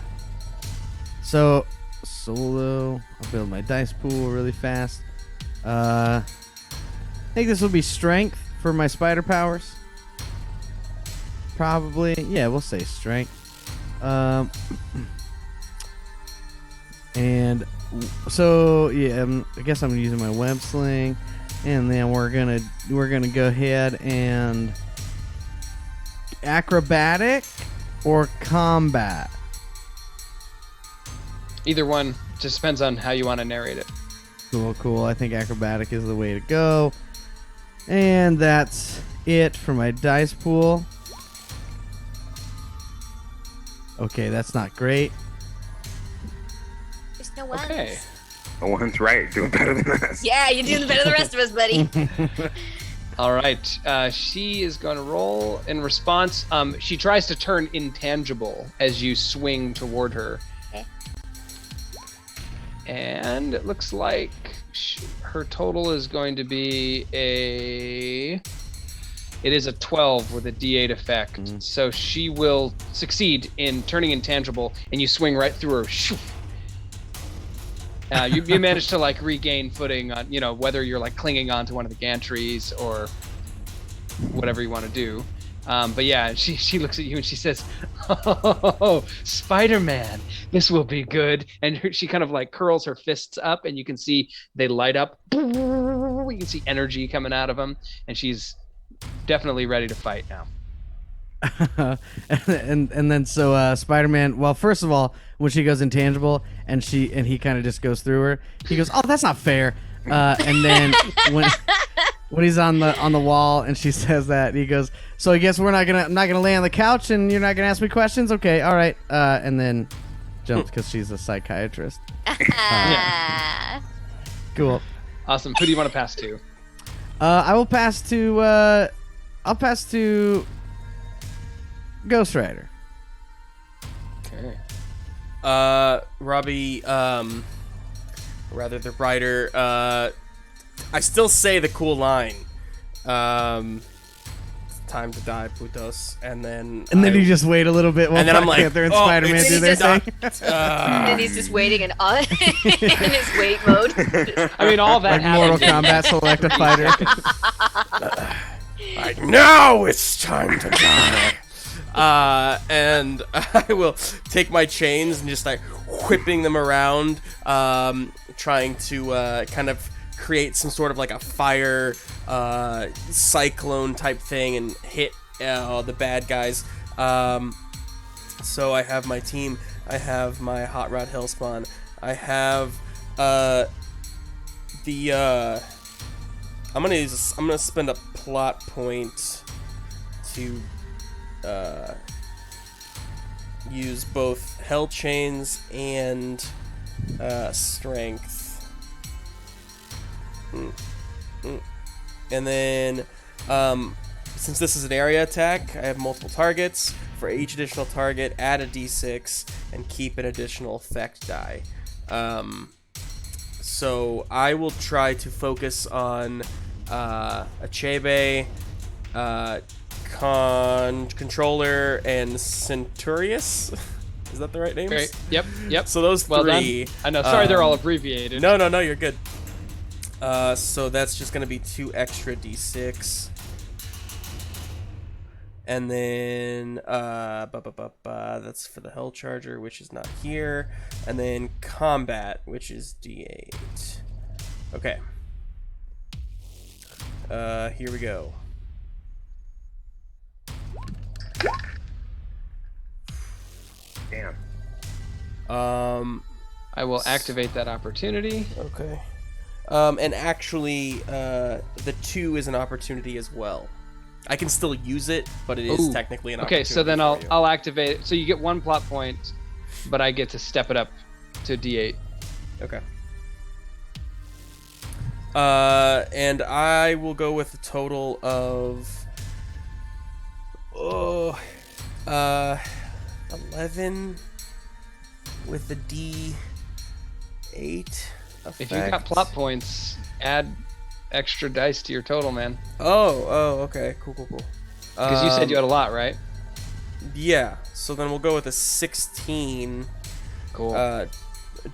So solo, I'll build my dice pool really fast. I think this will be strength for my spider powers. Probably, yeah, we'll say strength. And so yeah, I guess I'm using my web sling, and then we're gonna go ahead and acrobatic or combat. Either one, just depends on how you want to narrate it. Cool. I think acrobatic is the way to go, and that's it for my dice pool. Okay, that's not great. There's no ones. Okay. The one's right, doing better than us. Yeah, you're doing better than the rest of us, buddy. All right. She is going to roll in response. She tries to turn intangible as you swing toward her. Okay. And it looks like her total is going to be It is a 12 with a D8 effect. So she will succeed in turning intangible, and you swing right through her. You manage to like regain footing on, whether you're like clinging onto one of the gantries or whatever you want to do. But yeah, she looks at you and she says, "Oh, Spider-Man, this will be good." And she kind of like curls her fists up, and you can see they light up. You can see energy coming out of them, and she's definitely ready to fight now. and then so Spider-Man. Well, first of all, when she goes intangible, and he kind of just goes through her, he goes, "Oh, that's not fair." And then when he's on the wall and she says that, he goes, "So I guess I'm not gonna lay on the couch and you're not gonna ask me questions? Okay, all right." And then jumps because she's a psychiatrist. Yeah. Cool. Awesome. Who do you want to pass to? I'll pass to Ghost Rider. Okay. Robbie, rather the writer, I still say the cool line. Time to die, putos. And then you just wait a little bit while Black Panther and Spider-Man do their thing. And then he's just waiting in his wait mode. I mean, all that like Mortal Kombat select a fighter. Now it's time to die. And I will take my chains and just like whipping them around, trying to kind of create some sort of like a fire cyclone type thing and hit the bad guys. So I have my team. I have my Hot Rod Hellspawn. I have I'm gonna spend a plot point to use both Hell Chains and Strength. And then, since this is an area attack, I have multiple targets. For each additional target, add a d6 and keep an additional effect die. So I will try to focus on Achebe, Controller, and Centurius. Is that the right names? Great. Yep. So those three. Done. I know. Sorry, they're all abbreviated. No, you're good. So that's just gonna be 2 extra d6, and then that's for the Hell Charger, which is not here, and then combat, which is d8. Okay. Here we go. Damn. I will activate that opportunity. Okay. And actually, the 2 is an opportunity as well. I can still use it, but it is technically an opportunity. Okay, so then I'll activate it. So you get 1 plot point, but I get to step it up to D8. Okay. And I will go with a total of 11 with the D8. Effect. If you got plot points, add extra dice to your total, man. Oh, okay. Cool. Because you said you had a lot, right? Yeah. So then we'll go with a 16. Cool.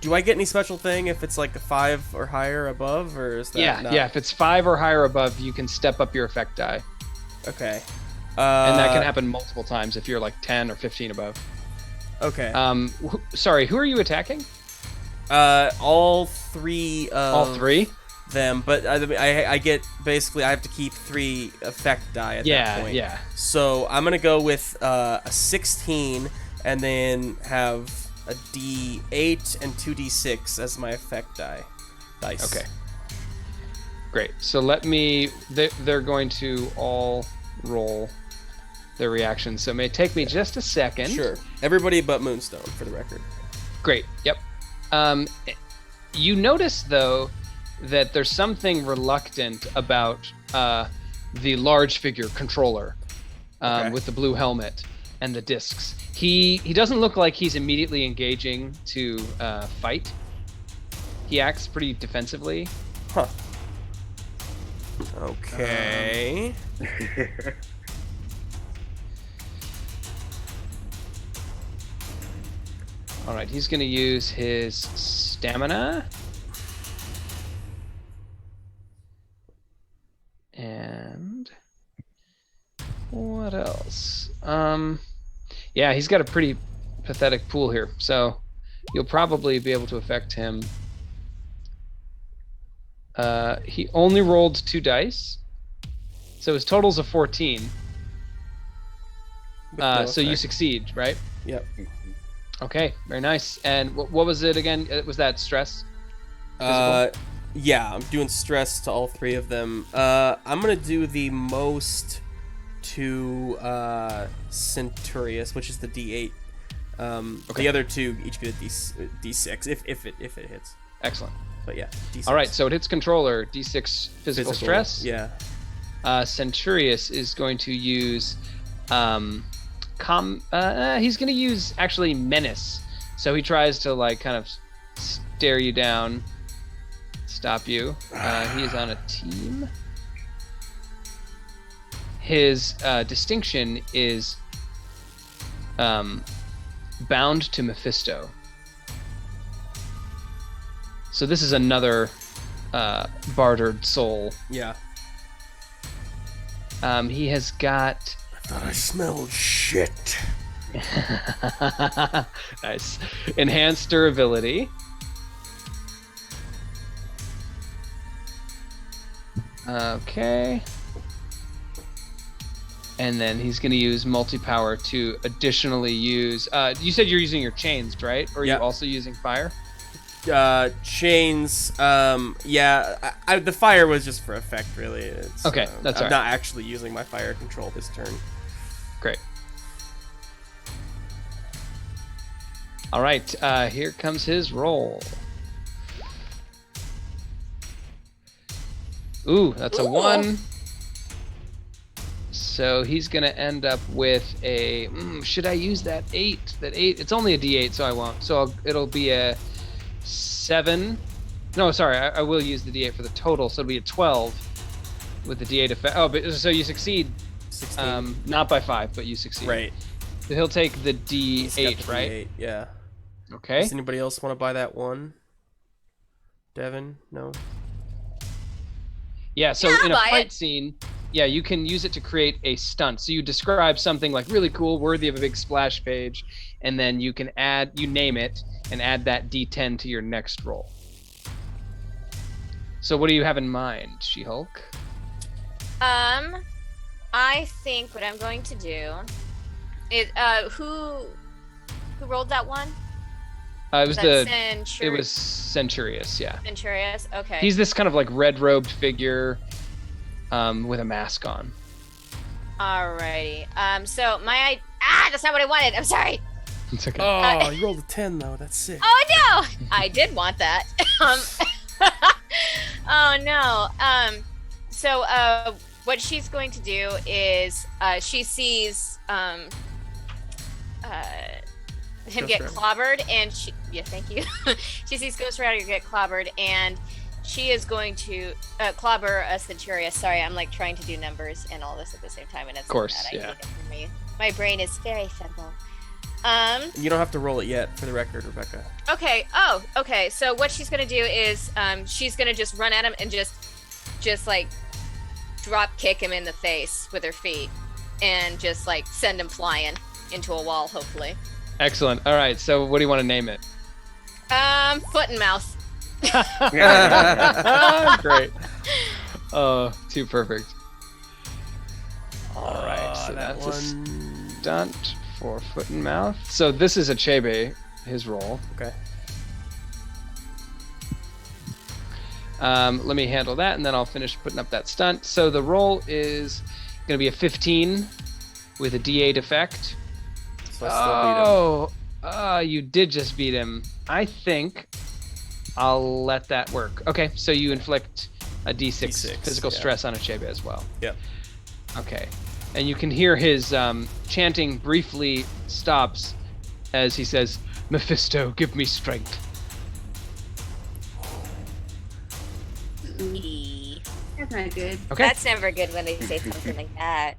Do I get any special thing if it's like a 5 or higher above, or is that Yeah. If it's 5 or higher above, you can step up your effect die. Okay. And that can happen multiple times if you're like 10 or 15 above. Okay. Sorry, who are you attacking? All 3 of all 3? them, but I get basically I have to keep 3 effect die at that point. Yeah. So I'm gonna go with a 16 and then have a D8 and 2D6 as my effect dice. Okay. Great. So they're going to all roll their reactions. So it may take me just a second. Sure. Everybody but Moonstone, for the record. Great. Yep. You notice though that there's something reluctant about the large figure controller with the blue helmet and the discs. He doesn't look like he's immediately engaging to fight. He acts pretty defensively. Huh. Okay. All right, he's going to use his stamina And what else? Yeah, he's got a pretty pathetic pool here, so you'll probably be able to affect him. He only rolled 2 dice, so his total's a 14. So you succeed, right? Yep. Okay, very nice. And what was it again? Was that stress? Yeah, I'm doing stress to all 3 of them. I'm gonna do the most to Centurious, which is the D8. The other 2 each get a D6 if it hits. Excellent. But yeah, D6. All right, so it hits controller, D6 physical stress. Yeah. Centurious is going to use he's going to use actually menace. So he tries to like kind of stare you down, stop you. He is on a team. His distinction is bound to Mephisto. So this is another bartered soul. Yeah. He has got... I thought I smelled shit. Nice. Enhanced durability. Okay. And then he's going to use multi-power to additionally use... you said you're using your chains, right? Or are you also using fire? Chains. Yeah. The fire was just for effect, really. It's, okay, that's all right. I'm not actually using my fire control this turn. Great. All right. Here comes his roll. Ooh, that's a 1. So he's gonna end up with a. Should I use that 8? That 8. It's only a D8, so I won't. So it'll be a 7. No, sorry. I will use the D8 for the total. So it'll be a 12 with the D8 effect. Oh, but so you succeed. 16. Not by 5, but you succeed. Right. So he'll take the D8, He's got the right? D8, yeah. Okay. Does anybody else want to buy that one? Devon? No. Yeah. So in a fight scene. Yeah, you can use it to create a stunt. So you describe something like really cool, worthy of a big splash page, and then you can you name it, and add that D10 to your next roll. So what do you have in mind, She-Hulk? I think what I'm going to do is, who rolled that one? It was it was Centurious, yeah. Centurious, okay. He's this kind of like red-robed figure. With a mask on. Alrighty. So that's not what I wanted. I'm sorry. It's okay. Oh, you rolled a 10 though. That's sick. Oh no! I did want that. Oh no. So what she's going to do is she sees him get clobbered, and thank you. She sees Ghost Rider get clobbered, and she is going to clobber a Centurious. Sorry, I'm like trying to do numbers and all this at the same time, and it's of course, not yeah. For me. My brain is very simple. You don't have to roll it yet, for the record, Rebecca. Okay. Oh, okay. So what she's gonna do is she's gonna just run at him and just like drop kick him in the face with her feet, and just like send him flying into a wall, hopefully. Excellent. All right. So what do you want to name it? Foot and mouth. Great. Oh, too perfect. All right, so that's a stunt for foot and mouth. So this is Achebe, his roll. Okay. Let me handle that, and then I'll finish putting up that stunt. So the roll is going to be a 15 with a D8 effect. So I still beat him. You did just beat him. I think I'll let that work. Okay, so you inflict a D6 physical stress on Achebe as well. Yep. Okay, and you can hear his chanting briefly stops as he says, "Mephisto, give me strength." That's not good. Okay. That's never good when they say something like that.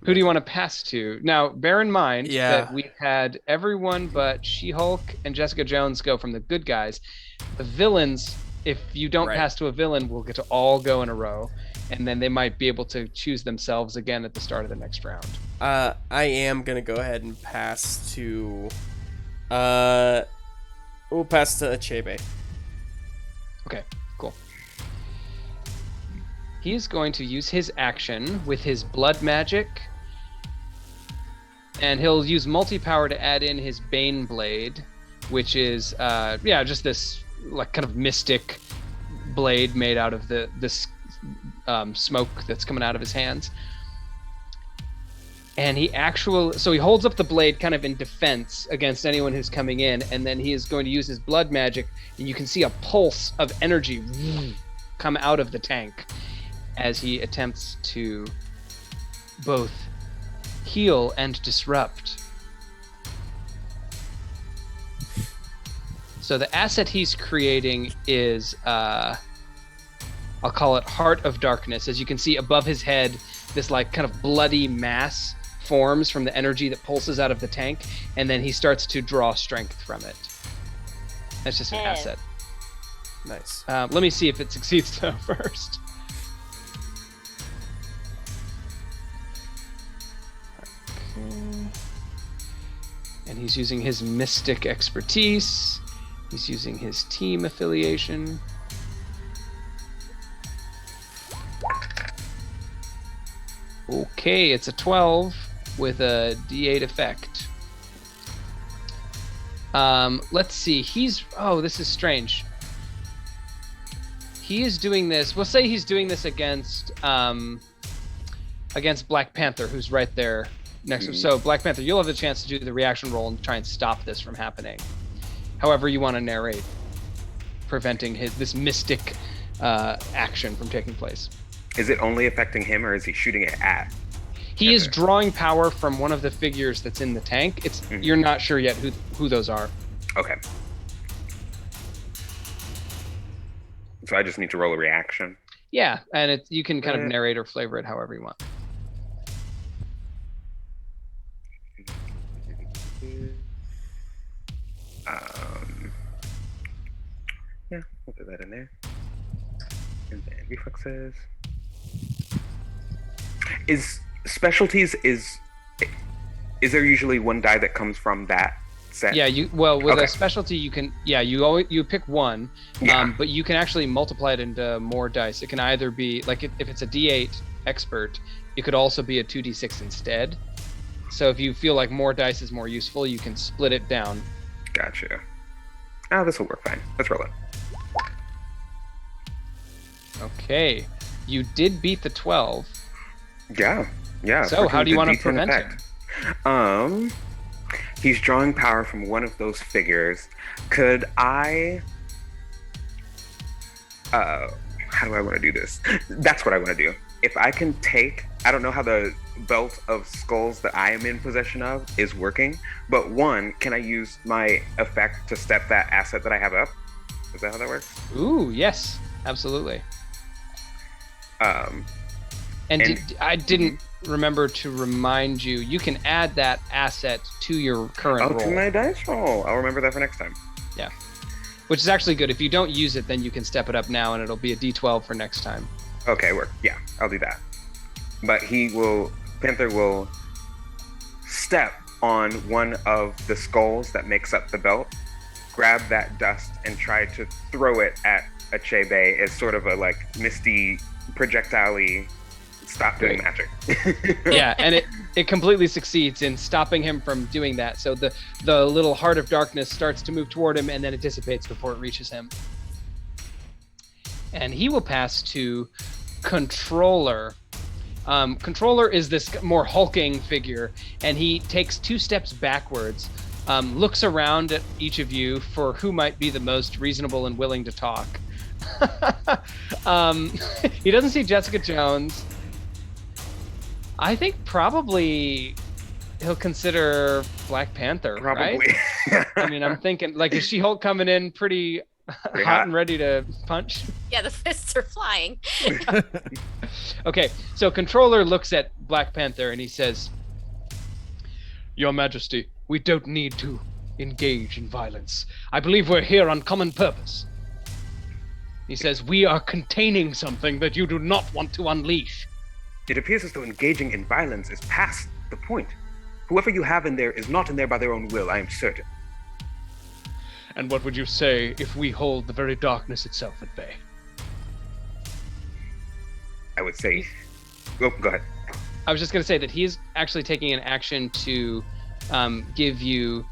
Who do you want to pass to? Now, bear in mind Yeah. that we had everyone but She-Hulk and Jessica Jones go from the good guys. The villains if you don't Right. pass to a villain, we'll get to all go in a row, and then they might be able to choose themselves again at the start of the next round. I am gonna go ahead and pass to we'll pass to Achebe. Okay, cool. He is going to use his action with his blood magic, and he'll use multi-power to add in his Bane Blade, which is just this like kind of mystic blade made out of this smoke that's coming out of his hands. And he holds up the blade kind of in defense against anyone who's coming in, and then he is going to use his blood magic, and you can see a pulse of energy come out of the tank as he attempts to both heal and disrupt. So the asset he's creating is, I'll call it Heart of Darkness. As you can see above his head, this like kind of bloody mass forms from the energy that pulses out of the tank, and then he starts to draw strength from it. That's just an asset. Nice. Let me see if it succeeds though first. Okay. And he's using his mystic expertise. He's using his team affiliation. Okay, it's a 12 with a D8 effect. Let's see. This is strange. He is doing this. We'll say he's doing this against Black Panther, who's right there next to him. So Black Panther, you'll have the chance to do the reaction roll and try and stop this from happening. However you want to narrate, preventing this mystic action from taking place. Is it only affecting him, or is he shooting it at? He is drawing power from one of the figures that's in the tank. You're not sure yet who those are. Okay. So I just need to roll a reaction. Yeah, and you can kind of narrate or flavor it however you want. Yeah, we'll put that in there. And then reflexes. Is specialties is there usually one die that comes from that set? Yeah, with a specialty you can you pick one, but you can actually multiply it into more dice. It can either be like if it's a D8 expert, it could also be a 2d6 instead. So if you feel like more dice is more useful, you can split it down. Gotcha. Oh, this will work fine. Let's roll it. Okay, you did beat the 12. Yeah. So how do you want to prevent him? He's drawing power from one of those figures. Could I? How do I want to do this? That's what I want to do. If I can I don't know how the belt of skulls that I am in possession of is working, but can I use my effect to step that asset that I have up? Is that how that works? Ooh, yes, absolutely. I didn't remember to remind you, you can add that asset to your current roll. To my dice roll. I'll remember that for next time. Yeah. Which is actually good. If you don't use it, then you can step it up now and it'll be a D12 for next time. Okay, yeah, I'll do that. But Panther will step on one of the skulls that makes up the belt, grab that dust, and try to throw it at Achebe as sort of a like misty projectile-y stop doing magic. Yeah, and it completely succeeds in stopping him from doing that. So the little Heart of Darkness starts to move toward him, and then it dissipates before it reaches him. And he will pass to Controller. Controller is this more hulking figure, and he takes 2 steps backwards, looks around at each of you for who might be the most reasonable and willing to talk. He doesn't see Jessica Jones. I think probably he'll consider Black Panther, right? I mean, I'm thinking, like, is She-Hulk coming in pretty hot and ready to punch? Yeah, the fists are flying. Okay, so Controller looks at Black Panther and he says, "Your Majesty, we don't need to engage in violence. I believe we're here on common purpose." He says, "We are containing something that you do not want to unleash." It appears as though engaging in violence is past the point. Whoever you have in there is not in there by their own will, I am certain. And what would you say if we hold the very darkness itself at bay? I would say... Oh, go ahead. I was just going to say that he's actually taking an action to give you,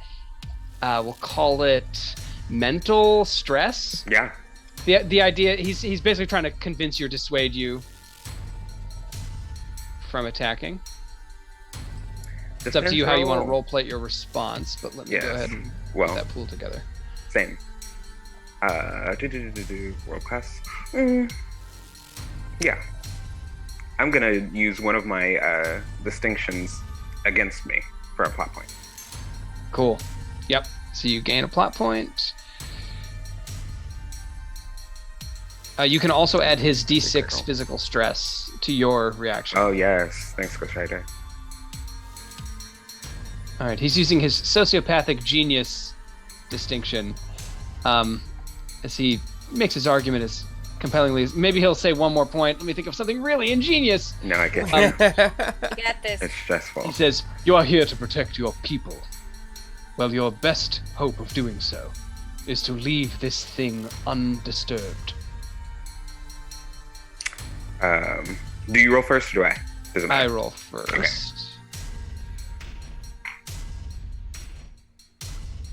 we'll call it mental stress. Yeah. The idea, he's basically trying to convince you or dissuade you from attacking. It's up to you how you want to roleplay your response, but let me go ahead and put that pool together. Same. World class. Yeah. I'm gonna use one of my distinctions against me for a plot point. Cool. Yep. So you gain a plot point. You can also add his D6 physical stress to your reaction. Oh yes, thanks, Ghost Rider. All right, he's using his sociopathic genius distinction as he makes his argument as compellingly. Maybe he'll say one more point. Let me think of something really ingenious. No, I get you. You got this. It's stressful. He says, "You are here to protect your people. Well, your best hope of doing so is to leave this thing undisturbed." Do you roll first or do I? Doesn't matter. I roll first.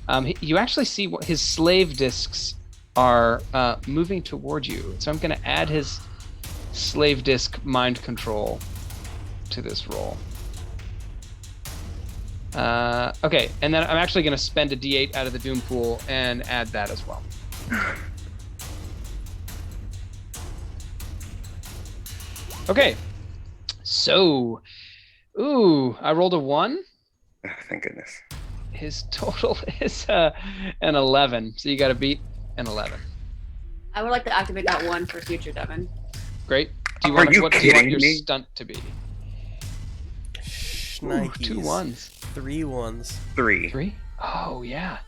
Okay. You actually see what his slave discs are moving toward you. So I'm going to add his slave disc mind control to this roll. Okay, and then I'm actually going to spend a D8 out of the Doom pool and add that as well. Okay, so, I rolled a 1. Oh, thank goodness. His total is an 11, so you got to beat an 11. I would like to activate that one for future, Devon. Great. Do you Are want you what do you want your kidding me? stunt to be? Shnikes. 2 1s. 3 1s. 3. 3? Oh yeah.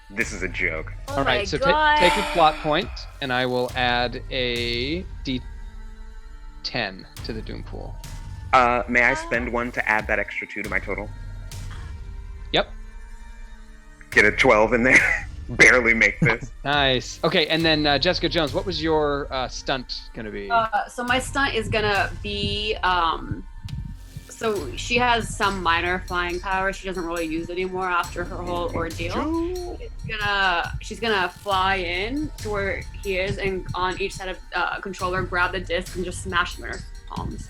This is a joke. Oh All my right, so God. take a plot point, and I will add a D10 to the Doom pool. May I spend one to add that extra 2 to my total? Yep. Get a 12 in there. Barely make this. Nice. Okay, and then Jessica Jones, what was your stunt gonna be? So my stunt is gonna be, so she has some minor flying power. She doesn't really use it anymore after her whole ordeal. She's gonna fly in to where he is, and on each side of controller, grab the disc and just smash them in her palms.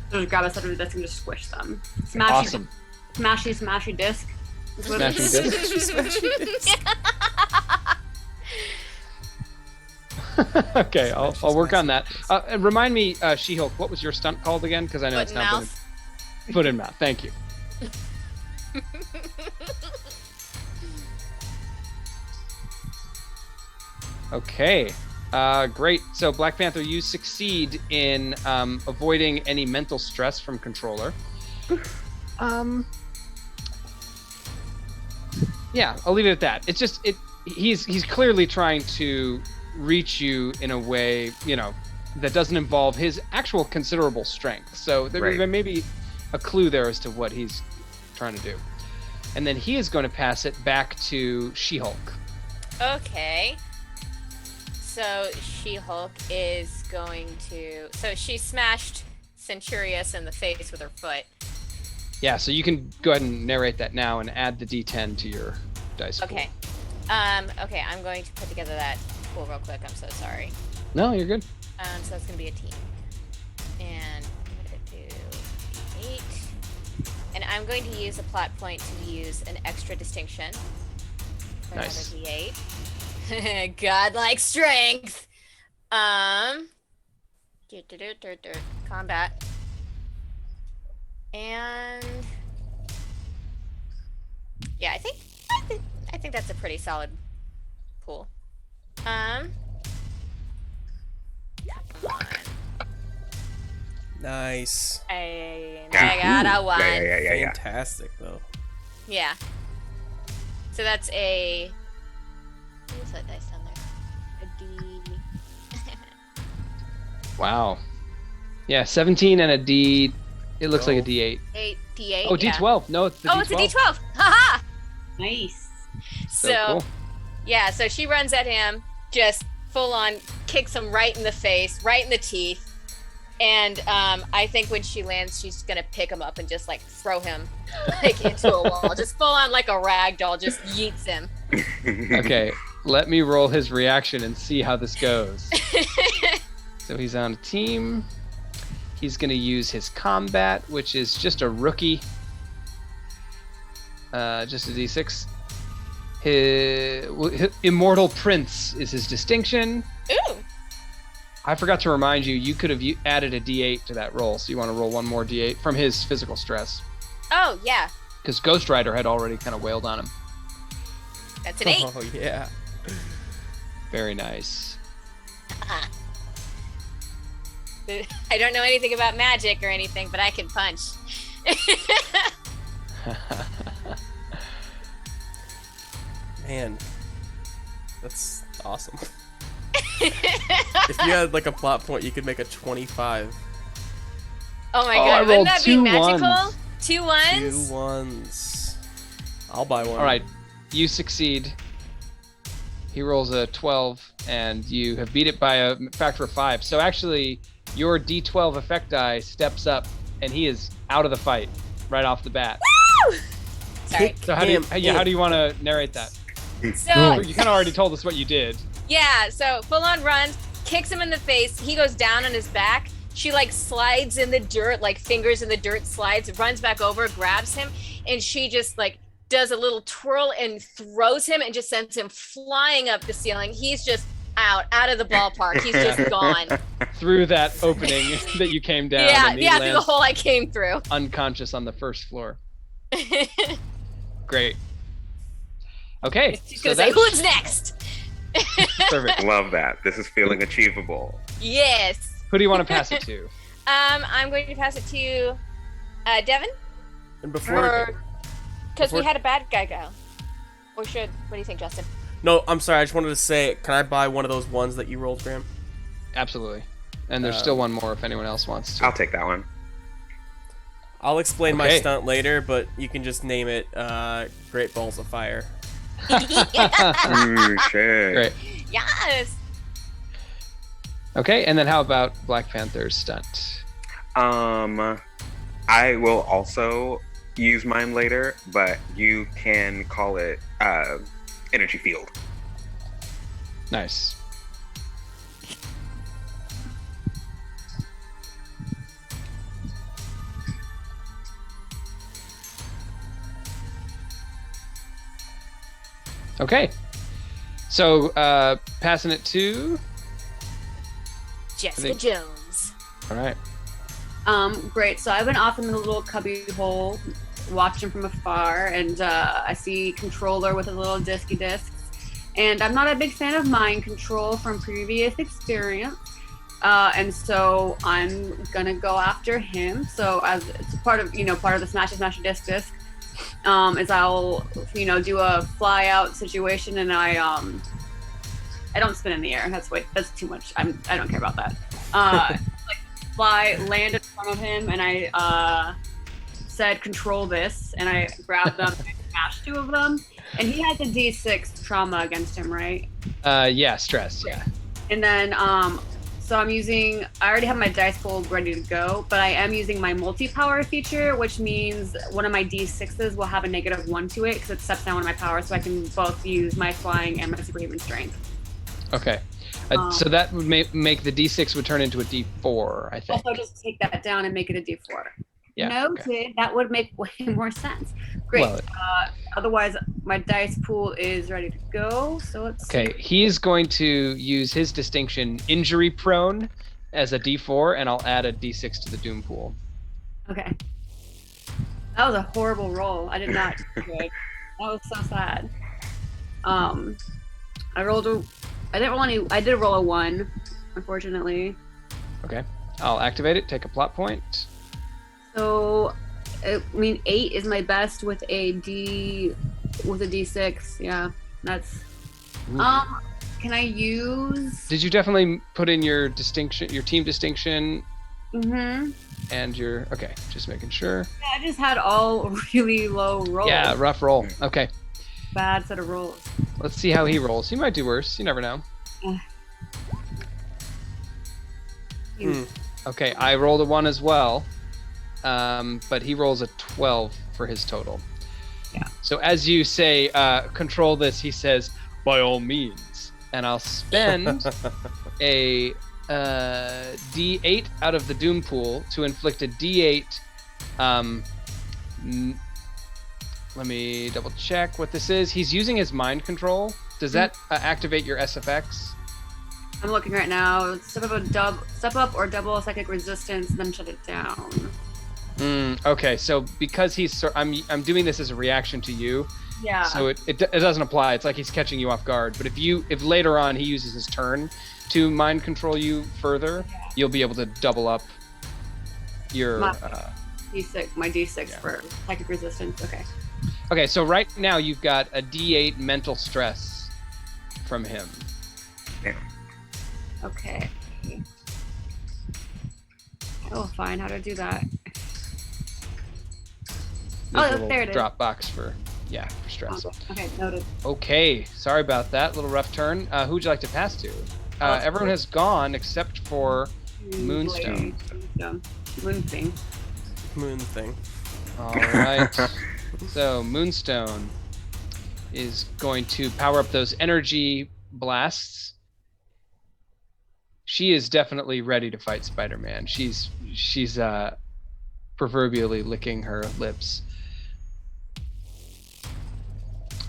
So just grab a set of the disc and just squish them. Smashy, Awesome. smashy disc. Smashing disc. Okay, I'll work on that. And remind me, She-Hulk, what was your stunt called again? Because I know Foot it's and not mouth. foot and mouth. Thank you. Okay, great. So Black Panther, you succeed in avoiding any mental stress from controller. Yeah, I'll leave it at that. It's just he's clearly trying to reach you in a way, that doesn't involve his actual considerable strength. So there may be a clue there as to what he's trying to do. And then he is going to pass it back to She-Hulk. Okay. So She-Hulk is going to... So she smashed Centurious in the face with her foot. Yeah, so you can go ahead and narrate that now and add the D10 to your dice pool. Okay. Okay, I'm going to put together that pool real quick. I'm so sorry. No, you're good. So that's going to be a team. And I'm going to do 8. And I'm going to use a plot point to use an extra distinction. For Nice. another D8. Godlike strength. Combat. And yeah, I think that's a pretty solid pool. Come on. Nice. I got a 1. Yeah. Fantastic, though. Yeah. So that's a... What was that dice down there? A D... Wow. Yeah, 17 and a D. It looks like a D8. D8. Oh, yeah. D12. No, it's the D12. It's a D12. Haha. Nice. So cool. Yeah, so she runs at him, just full on kicks him right in the face, right in the teeth. And I think when she lands, she's gonna pick him up and just like throw him like into a wall, just full on like a rag doll, just yeets him. Okay, let me roll his reaction and see how this goes. So he's on a team. He's gonna use his combat, which is just a rookie. Just a D6. His Immortal Prince is his distinction. Ooh. I forgot to remind you, you could have added a D8 to that roll, so you want to roll one more D8 from his physical stress. Oh, yeah. Because Ghost Rider had already kind of wailed on him. That's an 8. Oh, yeah. Very nice. I don't know anything about magic or anything, but I can punch. Man, that's awesome. If you had like a plot point, you could make a 25. Oh my Oh, I god, wouldn't rolled that be 2 magical? ones. 2 ones? 2 ones. I'll buy one. All right, you succeed. He rolls a 12, and you have beat it by a factor of 5. So actually, your D12 effect die steps up, and he is out of the fight right off the bat. Woo! Sorry. So how do you want to narrate that? So, You kind of already told us what you did. yeah, so full on runs, kicks him in the face. He goes down on his back. She like slides in the dirt, like fingers in the dirt, slides, runs back over, grabs him, and she just like does a little twirl and throws him and just sends him flying up the ceiling. He's just out of the ballpark. He's just gone. Through that opening that you came down. Yeah, and he through the lands hole I came through. unconscious on the first floor. Great. Okay. She's So gonna say, that's "Who's next?" perfect. Love that. This is feeling achievable. Yes. Who do you want to pass it to? I'm going to pass it to Devon, And before, because we before- had a bad guy go. Or should? What do you think, Justin? no, I'm sorry. I just wanted to say, can I buy one of those ones that you rolled, Graham? Absolutely. And there's still one more if anyone else wants to. I'll take that one. I'll explain my Okay. stunt later, but you can just name it Great Balls of Fire. Ooh, shit. Great. Yes. Okay, and then how about Black Panther's stunt? I will also use mine later, but you can call it energy field. Nice. Okay. So, passing it to... Jessica think- Jones. All right. Great. So I've been off in the little cubby hole, watching from afar, and I see controller with a little disky discs. And I'm not a big fan of mind control from previous experience, and so I'm gonna go after him. So as it's part of the smash disc disc, is I'll do a fly out situation, and I don't spin in the air. That's too much. I don't care about that. Land in front of him, and I said, "Control this," and I grabbed them and smashed 2 of them. And he has a D6 trauma against him, right? Yeah, stress, yeah. And then, so I already have my dice pool ready to go, but I am using my multi-power feature, which means one of my D6s will have a -1 to it because it steps down one of my powers, so I can both use my flying and my superhuman strength. Okay. So that would make the D6 would turn into a D4, I think. Also, just take that down and make it a D4. Yeah. Noted. Okay. That would make way more sense. Great. Well, Otherwise, my dice pool is ready to go. So let's okay, he is going to use his distinction injury prone as a D4, and I'll add a D6 to the Doom pool. Okay. That was a horrible roll. I did not do good. That was so sad. I did roll a 1, unfortunately. Okay. I'll activate it, take a plot point. So, 8 is my best with a D6. Yeah, that's. Ooh. Can I use? Did you definitely put in your distinction, your team distinction, Mm-hmm. and your? Okay, just making sure. Yeah, I just had all really low rolls. Yeah, rough roll. Okay, Bad set of rolls. let's see how he rolls. He might do worse. You never know. Okay, I rolled a 1 as well, but he rolls a 12 for his total. Yeah. So as you say, control this, he says, by all means, and I'll spend a D8 out of the Doom Pool to inflict a D8. Let me double check what this is. He's using his mind control. Does that activate your SFX? I'm looking right now. Step up or double psychic resistance, then shut it down. Okay, so because I'm doing this as a reaction to you. Yeah. So it doesn't apply. It's like he's catching you off guard. But if later on he uses his turn to mind control you further, you'll be able to double up your D6, my D6 yeah. for psychic resistance. Okay. Okay, so right now you've got a D8 mental stress from him. Damn. Okay. I will find how to do that. There's a Oh, little there it is. drop box for stress. Okay, noted. Okay, sorry about that. Little rough turn. Who would you like to pass to? Everyone has gone except for Moonstone. Moon thing. Moon thing. All right. So Moonstone is going to power up those energy blasts. She is definitely ready to fight Spider-Man. She's proverbially licking her lips.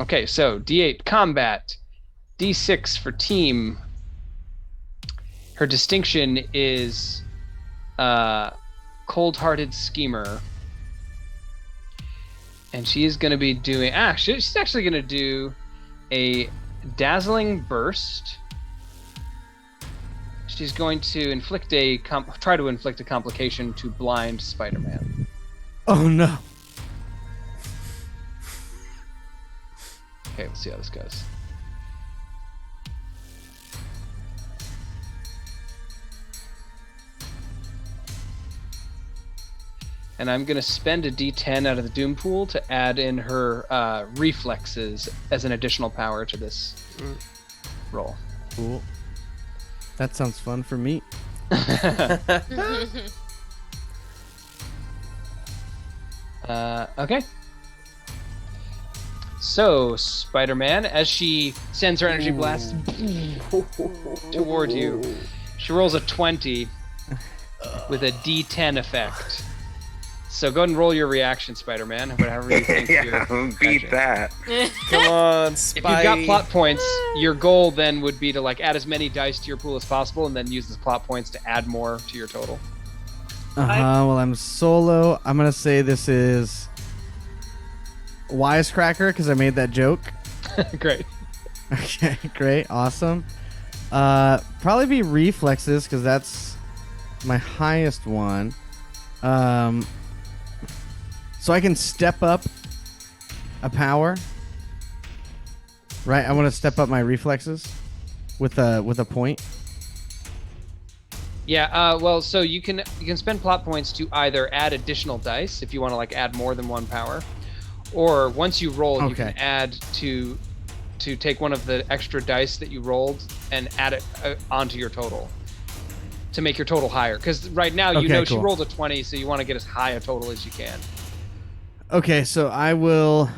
Okay, so D8 combat, D6 for team. Her distinction is cold-hearted schemer. And she's going to be doing... she's actually going to do a dazzling burst. She's going to try to inflict a complication to blind Spider-Man. Oh no. Okay, let's see how this goes. And I'm going to spend a D10 out of the Doom Pool to add in her reflexes as an additional power to this roll. Cool. That sounds fun for me. Okay. So, Spider-Man, as she sends her energy blast toward you, she rolls a 20 with a D10 effect. So go ahead and roll your reaction, Spider-Man, whatever you think you're beat that. Come on, If you've got Spidey. plot points, your goal then would be to add as many dice to your pool as possible and then use the plot points to add more to your total. Well, I'm solo. I'm gonna say this is Wisecracker because I made that joke. Great. Okay, great, awesome. Probably be reflexes because that's my highest one. So I can step up a power, right? I want to step up my reflexes with a point. Yeah, well, so you can spend plot points to either add additional dice if you want to add more than one power, or once you roll, you can add to take one of the extra dice that you rolled and add it onto your total to make your total higher. Because right now she rolled a 20, so you want to get as high a total as you can. Okay, so I will.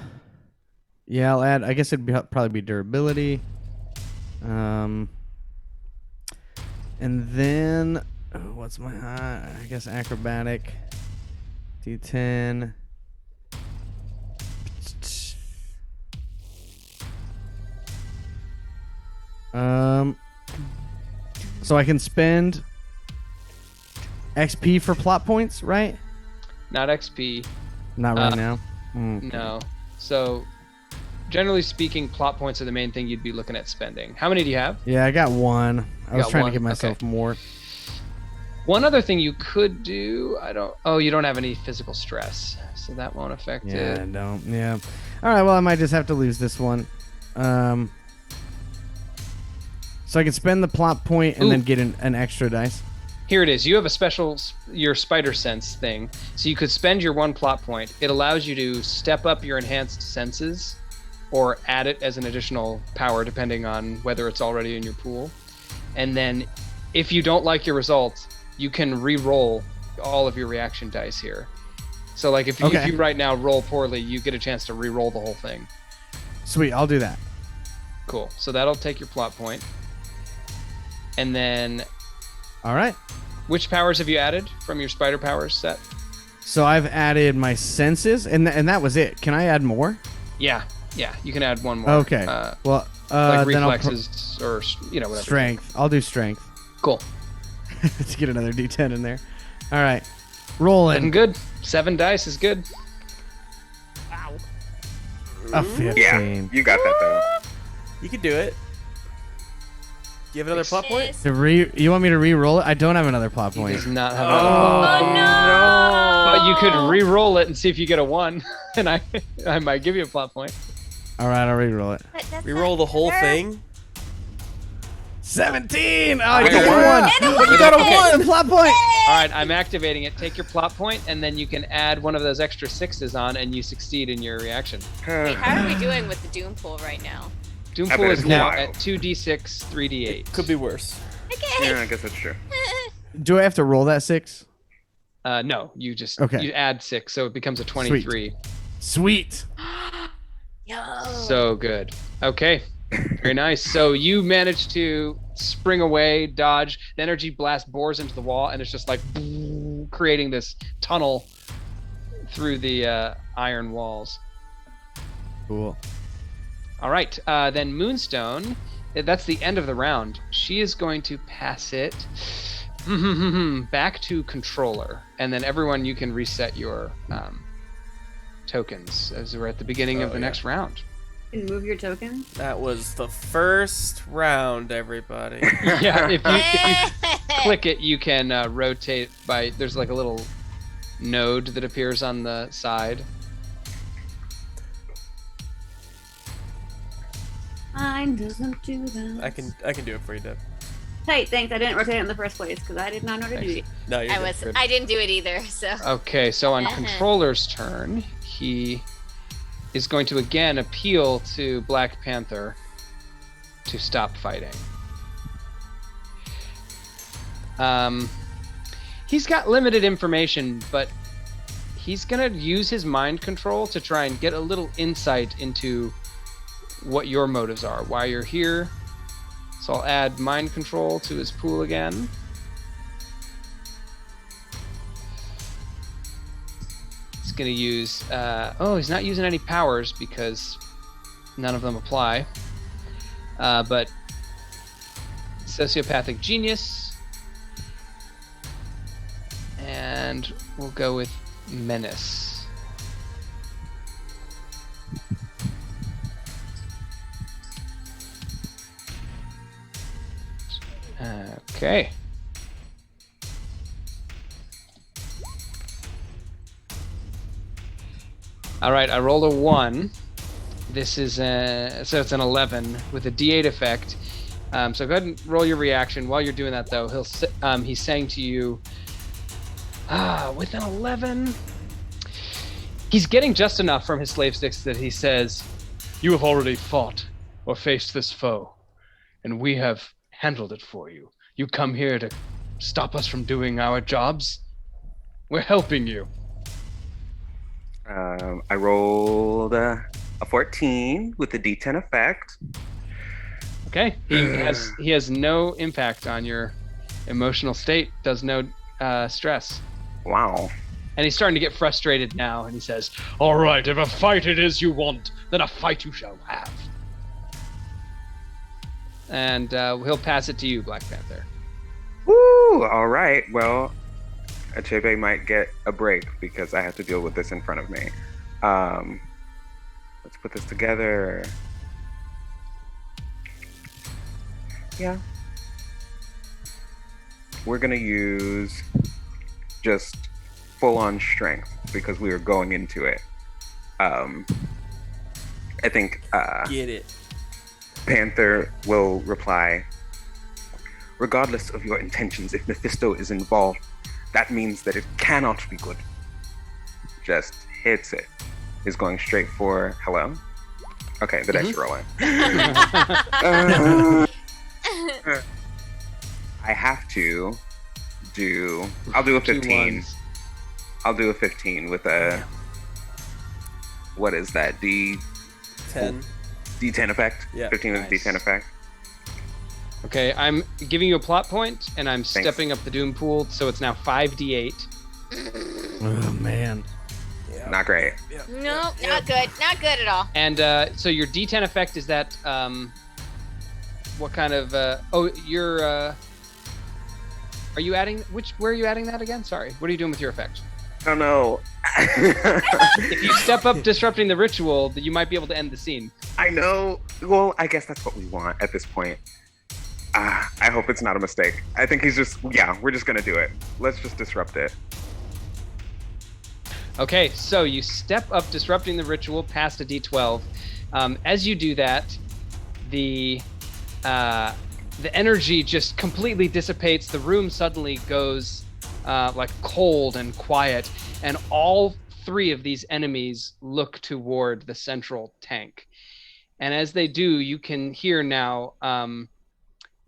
Yeah, I'll add. I guess it'd probably be durability. And then what's my high? I guess acrobatic. D10. So I can spend XP for plot points, right? Not XP. Not right now. Okay. No. So, generally speaking, plot points are the main thing you'd be looking at spending. How many do you have? Yeah, I got one. I was got trying one? to give myself Okay. more. One other thing you could do, you don't have any physical stress, so that won't affect Yeah, it. I don't. Yeah. All right. Well, I might just have to lose this one. So I can spend the plot point and Ooh. then get an extra dice. Here it is. You have a special, your spider sense thing. So you could spend your 1 plot point. It allows you to step up your enhanced senses or add it as an additional power depending on whether it's already in your pool. And then if you don't like your results, you can re-roll all of your reaction dice here. So like if you right now roll poorly, you get a chance to re-roll the whole thing. Sweet, I'll do that. Cool. So that'll take your plot point. And then All right. which powers have you added from your spider powers set? So I've added my senses, and that was it. Can I add more? Yeah, you can add one more. Okay. Well, Like then reflexes or whatever. strength. I'll do strength. Cool. Let's get another D10 in there. All right. Rolling. Looking good. 7 dice is good. A 15. Yeah, you got that though. You can do it. Do you have another plot point? You want me to re-roll it? I don't have another plot He point. does not have another plot. Oh no! But you could re-roll it and see if you get a 1, and I might give you a plot point. All right, I'll re-roll it. But that's Reroll not the whole fair. thing. 17! Oh, I you got got And a one! You got a 1! Plot point! All right, I'm activating it. Take your plot point, and then you can add one of those extra 6s on, and you succeed in your reaction. Wait, how are we doing with the Doom pool right now? Doom I pool bet is it's now wild. at 2d6, 3d8. Could be worse. Okay. Yeah, I guess that's true. Do I have to roll that 6? No, you just Okay. you add 6, so it becomes a 23. Sweet. Yo. So good. Okay. Very nice. So you manage to spring away, dodge. The energy blast bores into the wall, and it's just like creating this tunnel through the iron walls. Cool. All right. Then Moonstone. That's the end of the round. She is going to pass it back to controller, and then everyone, you can reset your tokens as we're at the beginning of the next round. And move your token. That was the first round, everybody. Yeah, if you click it, you can rotate by. There's like a little node that appears on the side. Mine doesn't do that. I can do it for you, Deb. Hey, thanks. I didn't rotate it in the first place because I did not know to do it. No, you're good. I didn't do it either, so. Okay, so on controller's turn, he is going to again appeal to Black Panther to stop fighting. He's got limited information, but he's gonna use his mind control to try and get a little insight into what your motives are, why you're here. So I'll add mind control to his pool again. He's gonna use, he's not using any powers because none of them apply. But sociopathic genius, and we'll go with menace. Okay. All right, I rolled a 1. This is so it's an 11 with a D8 effect. So go ahead and roll your reaction. While you're doing that, though, he's saying to you, with an 11, he's getting just enough from his slave sticks that he says, "You have already fought or faced this foe, and we have handled it for you. You come here to stop us from doing our jobs? We're helping you." I rolled a 14 with the D10 effect. Okay. He has no impact on your emotional state, does no stress. Wow. And he's starting to get frustrated now, and he says, "All right, if a fight it is you want, then a fight you shall have." And he'll pass it to you, Black Panther. Woo! All right. Well, Achebe might get a break because I have to deal with this in front of me. Let's put this together. Yeah. We're going to use just full-on strength because we were going into it. I think Get it. Panther will reply, regardless of your intentions, if Mephisto is involved, that means that it cannot be good. Just hits it. Is going straight for hello. Okay, the dice are rolling. I have to do. I'll do a 15. I'll do a 15 with a. What is that? D10. D10 effect. Yeah. 15 with D10 effect. Okay, I'm giving you a plot point, and I'm Thanks. stepping up the doom pool, so it's now 5d8. Oh man. Not great. No, not good. Not good at all. And so your D10 effect is that what kind of you're are you adding where are you adding that again? Sorry. What are you doing with your effect? Oh no. If you step up disrupting the ritual, you might be able to end the scene. I know. Well, I guess that's what we want at this point. I hope it's not a mistake. I think he's just we're just gonna do it. Let's just disrupt it. Okay, so you step up disrupting the ritual past a D12. As you do that, the energy just completely dissipates. The room suddenly goes like cold and quiet, and all three of these enemies look toward the central tank. And as they do, you can hear now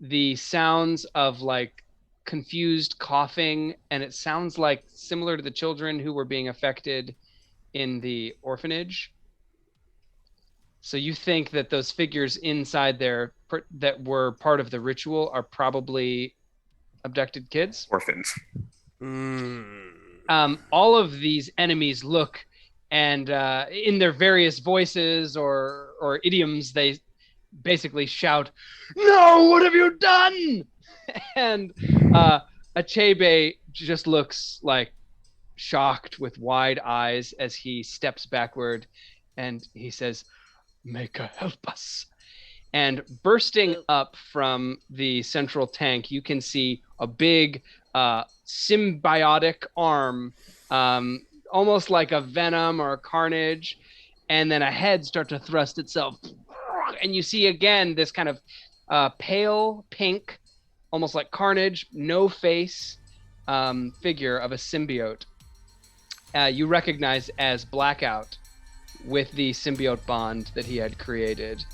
the sounds of like confused coughing, and it sounds like similar to the children who were being affected in the orphanage. So you think that those figures inside there that were part of the ritual are probably abducted kids? Orphans. All of these enemies look, and in their various voices or idioms, they basically shout, "No, what have you done?" And Achebe just looks like shocked with wide eyes as he steps backward, and he says, "Maker, help us." And bursting up from the central tank, you can see a big symbiotic arm, almost like a Venom or a Carnage, and then a head start to thrust itself. And you see again this kind of pale pink, almost like Carnage, no face figure of a symbiote. You recognize as Blackout with the symbiote bond that he had created.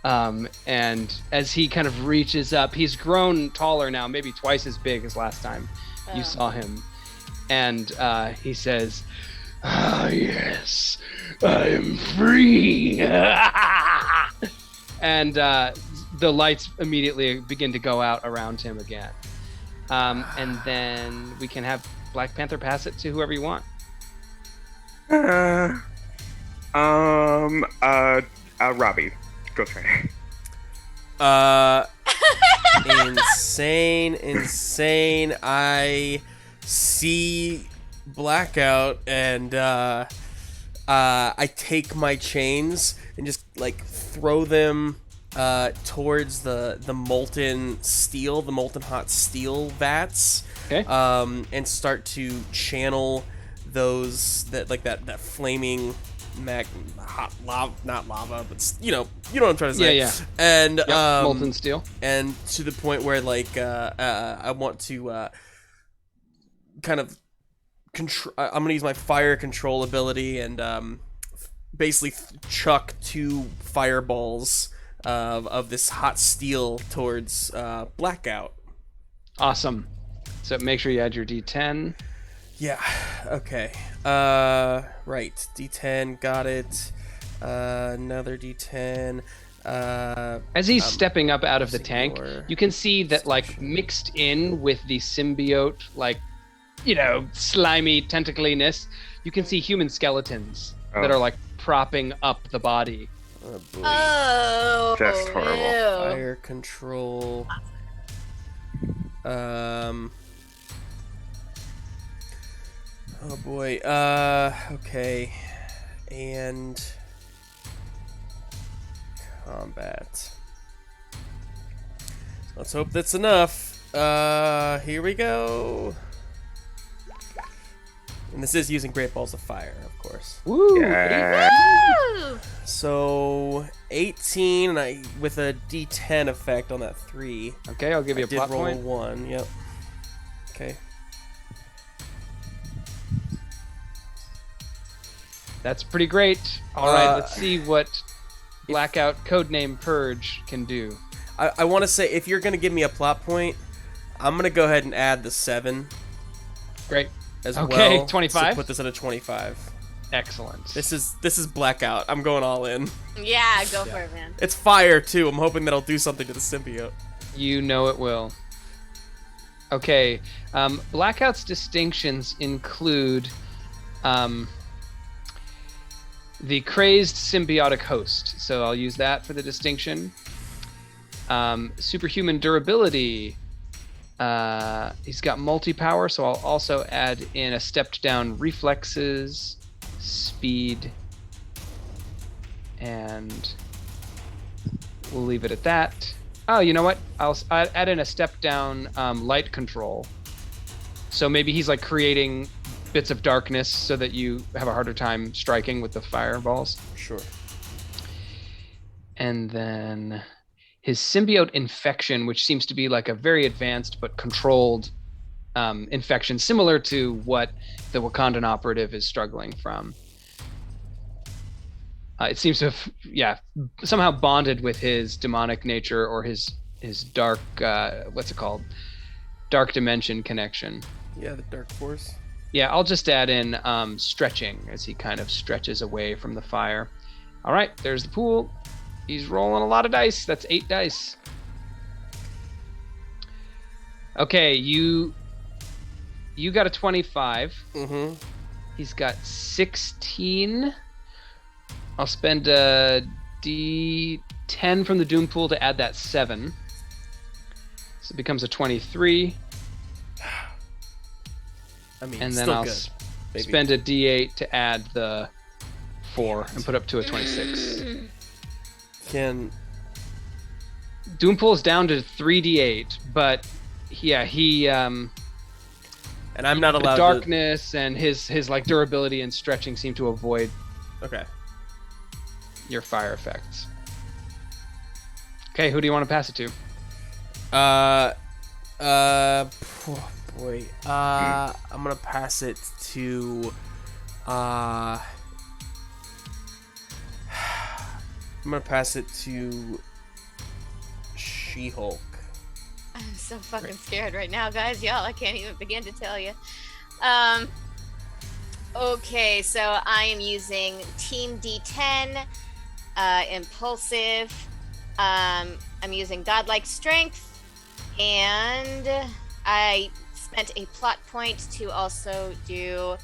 And as he kind of reaches up, he's grown taller now, maybe twice as big as last time you saw him. And he says, "Ah, yes, I am free." And the lights immediately begin to go out around him again. And then we can have Black Panther pass it to whoever you want. Robbie, go try. Insane. I see Blackout, and I take my chains and just like throw them towards the molten steel, the molten hot steel vats. Okay. And start to channel that flaming hot lava, not lava, but you know what I'm trying to say. Yeah. And molten steel. and to the point where like I want to kind of control. I'm gonna use my fire control ability and basically chuck 2 fireballs of this hot steel towards Blackout. Awesome. So make sure you add your D10. Yeah. Okay. Right. D10. Got it. Another D10. As he's stepping up out of the tank, you can see that like mixed in with the symbiote, like, slimy tentacliness, you can see human skeletons that are like propping up the body. Oh, boy. Oh, Just horrible. ew. Fire control. Oh boy. Okay. And combat. Let's hope that's enough. Here we go. And this is using Great Balls of Fire, of course. Woo! Yeah. Woo! So 18 and with a D10 effect on that 3. Okay, I'll give you a did plot roll point. 1. Yep. Okay. That's pretty great. All right, let's see what Blackout Codename Purge can do. I want to say, if you're going to give me a plot point, I'm going to go ahead and add the 7 Great. as Okay, well. 25? To put this at a 25. Excellent. This is Blackout. I'm going all in. Yeah, go for it, man. It's fire, too. I'm hoping that'll do something to the symbiote. You know it will. Okay, Blackout's distinctions include the crazed symbiotic host. So I'll use that for the distinction. Superhuman durability. He's got multi-power, so I'll also add in a stepped down reflexes, speed, and we'll leave it at that. Oh, you know what? I'll add in a step down light control. So maybe he's like creating bits of darkness so that you have a harder time striking with the fireballs. Sure. And then his symbiote infection, which seems to be like a very advanced but controlled infection, similar to what the Wakandan operative is struggling from. It seems to have, somehow bonded with his demonic nature or his dark, what's it called? Dark dimension connection. Yeah, the Dark Force. Yeah, I'll just add in stretching as he kind of stretches away from the fire. All right, there's the pool. He's rolling a lot of dice. That's 8 dice. Okay, you got a 25. Mm-hmm. He's got 16. I'll spend a D10 from the Doom pool to add that 7. So it becomes a 23. I mean, And then still I'll good. Maybe. spend a D8 to add the 4 and put up to a 26. Can Doom pool is down to 3D8, but yeah, he and I'm not the allowed darkness and his like durability and stretching seem to avoid to. Okay. your fire effects. Okay, who do you want to pass it to? Oh boy. I'm gonna pass it to. I'm gonna pass it to She-Hulk. I'm so fucking scared right now, guys. Y'all, I can't even begin to tell you. Okay, so I am using Team D10, Impulsive. I'm using Godlike Strength, and I spent a plot point to also do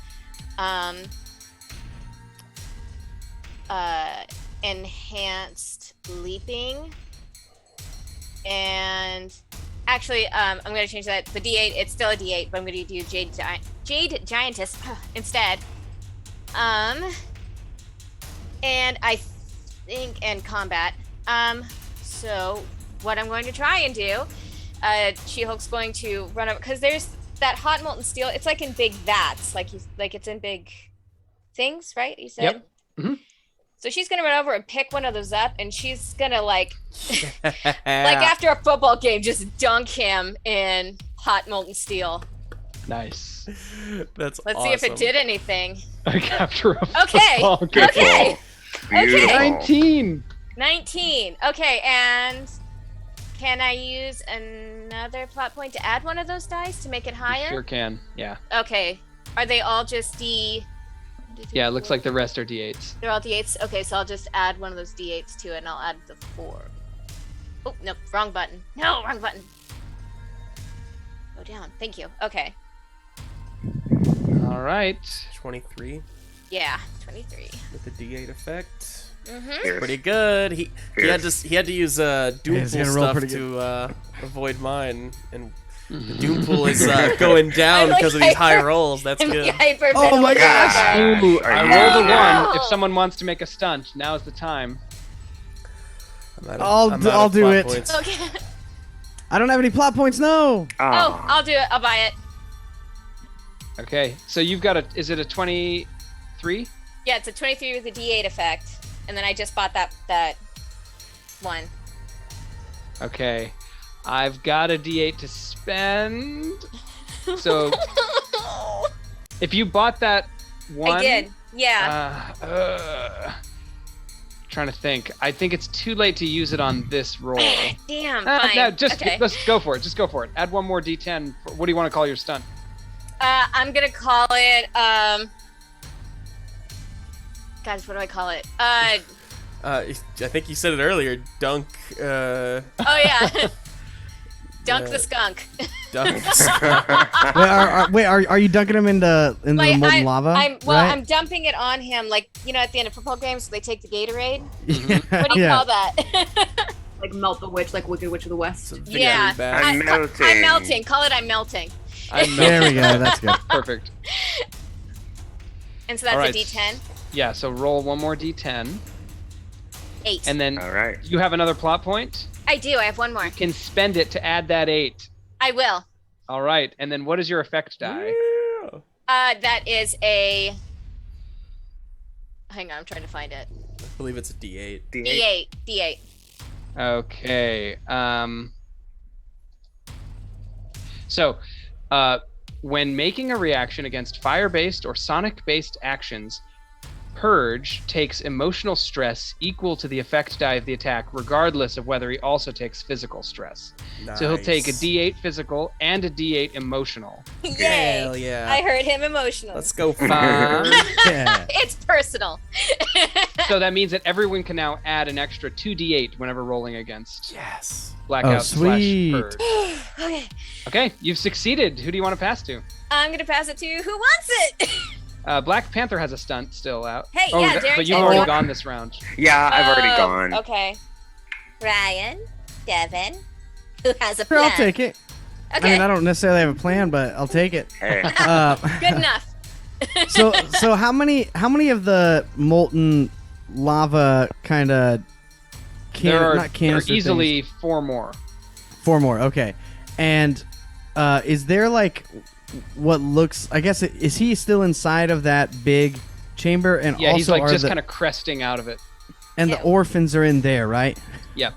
enhanced leaping. And actually, I'm going to change that. The D8, it's still a D8, but I'm going to do Jade Giantess instead. And I think, and combat. So what I'm going to try and do, She-Hulk's going to run over, because there's that hot molten steel. It's like in big vats, like it's in big things, right? You said. Yep. Mm-hmm. So she's gonna run over and pick one of those up, and she's gonna like after a football game, just dunk him in hot molten steel. Nice. That's Let's awesome. see if it did anything. Like after a Okay. football game. Okay. Beautiful. 19. 19. Okay, and can I use another plot point to add one of those dice to make it higher? Sure can. Yeah. Okay. Are they all just D? Yeah, it looks like the rest are D8s. They're all D8s? Okay, so I'll just add one of those D8s to it, and I'll add the 4. Oh, nope, wrong button. No, wrong button. Go down. Thank you. Okay. All right. 23 Yeah, 23. with the D8 effect. Mm-hmm. Fierce. Pretty good. He had to use Doom he's Pool gonna roll stuff pretty to avoid mine, and the Doom Pool is going down I'm like because of these high hyper- rolls. That's I'm good. Oh my gosh! Ooh, Are I you- rolled a No! 1. If someone wants to make a stunt, now's the time. I'm out I'll I'm out I'll of do plot it. points. Okay. I don't have any plot points. No. Oh, I'll do it. I'll buy it. Okay, so you've got is it a 23? Yeah, it's a 23 with a D8 effect, and then I just bought that one. Okay, I've got a D8 to spend. So if you bought that one, I did. Yeah. Trying to think. I think it's too late to use it on this roll. Damn. Fine. No, just okay. let's go for it. Just go for it. Add one more D10. What do you want to call your stunt? I'm gonna call it. Guys, what do I call it? I think you said it earlier. Dunk. Oh yeah. Dunk the skunk. Dunk. Are you dunking him into the molten lava? I'm dumping it on him, like at the end of football games, they take the Gatorade. Mm-hmm. What do you call that? Like melt the witch, like Wicked Witch of the West. Yeah. I'm melting. I'm melting. Call it I'm melting. There we go. That's good. Perfect. And so that's All a right. D10. Yeah. So roll one more D10, 8. and then All right. you have another plot point. I do. I have one more. You can spend it to add that 8. I will. All right. And then what is your effect die? That is a. Hang on, I'm trying to find it. I believe it's a D8. D8. D8. Okay. So, when making a reaction against fire-based or sonic-based actions, Purge takes emotional stress equal to the effect die of the attack, regardless of whether he also takes physical stress. Nice. So he'll take a D8 physical and a D8 emotional. Yay! Hell yeah. I heard him emotional. Let's go for Yeah. It's personal. So that means that everyone can now add an extra 2D8 whenever rolling against Yes. Blackout sweet. / Purge. Okay. Okay, you've succeeded. Who do you want to pass to? I'm gonna pass it to who wants it. Black Panther has a stunt still out. Hey, oh, yeah, but Darrington, you've do already you- gone this round. Yeah, I've already gone. Okay. Ryan, Devon, who has a Sure, plan? I'll take it. Okay. I mean, I don't necessarily have a plan, but I'll take it. Hey. Good enough. So how many of the molten lava kind of There are not canister easily things? 4 more. 4 more? Okay. And is there like what looks? I guess is he still inside of that big chamber? And Yeah, also he's like are just the, kind of cresting out of it. and Yeah. the orphans are in there, right? Yeah.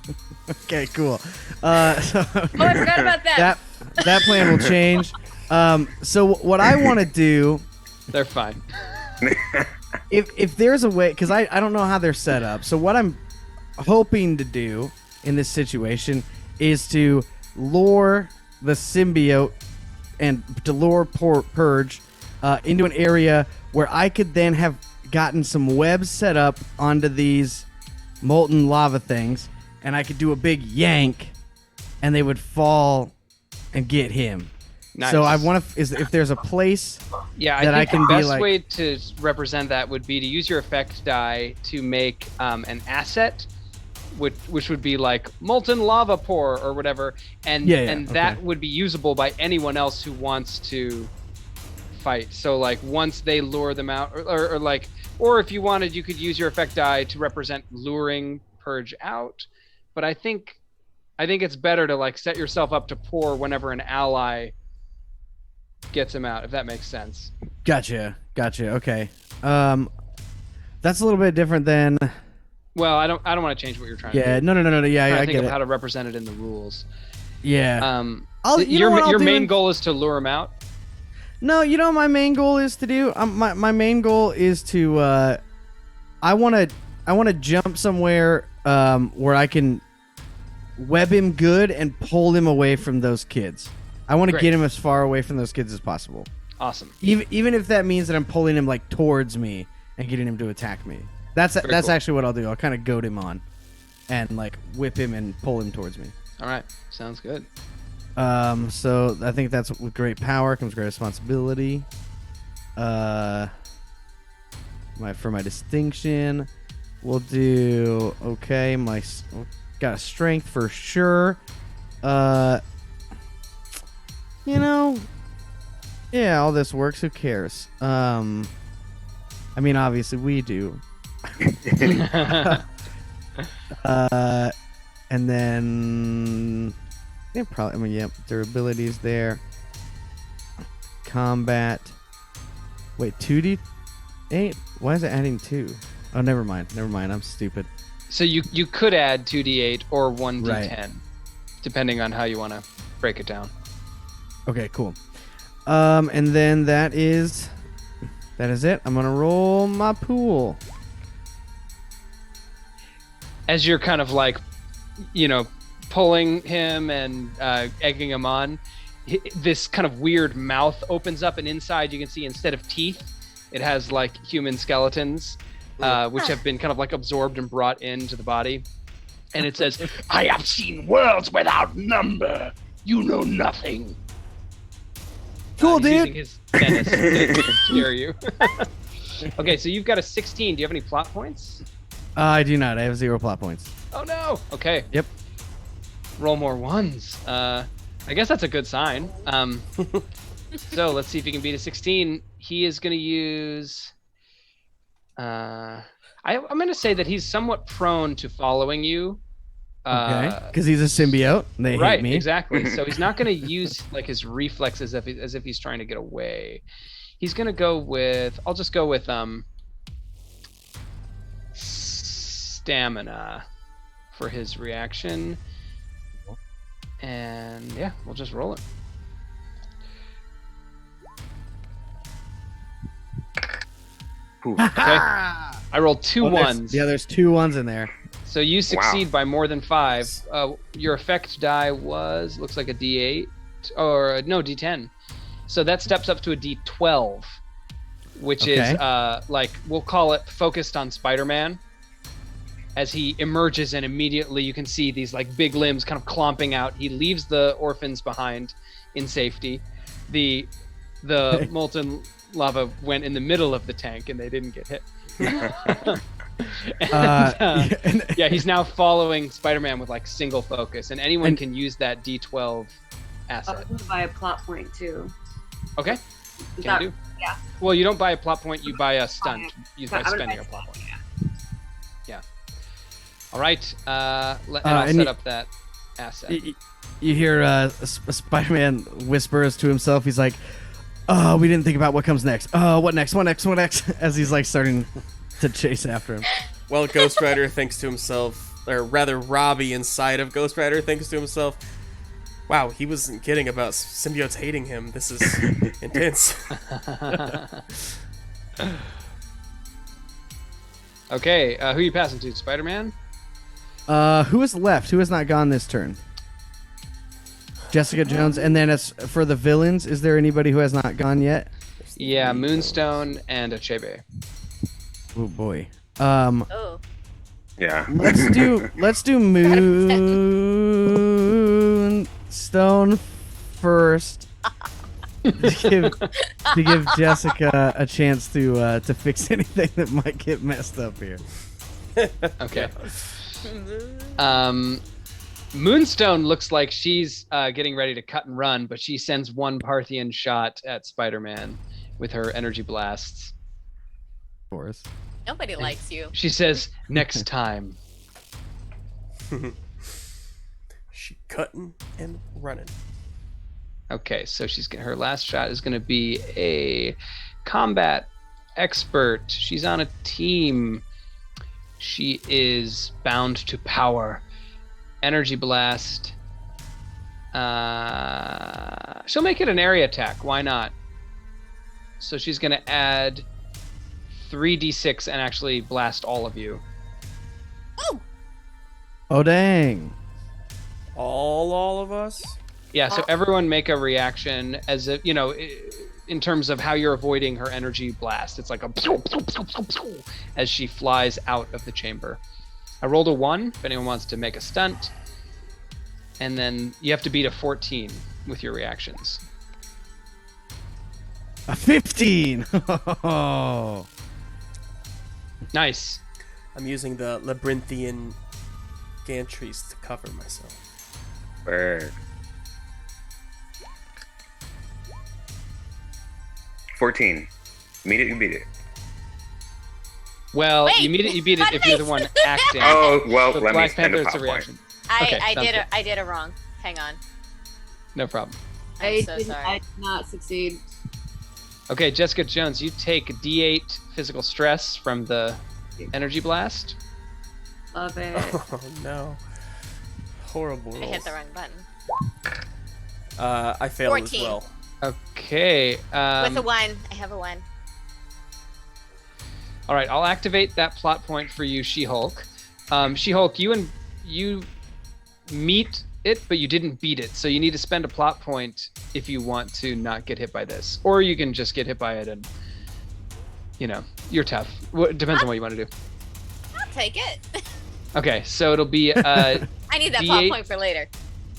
Okay, cool. So Oh, I forgot about that. that plan will change. So what I want to do, They're fine. if there's a way, because I don't know how they're set up. So what I'm hoping to do in this situation is to lure the symbiote and to lure Purge into an area where I could then have gotten some webs set up onto these molten lava things, and I could do a big yank, and they would fall and get him. Nice. So I want to, if there's a place Yeah, that I I think can the be best like- way to represent that would be to use your effect die to make an asset, which would be like molten lava pour or whatever, and that would be usable by anyone else who wants to fight. So like once they lure them out, or if you wanted, you could use your effect die to represent luring Purge out. But I think it's better to like set yourself up to pour whenever an ally gets him out, if that makes sense. Gotcha. Okay. That's a little bit different than. Well, I don't want to change what you're trying to do. Yeah. No. Yeah, I'm trying I to think get of it. how to represent it in the rules. Yeah. Your main goal is to lure him out. No, you know what my main goal is to do? My main goal is to I want to jump somewhere where I can web him good and pull him away from those kids. I want to Great. get him as far away from those kids as possible. Awesome. Even if that means that I'm pulling him like towards me and getting him to attack me. That's cool. actually what I'll do. I'll kind of goad him on and like whip him and pull him towards me. All right. Sounds good. So I think that's with great power comes great responsibility. For my distinction, we'll do okay. Got a strength for sure. Yeah, all this works. Who cares? I mean, obviously we do. And then yeah, probably. I mean, yeah, durability's there. Combat. Wait, 2d8? Why is it adding 2? Oh, never mind. I'm stupid. So you could add 2d8 or 1d10, Right. depending on how you want to break it down. Okay, cool. And then that is it. I'm gonna roll my pool. As you're kind of like, pulling him and egging him on, this kind of weird mouth opens up, and inside you can see, instead of teeth, it has like human skeletons, which have been kind of like absorbed and brought into the body. And it says, I have seen worlds without number. You know nothing. Cool, he's dude. using his menace to scare you. Okay, so you've got a 16. Do you have any plot points? I do not. I have 0 plot points. Oh no. Okay. Yep. Roll more ones. I guess that's a good sign. So let's see if he can beat a 16. He is going to use. I'm going to say that he's somewhat prone to following you. Okay. Because he's a symbiote. They Right. hate me. Exactly. So he's not going to use like his reflexes as if he's trying to get away. He's going to go with. I'll just go with stamina for his reaction. And yeah, we'll just roll it. Ooh. Okay. I rolled two ones. Yeah, there's 2 1s in there. So you succeed by more than 5. Your effect die looks like a D8 or no D10. So that steps up to a D12, which is like we'll call it focused on Spider-Man. As he emerges, and immediately you can see these like big limbs kind of clomping out. He leaves the orphans behind in safety. The molten lava went in the middle of the tank, and they didn't get hit. Yeah, he's now following Spider-Man with like single focus, and anyone can use that D12 asset. I'll buy a plot point too. Okay, Is can do. Yeah. Well, you don't buy a plot point; you buy a stunt. You So by I would spending buy a plot point. yeah. All right, and I'll set up that asset. You hear Spider-Man whispers to himself. He's like, "Oh, we didn't think about what comes next. Oh, what next? What next? What next?" As he's like starting to chase after him. Well, Ghost Rider thinks to himself, or rather, Robbie inside of Ghost Rider thinks to himself, "Wow, he wasn't kidding about symbiotes hating him. This is intense." Okay, who are you passing to? Spider-Man? Who is left? Who has not gone this turn? Jessica Jones. And then as for the villains, is there anybody who has not gone yet? Yeah, Moonstone and Achebe. Oh boy. Oh. Yeah. Let's do Moonstone first. to give Jessica a chance to fix anything that might get messed up here. Okay. Moonstone looks like she's getting ready to cut and run, but she sends one Parthian shot at Spider-Man with her energy blasts. Of course. Nobody likes you. She says, "Next time." She cutting and running. Okay, so her last shot is going to be a combat expert. She's on a team. She is bound to power. Energy blast. She'll make it an area attack. Why not? So she's going to add 3d6 and actually blast all of you. Oh dang. All of us? Yeah, so everyone make a reaction as if, in terms of how you're avoiding her energy blast. It's like a pew, pew, pew, pew, pew, as she flies out of the chamber. I rolled a 1 if anyone wants to make a stunt. And then you have to beat a 14 with your reactions. A 15. Oh. Nice. I'm using the labyrinthian gantries to cover myself. Bird. 14. Meet it, you beat it. Well, Wait, you beat it what if you're the did I one say? acting. Oh, well, With let me Black spend Panther, a it's pop a point. reaction. I Okay, sounds good. did it wrong. Hang on. No problem. I'm so I sorry. did not succeed. Okay, Jessica Jones, you take D8 physical stress from the energy blast. Love it. Oh no. Horrible rolls. I hit the wrong button. I failed as 14. well. Okay. With a 1. I have a 1. All right, I'll activate that plot point for you, She-Hulk. She-Hulk, you meet it, but you didn't beat it. So you need to spend a plot point if you want to not get hit by this. Or you can just get hit by it and, you're tough. Depends on what you want to do. I'll take it. Okay, so it'll be I need that plot D8. point for later.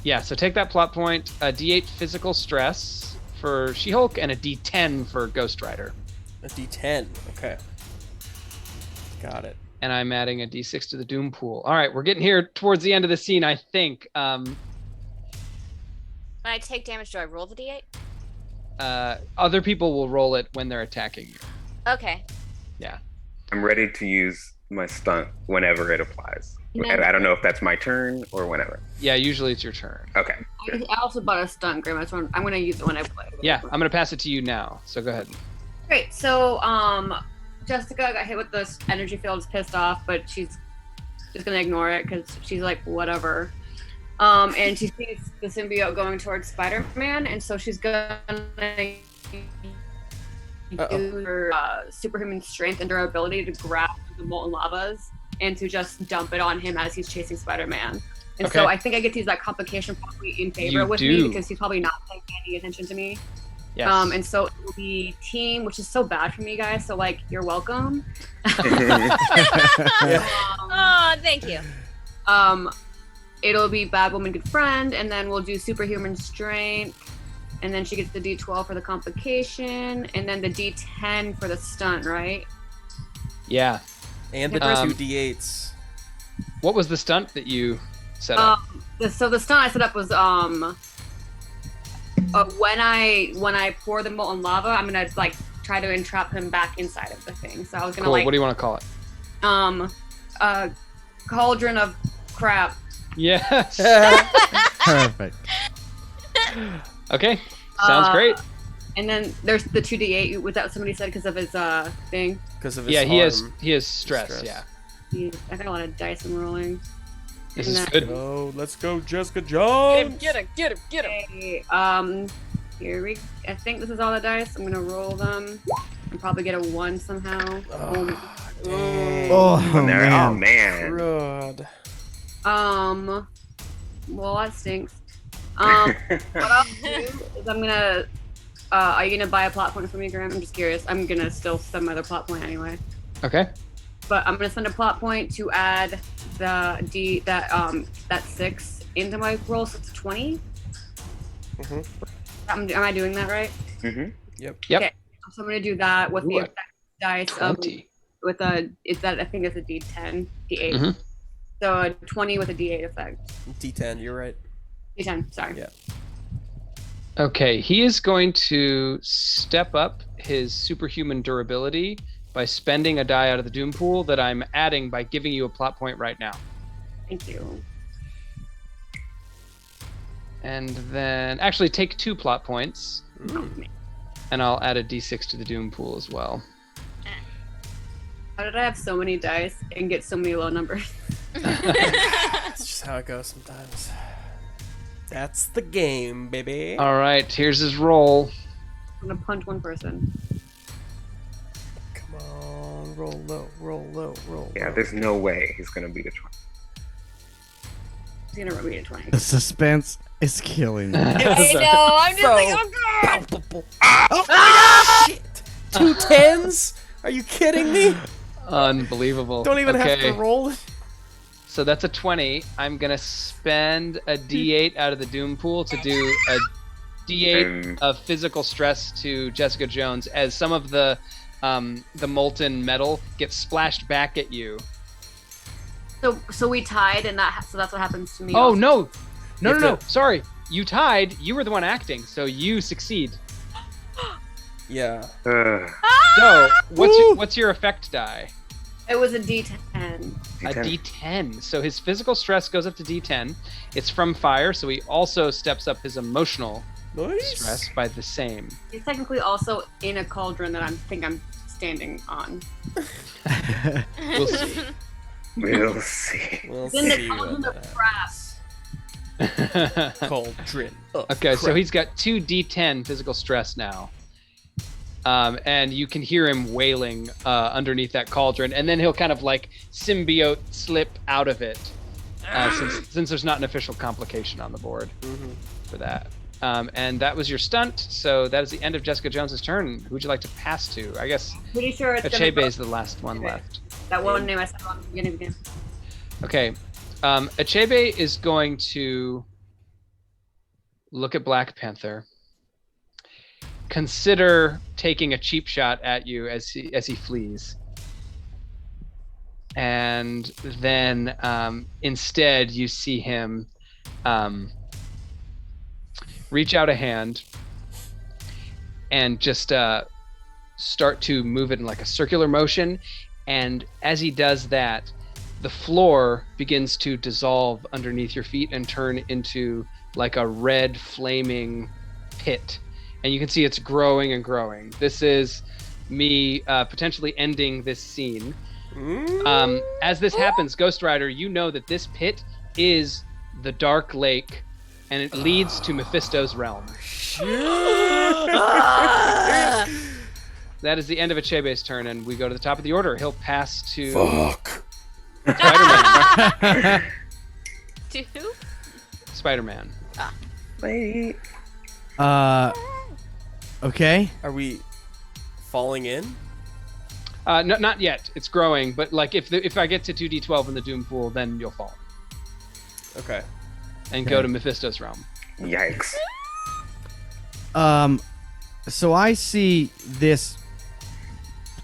Yeah, so take that plot point, a D8 physical stress for She-Hulk, and a D10 for Ghost Rider. A D10. Okay. Got it. And I'm adding a D6 to the Doom pool. All right, we're getting here towards the end of the scene, I think. When I take damage, do I roll the D8? Other people will roll it when they're attacking you. Okay. Yeah. I'm ready to use my stunt whenever it applies. No. I don't know if that's my turn or whenever. Yeah, usually it's your turn. Okay. I also bought a stunt grim. I'm going to use it when I play. Yeah, I'm going to pass it to you now. So go ahead. Great. So, Jessica got hit with this energy field, is pissed off, but she's just gonna ignore it because she's like, whatever. And she sees the symbiote going towards Spider-Man, and so she's gonna use her superhuman strength and durability to grab the molten lavas and to just dump it on him as he's chasing Spider-Man. And so Okay. I think I get to use that complication probably in favor You with do. me because he's probably not paying any attention to me. Yes. And so it will be team, which is so bad for me, guys. So like, you're welcome. Oh, thank you. It'll be bad woman, good friend, and then we'll do superhuman strength, and then she gets the D12 for the complication, and then the D10 for the stunt, right? Yeah. And the Um, 2 D8s. What was the stunt that you set up? So the stunt I set up was when I pour the molten lava, I'm gonna like try to entrap him back inside of the thing. So I was gonna Cool. like What do you want to call it? Cauldron of crap. Yes. Perfect. Okay. Sounds great. And then there's the 2D8 without somebody said because of his thing. Because of his Yeah, he has arm. stress. Yeah. I got a lot of dice I'm rolling. This And is then- good. Oh, let's go, Jessica Get Jones. him, get him, get him, get him. Okay, I think this is all the dice. I'm gonna roll them and probably get a 1 somehow. Dang. Oh, Oh man. man. Crud. Well, that stinks. What I'll do is I'm gonna. Are you gonna buy a plot point for me, Graham? I'm just curious. I'm gonna still spend my other plot point anyway. Okay. But I'm gonna spend a plot point to add that 6 into my roll, so it's 20. Mhm. Am I doing that right? Mm-hmm. Yep. Okay. So I'm gonna do that with the Ooh, effect dice of 20. with a I think it's a D10, D8. Mhm. So a 20 with a D8 effect. D10, you're right. D10, sorry. Yeah. Okay. He is going to step up his superhuman durability by spending a die out of the Doom pool that I'm adding by giving you a plot point right now. Thank you. And then actually take 2 plot points, and I'll add a D6 to the Doom pool as well. How did I have so many dice and get so many low numbers? That's just how it goes sometimes. That's the game, baby. All right. Here's his roll. I'm gonna punch one person. Come on, roll low, roll low, roll Yeah, low. there's no way he's gonna beat a 20. He's gonna run me to 20. The suspense is killing me. I know. I'm just So like, oh god. palpable. Oh, shit! 2 10s? Are you kidding me? Unbelievable. Don't even have Okay. to roll it. So that's a 20. I'm going to spend a D8 out of the Doom pool to do a D8 of physical stress to Jessica Jones as some of the molten metal gets splashed back at you. So we tied, and so that's what happens to me. Oh, also. no. No, You no, have no. Sorry. You tied. You were the one acting, so you succeed. Yeah. So what's your effect die? It was a D10. A D10. So his physical stress goes up to D10. It's from fire, so he also steps up his emotional Nice. stress by the same. He's technically also in a cauldron that I think I'm standing on. We'll see. We'll see. We'll He's in the see cauldron what of crap. Cauldron. Okay, so he's got 2d10 physical stress now. And you can hear him wailing underneath that cauldron, and then he'll kind of like symbiote slip out of it, since there's not an official complication on the board for that. And that was your stunt, so that is the end of Jessica Jones's turn. Who would you like to pass to? I guess Pretty sure it's Achebe is the last one left. that one name I said on the beginning again. Okay, Achebe is going to look at Black Panther, consider taking a cheap shot at you as he flees, and then instead you see him reach out a hand and just start to move it in like a circular motion, and as he does that, the floor begins to dissolve underneath your feet and turn into like a red flaming pit. And you can see it's growing and growing. This is me potentially ending this scene. As this happens, Ghost Rider, you know that this pit is the Dark Lake, and it leads to Mephisto's realm. That is the end of Achebe's turn, and we go to the top of the order. He'll pass to Spider-Man. To who? Spider-Man. Wait. Okay. Are we falling in? No, not yet. It's growing, but like if I get to 2d12 in the Doom Pool, then you'll fall. Okay. And go to Mephisto's realm. Yikes. So I see this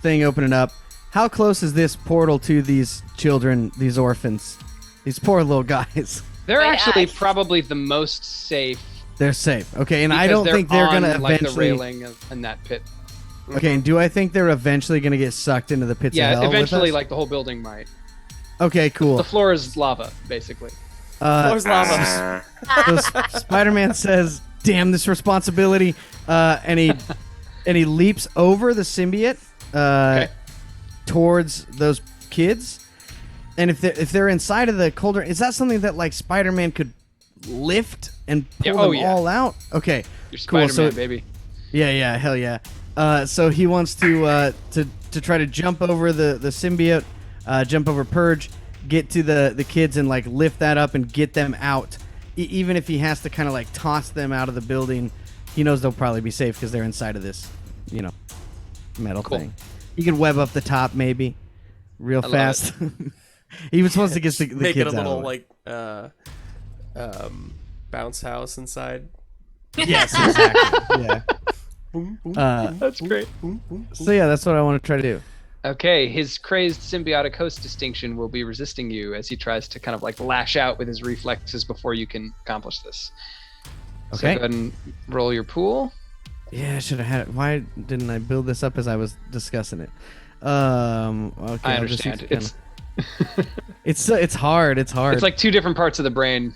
thing opening up. How close is this portal to these children, these orphans, these poor little guys? They're Wait, actually Ash. probably the most safe. They're safe. Okay, and I because don't think they're on, gonna like, the eventually. railing in that pit. Okay, and do I think they're eventually gonna get sucked into the pits of Yeah, hell? eventually, with us? like the whole building might. Okay, cool. The floor is lava, basically. Floor's lava. So Spider-Man says, "Damn this responsibility," and he leaps over the symbiote towards those kids. And if they're inside of the cauldron, is that something that like Spider-Man could lift and pull them all out? Okay, You're cool. Spider-Man, So baby. yeah, hell yeah. So he wants to try to jump over the symbiote, jump over Purge, get to the kids and like lift that up and get them out. Even if he has to kind of like toss them out of the building, he knows they'll probably be safe because they're inside of this, metal thing. He could web up the top maybe, real fast. He was supposed to get the Make kids it a little out like bounce house inside. Yes, exactly. Yeah. Boom, boom, That's great. boom, boom, boom. So yeah, that's what I want to try to do. Okay, his crazed symbiotic host distinction will be resisting you as he tries to kind of like lash out with his reflexes before you can accomplish this. So Okay. go ahead and roll your pool. Yeah, I should have had it. Why didn't I build this up as I was discussing it? Okay, I I'll just understand. use it's hard. It's hard. It's like two different parts of the brain.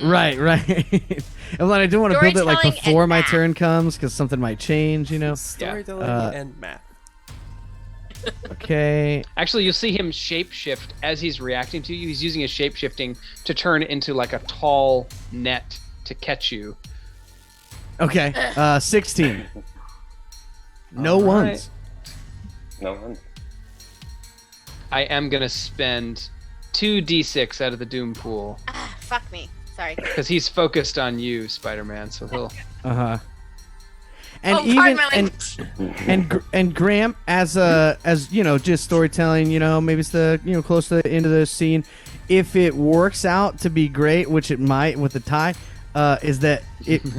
right. And then I do want to build it like Storytelling before and my math. turn comes because something might change. Storytelling and math. Okay. Actually, you'll see him shapeshift as he's reacting to you. He's using his shapeshifting to turn into like a tall net to catch you. Okay. 16. No All right. ones. No one. I am going to spend 2d6 out of the Doom Pool Ah, fuck me. Sorry. because he's focused on you, Spider-Man, so he'll... And Oh, even pardon my language. and Graham as just storytelling, maybe it's the close to the end of the scene. If it works out to be great, which it might with the tie, is that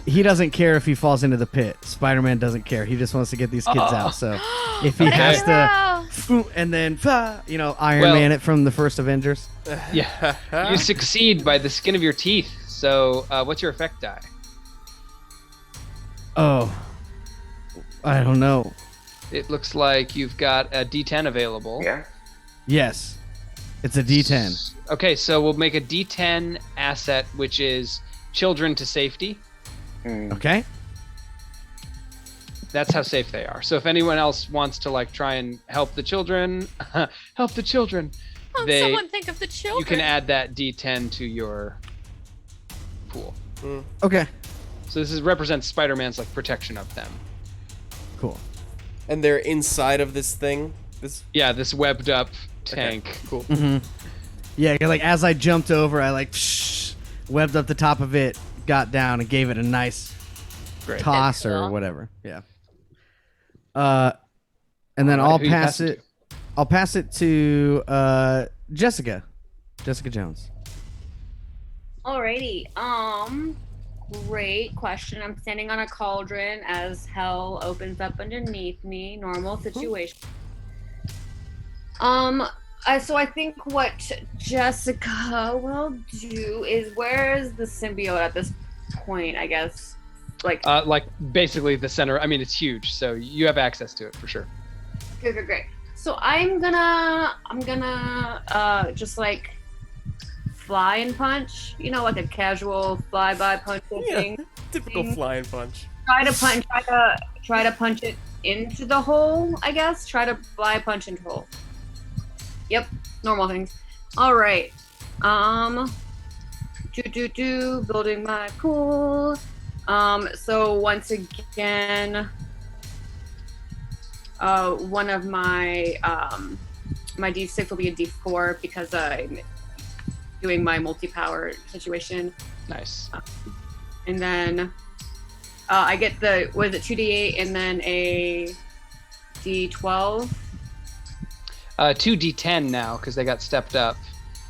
he doesn't care if he falls into the pit. Spider-Man doesn't care. He just wants to get these kids out. So if he has to, and then Iron Man it from the first Avengers. Yeah. You succeed by the skin of your teeth. So what's your effect die? Oh, I don't know. It looks like you've got a d10 available. Yeah. Yes, it's a D10. Okay, so we'll make a d10 asset, which is children to safety. Okay. that's how safe they are. So if anyone else wants to like try and help the children, help the children, Someone think of the children. you can add that D10 to your pool. Okay. So this represents Spider-Man's like protection of them. Cool. And they're inside of this thing. This webbed up tank. Okay, cool. Yeah, like as I jumped over, I like webbed up the top of it, got down, and gave it a nice toss or whatever. Yeah. And then I'll pass it. I'll pass it to Jessica Jones. Alrighty. Great question. I'm standing on a cauldron as hell opens up underneath me. Normal situation. So I think what Jessica will do is, where is the symbiote at this point? I guess, like basically the center. I mean, it's huge, so you have access to it for sure. Great. So I'm gonna just like fly and punch. You know, like a casual fly-by punch thing. Typical fly and punch. Try to punch it into the hole. I guess. Try to fly punch into the hole. Yep, normal things. All right. Building my pool. So once again, one of my my D6 will be a D4 because I'm doing my multi-power situation. Nice. And then I get the 2D8 and then a D12. 2d10 now because they got stepped up.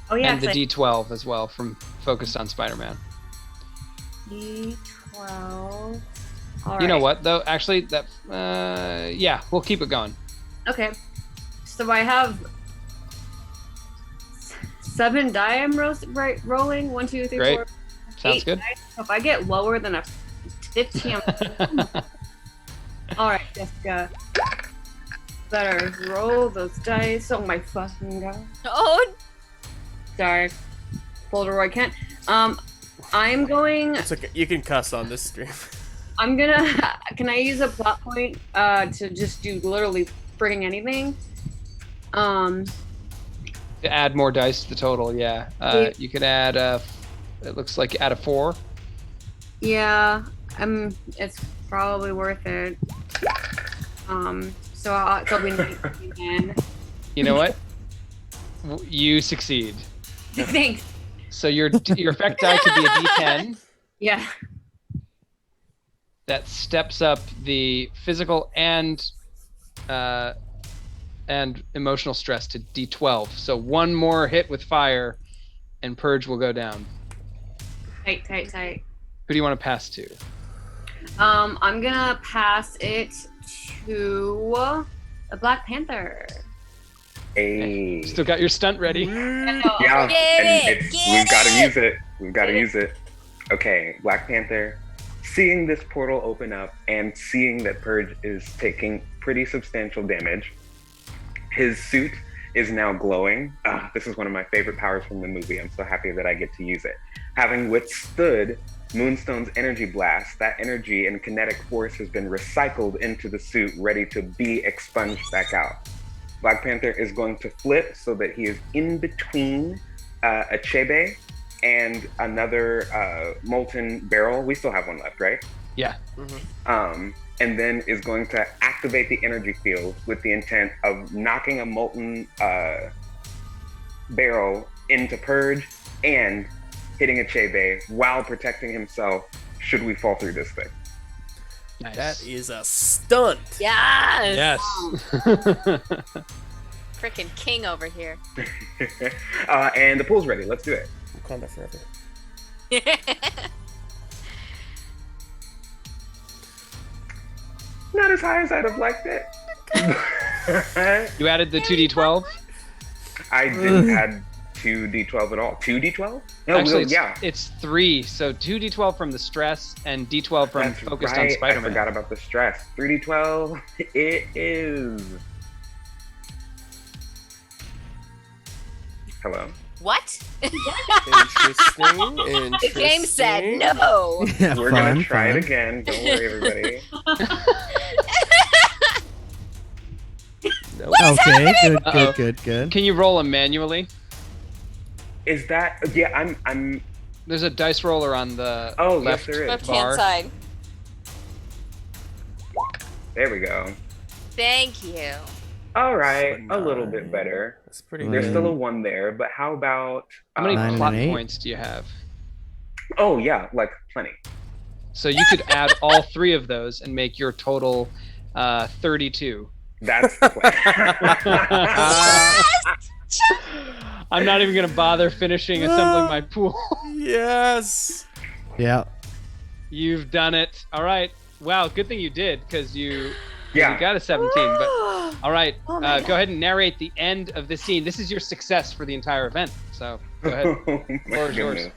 Oh yeah, and the d12 as well from focused on Spider-Man. D12. All you know right. what though? Actually, that we'll keep it going. Okay, so I have 7 die I'm rolling. 1, 2, 3, Great. 4. Sounds 8 good. dice. So if I get lower than a 15, all right, Jessica. Better roll those dice. Oh my fucking god. Oh, Sorry. Boulder, I can't. I'm going. It's okay. You can cuss on this stream. I'm gonna. Can I use a plot point to just do literally frigging anything? To add more dice to the total, yeah. You could add it looks like add a 4. Yeah. It's probably worth it. So it'll be 19 again. You know what? You succeed. Thanks. So your effect die could be a d10 Yeah. that steps up the physical and emotional stress to d12. So one more hit with fire, and Purge will go down. Tight. Who do you want to pass to? I'm gonna pass it to a Black Panther. Hey. Still got your stunt ready. Yeah, we've got to use it. We've got to use it. Okay, Black Panther, seeing this portal open up and seeing that Purge is taking pretty substantial damage, his suit is now glowing. This is one of my favorite powers from the movie. I'm so happy that I get to use it. Having withstood Moonstone's energy blast, that energy and kinetic force has been recycled into the suit, ready to be expunged back out. Black Panther is going to flip so that he is in between a Chebe and another molten barrel. We still have one left, right? Yeah. And then is going to activate the energy field with the intent of knocking a molten barrel into Purge and hitting a Chebe while protecting himself should we fall through this thing. Nice. That is a stunt. yes. Yes. Freaking king over here. And the pool's ready. Let's do it. Wakanda forever. Not as high as I'd have liked it. You added the 2d12? I didn't add 2d12 at all. 2d12? No, Actually, yeah. it's 3. So 2d12 from the stress and d12 from That's focused right. on Spider-Man. I forgot about the stress. 3d12. It is. Hello. What? Interesting. The game said no. Yeah, We're fun, gonna try fun. it again. Don't worry, everybody. Okay, Uh-oh. good. Can you roll them manually? Is that? Yeah, I'm. There's a dice roller on the Oh, left. yes, there is. Left-hand bar. side. There we go. Thank you. All right, So a little 9. bit better. That's pretty There's good. still a 1 there, but how about? How many 9 and plot an 8? points do you have? Oh yeah, like plenty. So you could add all 3 of those and make your total 32. That's the plan. I'm not even gonna bother finishing assembling my pool. Yes. Yeah. You've done it. All right. Wow. Good thing you did, because you Yeah. got a 17. But all right. Oh my Go ahead and narrate the end of the scene. This is your success for the entire event. So go ahead. Oh, my Floor is yours.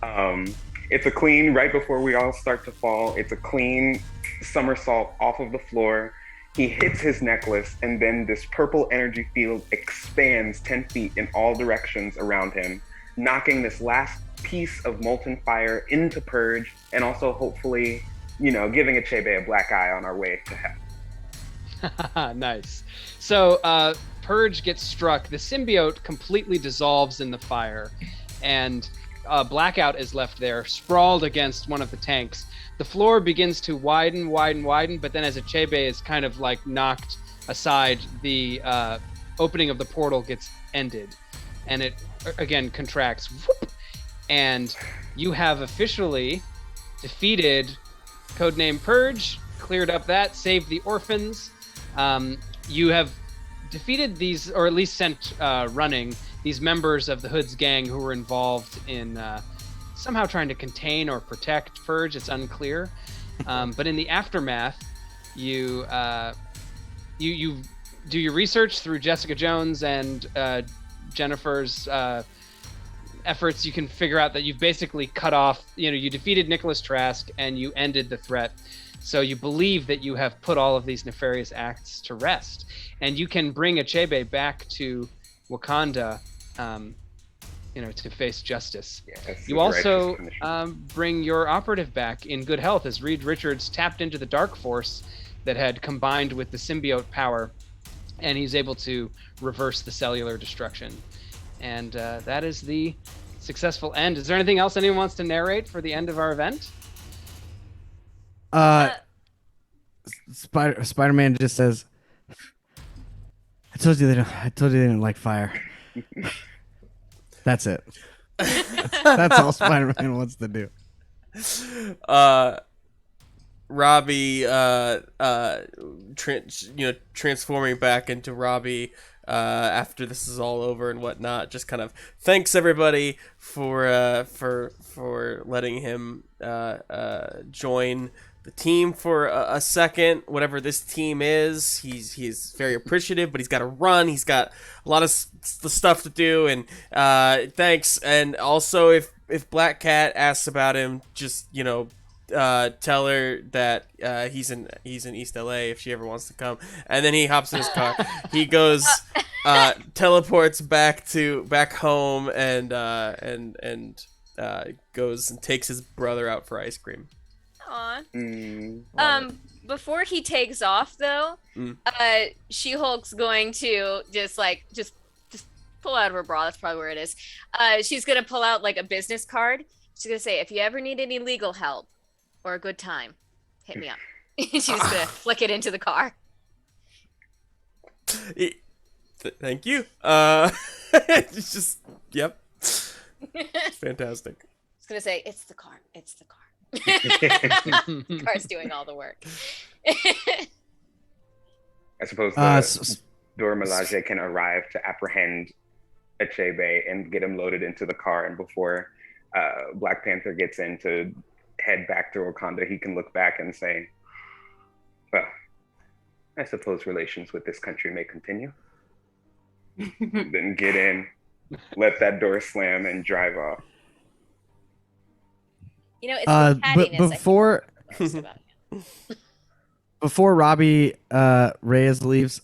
goodness. It's a clean, right before we all start to fall, it's a clean somersault off of the floor. He hits his necklace, and then this purple energy field expands 10 feet in all directions around him, knocking this last piece of molten fire into Purge, and also hopefully, giving Achebe a black eye on our way to heaven. Nice. So Purge gets struck. The symbiote completely dissolves in the fire, and Blackout is left there, sprawled against one of the tanks. The floor begins to widen, but then as Achebe is kind of like knocked aside, the opening of the portal gets ended, and it again contracts. Whoop, and you have officially defeated Codename Purge, cleared up that, saved the orphans. You have defeated these, or at least sent running, these members of the Hood's gang who were involved in somehow trying to contain or protect Purge. It's unclear. But in the aftermath, you do your research through Jessica Jones and Jennifer's efforts. You can figure out that you've basically cut off, you defeated Nicholas Trask and you ended the threat. So you believe that you have put all of these nefarious acts to rest, and you can bring Achebe back to Wakanda, to face justice. Yes, You also bring your operative back in good health, as Reed Richards tapped into the dark force that had combined with the symbiote power, and he's able to reverse the cellular destruction. And that is the successful end. Is there anything else anyone wants to narrate for the end of our event? Spider-Man just says, I told you they didn't like fire. That's it. That's all Spider-Man wants to do. Robbie, transforming back into Robbie after this is all over and whatnot, just kind of thanks everybody for letting him join the team for a second, whatever this team is. He's very appreciative, but he's got to run. He's got a lot of stuff to do, and thanks. And also, if Black Cat asks about him, just tell her that he's in East LA if she ever wants to come. And then he hops in his car. He goes, teleports back home, and goes and takes his brother out for ice cream. Aw. Mm. Before he takes off, though, She-Hulk's going to just pull out of her bra. That's probably where it is. She's gonna pull out like a business card. She's gonna say, "If you ever need any legal help or a good time, hit me up." She's gonna flick it into the car. Thank you. It's just, yep. Fantastic. She's gonna say, "It's the car. It's the car." Car's doing all the work. I suppose Dora Milaje can arrive to apprehend Achebe and get him loaded into the car, and before Black Panther gets in to head back to Wakanda, he can look back and say, well, I suppose relations with this country may continue. Then get in, let that door slam, and drive off. It's the cattiness before Robbie Reyes leaves,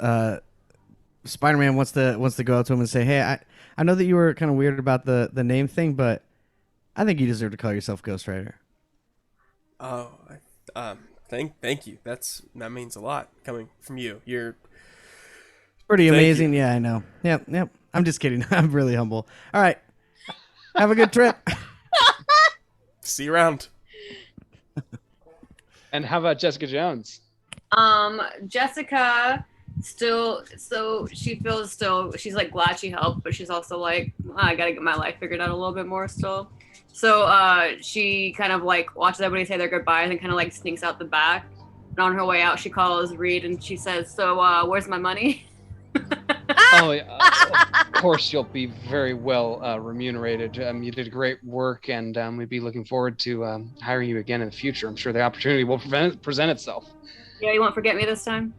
Spider-Man wants to go up to him and say, "Hey, I know that you were kind of weird about the name thing, but I think you deserve to call yourself Ghost Rider." Oh, thank you. That means a lot coming from you. You're Pretty Thank amazing. Yeah, I know. Yep. I'm just kidding. I'm really humble. All right. Have a good trip. See you around. And how about Jessica Jones? Jessica still, so she feels still, she's like glad she helped, but she's also like, I gotta get my life figured out a little bit more still. So she kind of like watches everybody say their goodbyes and kind of like sneaks out the back. And on her way out, she calls Reed and she says, so where's my money? Oh, of course, you'll be very well remunerated. You did great work, and we'd be looking forward to hiring you again in the future. I'm sure the opportunity will present itself. Yeah, you won't forget me this time?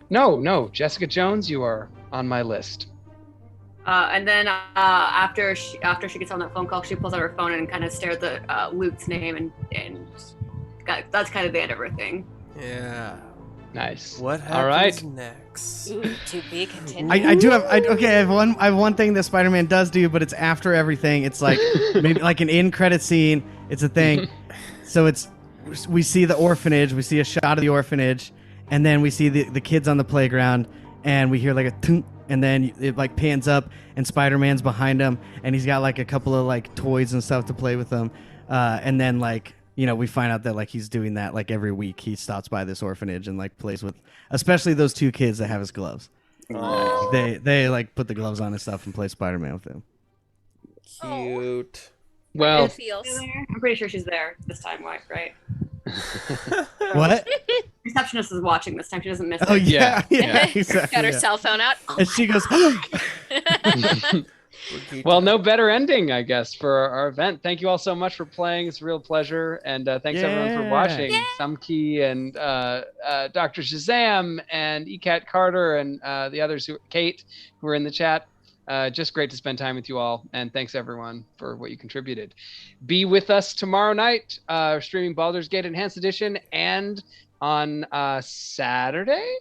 No, Jessica Jones, you are on my list. And then after she gets on that phone call, she pulls out her phone and kind of stares at Luke's name, and that's kind of the end of her thing. Yeah. Nice. What happens All right. next? To be continued. I have one thing that Spider-Man does do, but it's after everything. It's like maybe like an in-credit scene. It's a thing. So we see the orphanage. We see a shot of the orphanage, and then we see the kids on the playground, and we hear like a tunk, and then it like pans up, and Spider-Man's behind him, and he's got like a couple of like toys and stuff to play with them, and then like. We find out that like he's doing that like every week. He stops by this orphanage and like plays with, especially those two kids that have his gloves. Oh. They like put the gloves on and stuff and play Spider-Man with him. Cute. Well, It feels. I'm pretty sure she's there this time, right? What? Receptionist is watching this time. She doesn't miss Oh it. yeah, exactly. Got her yeah. cell phone out. Oh And my she goes, God. well, no better ending, I guess, for our event. Thank you all so much for playing. It's a real pleasure. And thanks everyone for watching. Yay. Sumkey and Dr. Shazam and ECAT Carter and the others, Kate, who were in the chat. Just great to spend time with you all. And thanks everyone for what you contributed. Be with us tomorrow night, streaming Baldur's Gate Enhanced Edition, and on Saturday,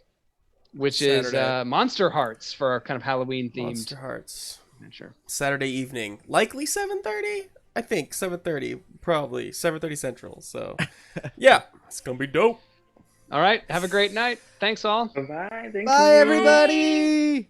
which is Monster Hearts for our kind of Halloween themed. Monster Hearts. Sure. Saturday evening, likely 7:30. I think 7:30, probably 7:30 Central. So, yeah, it's gonna be dope. All right. Have a great night. Thanks all. Bye. Thank bye you. everybody.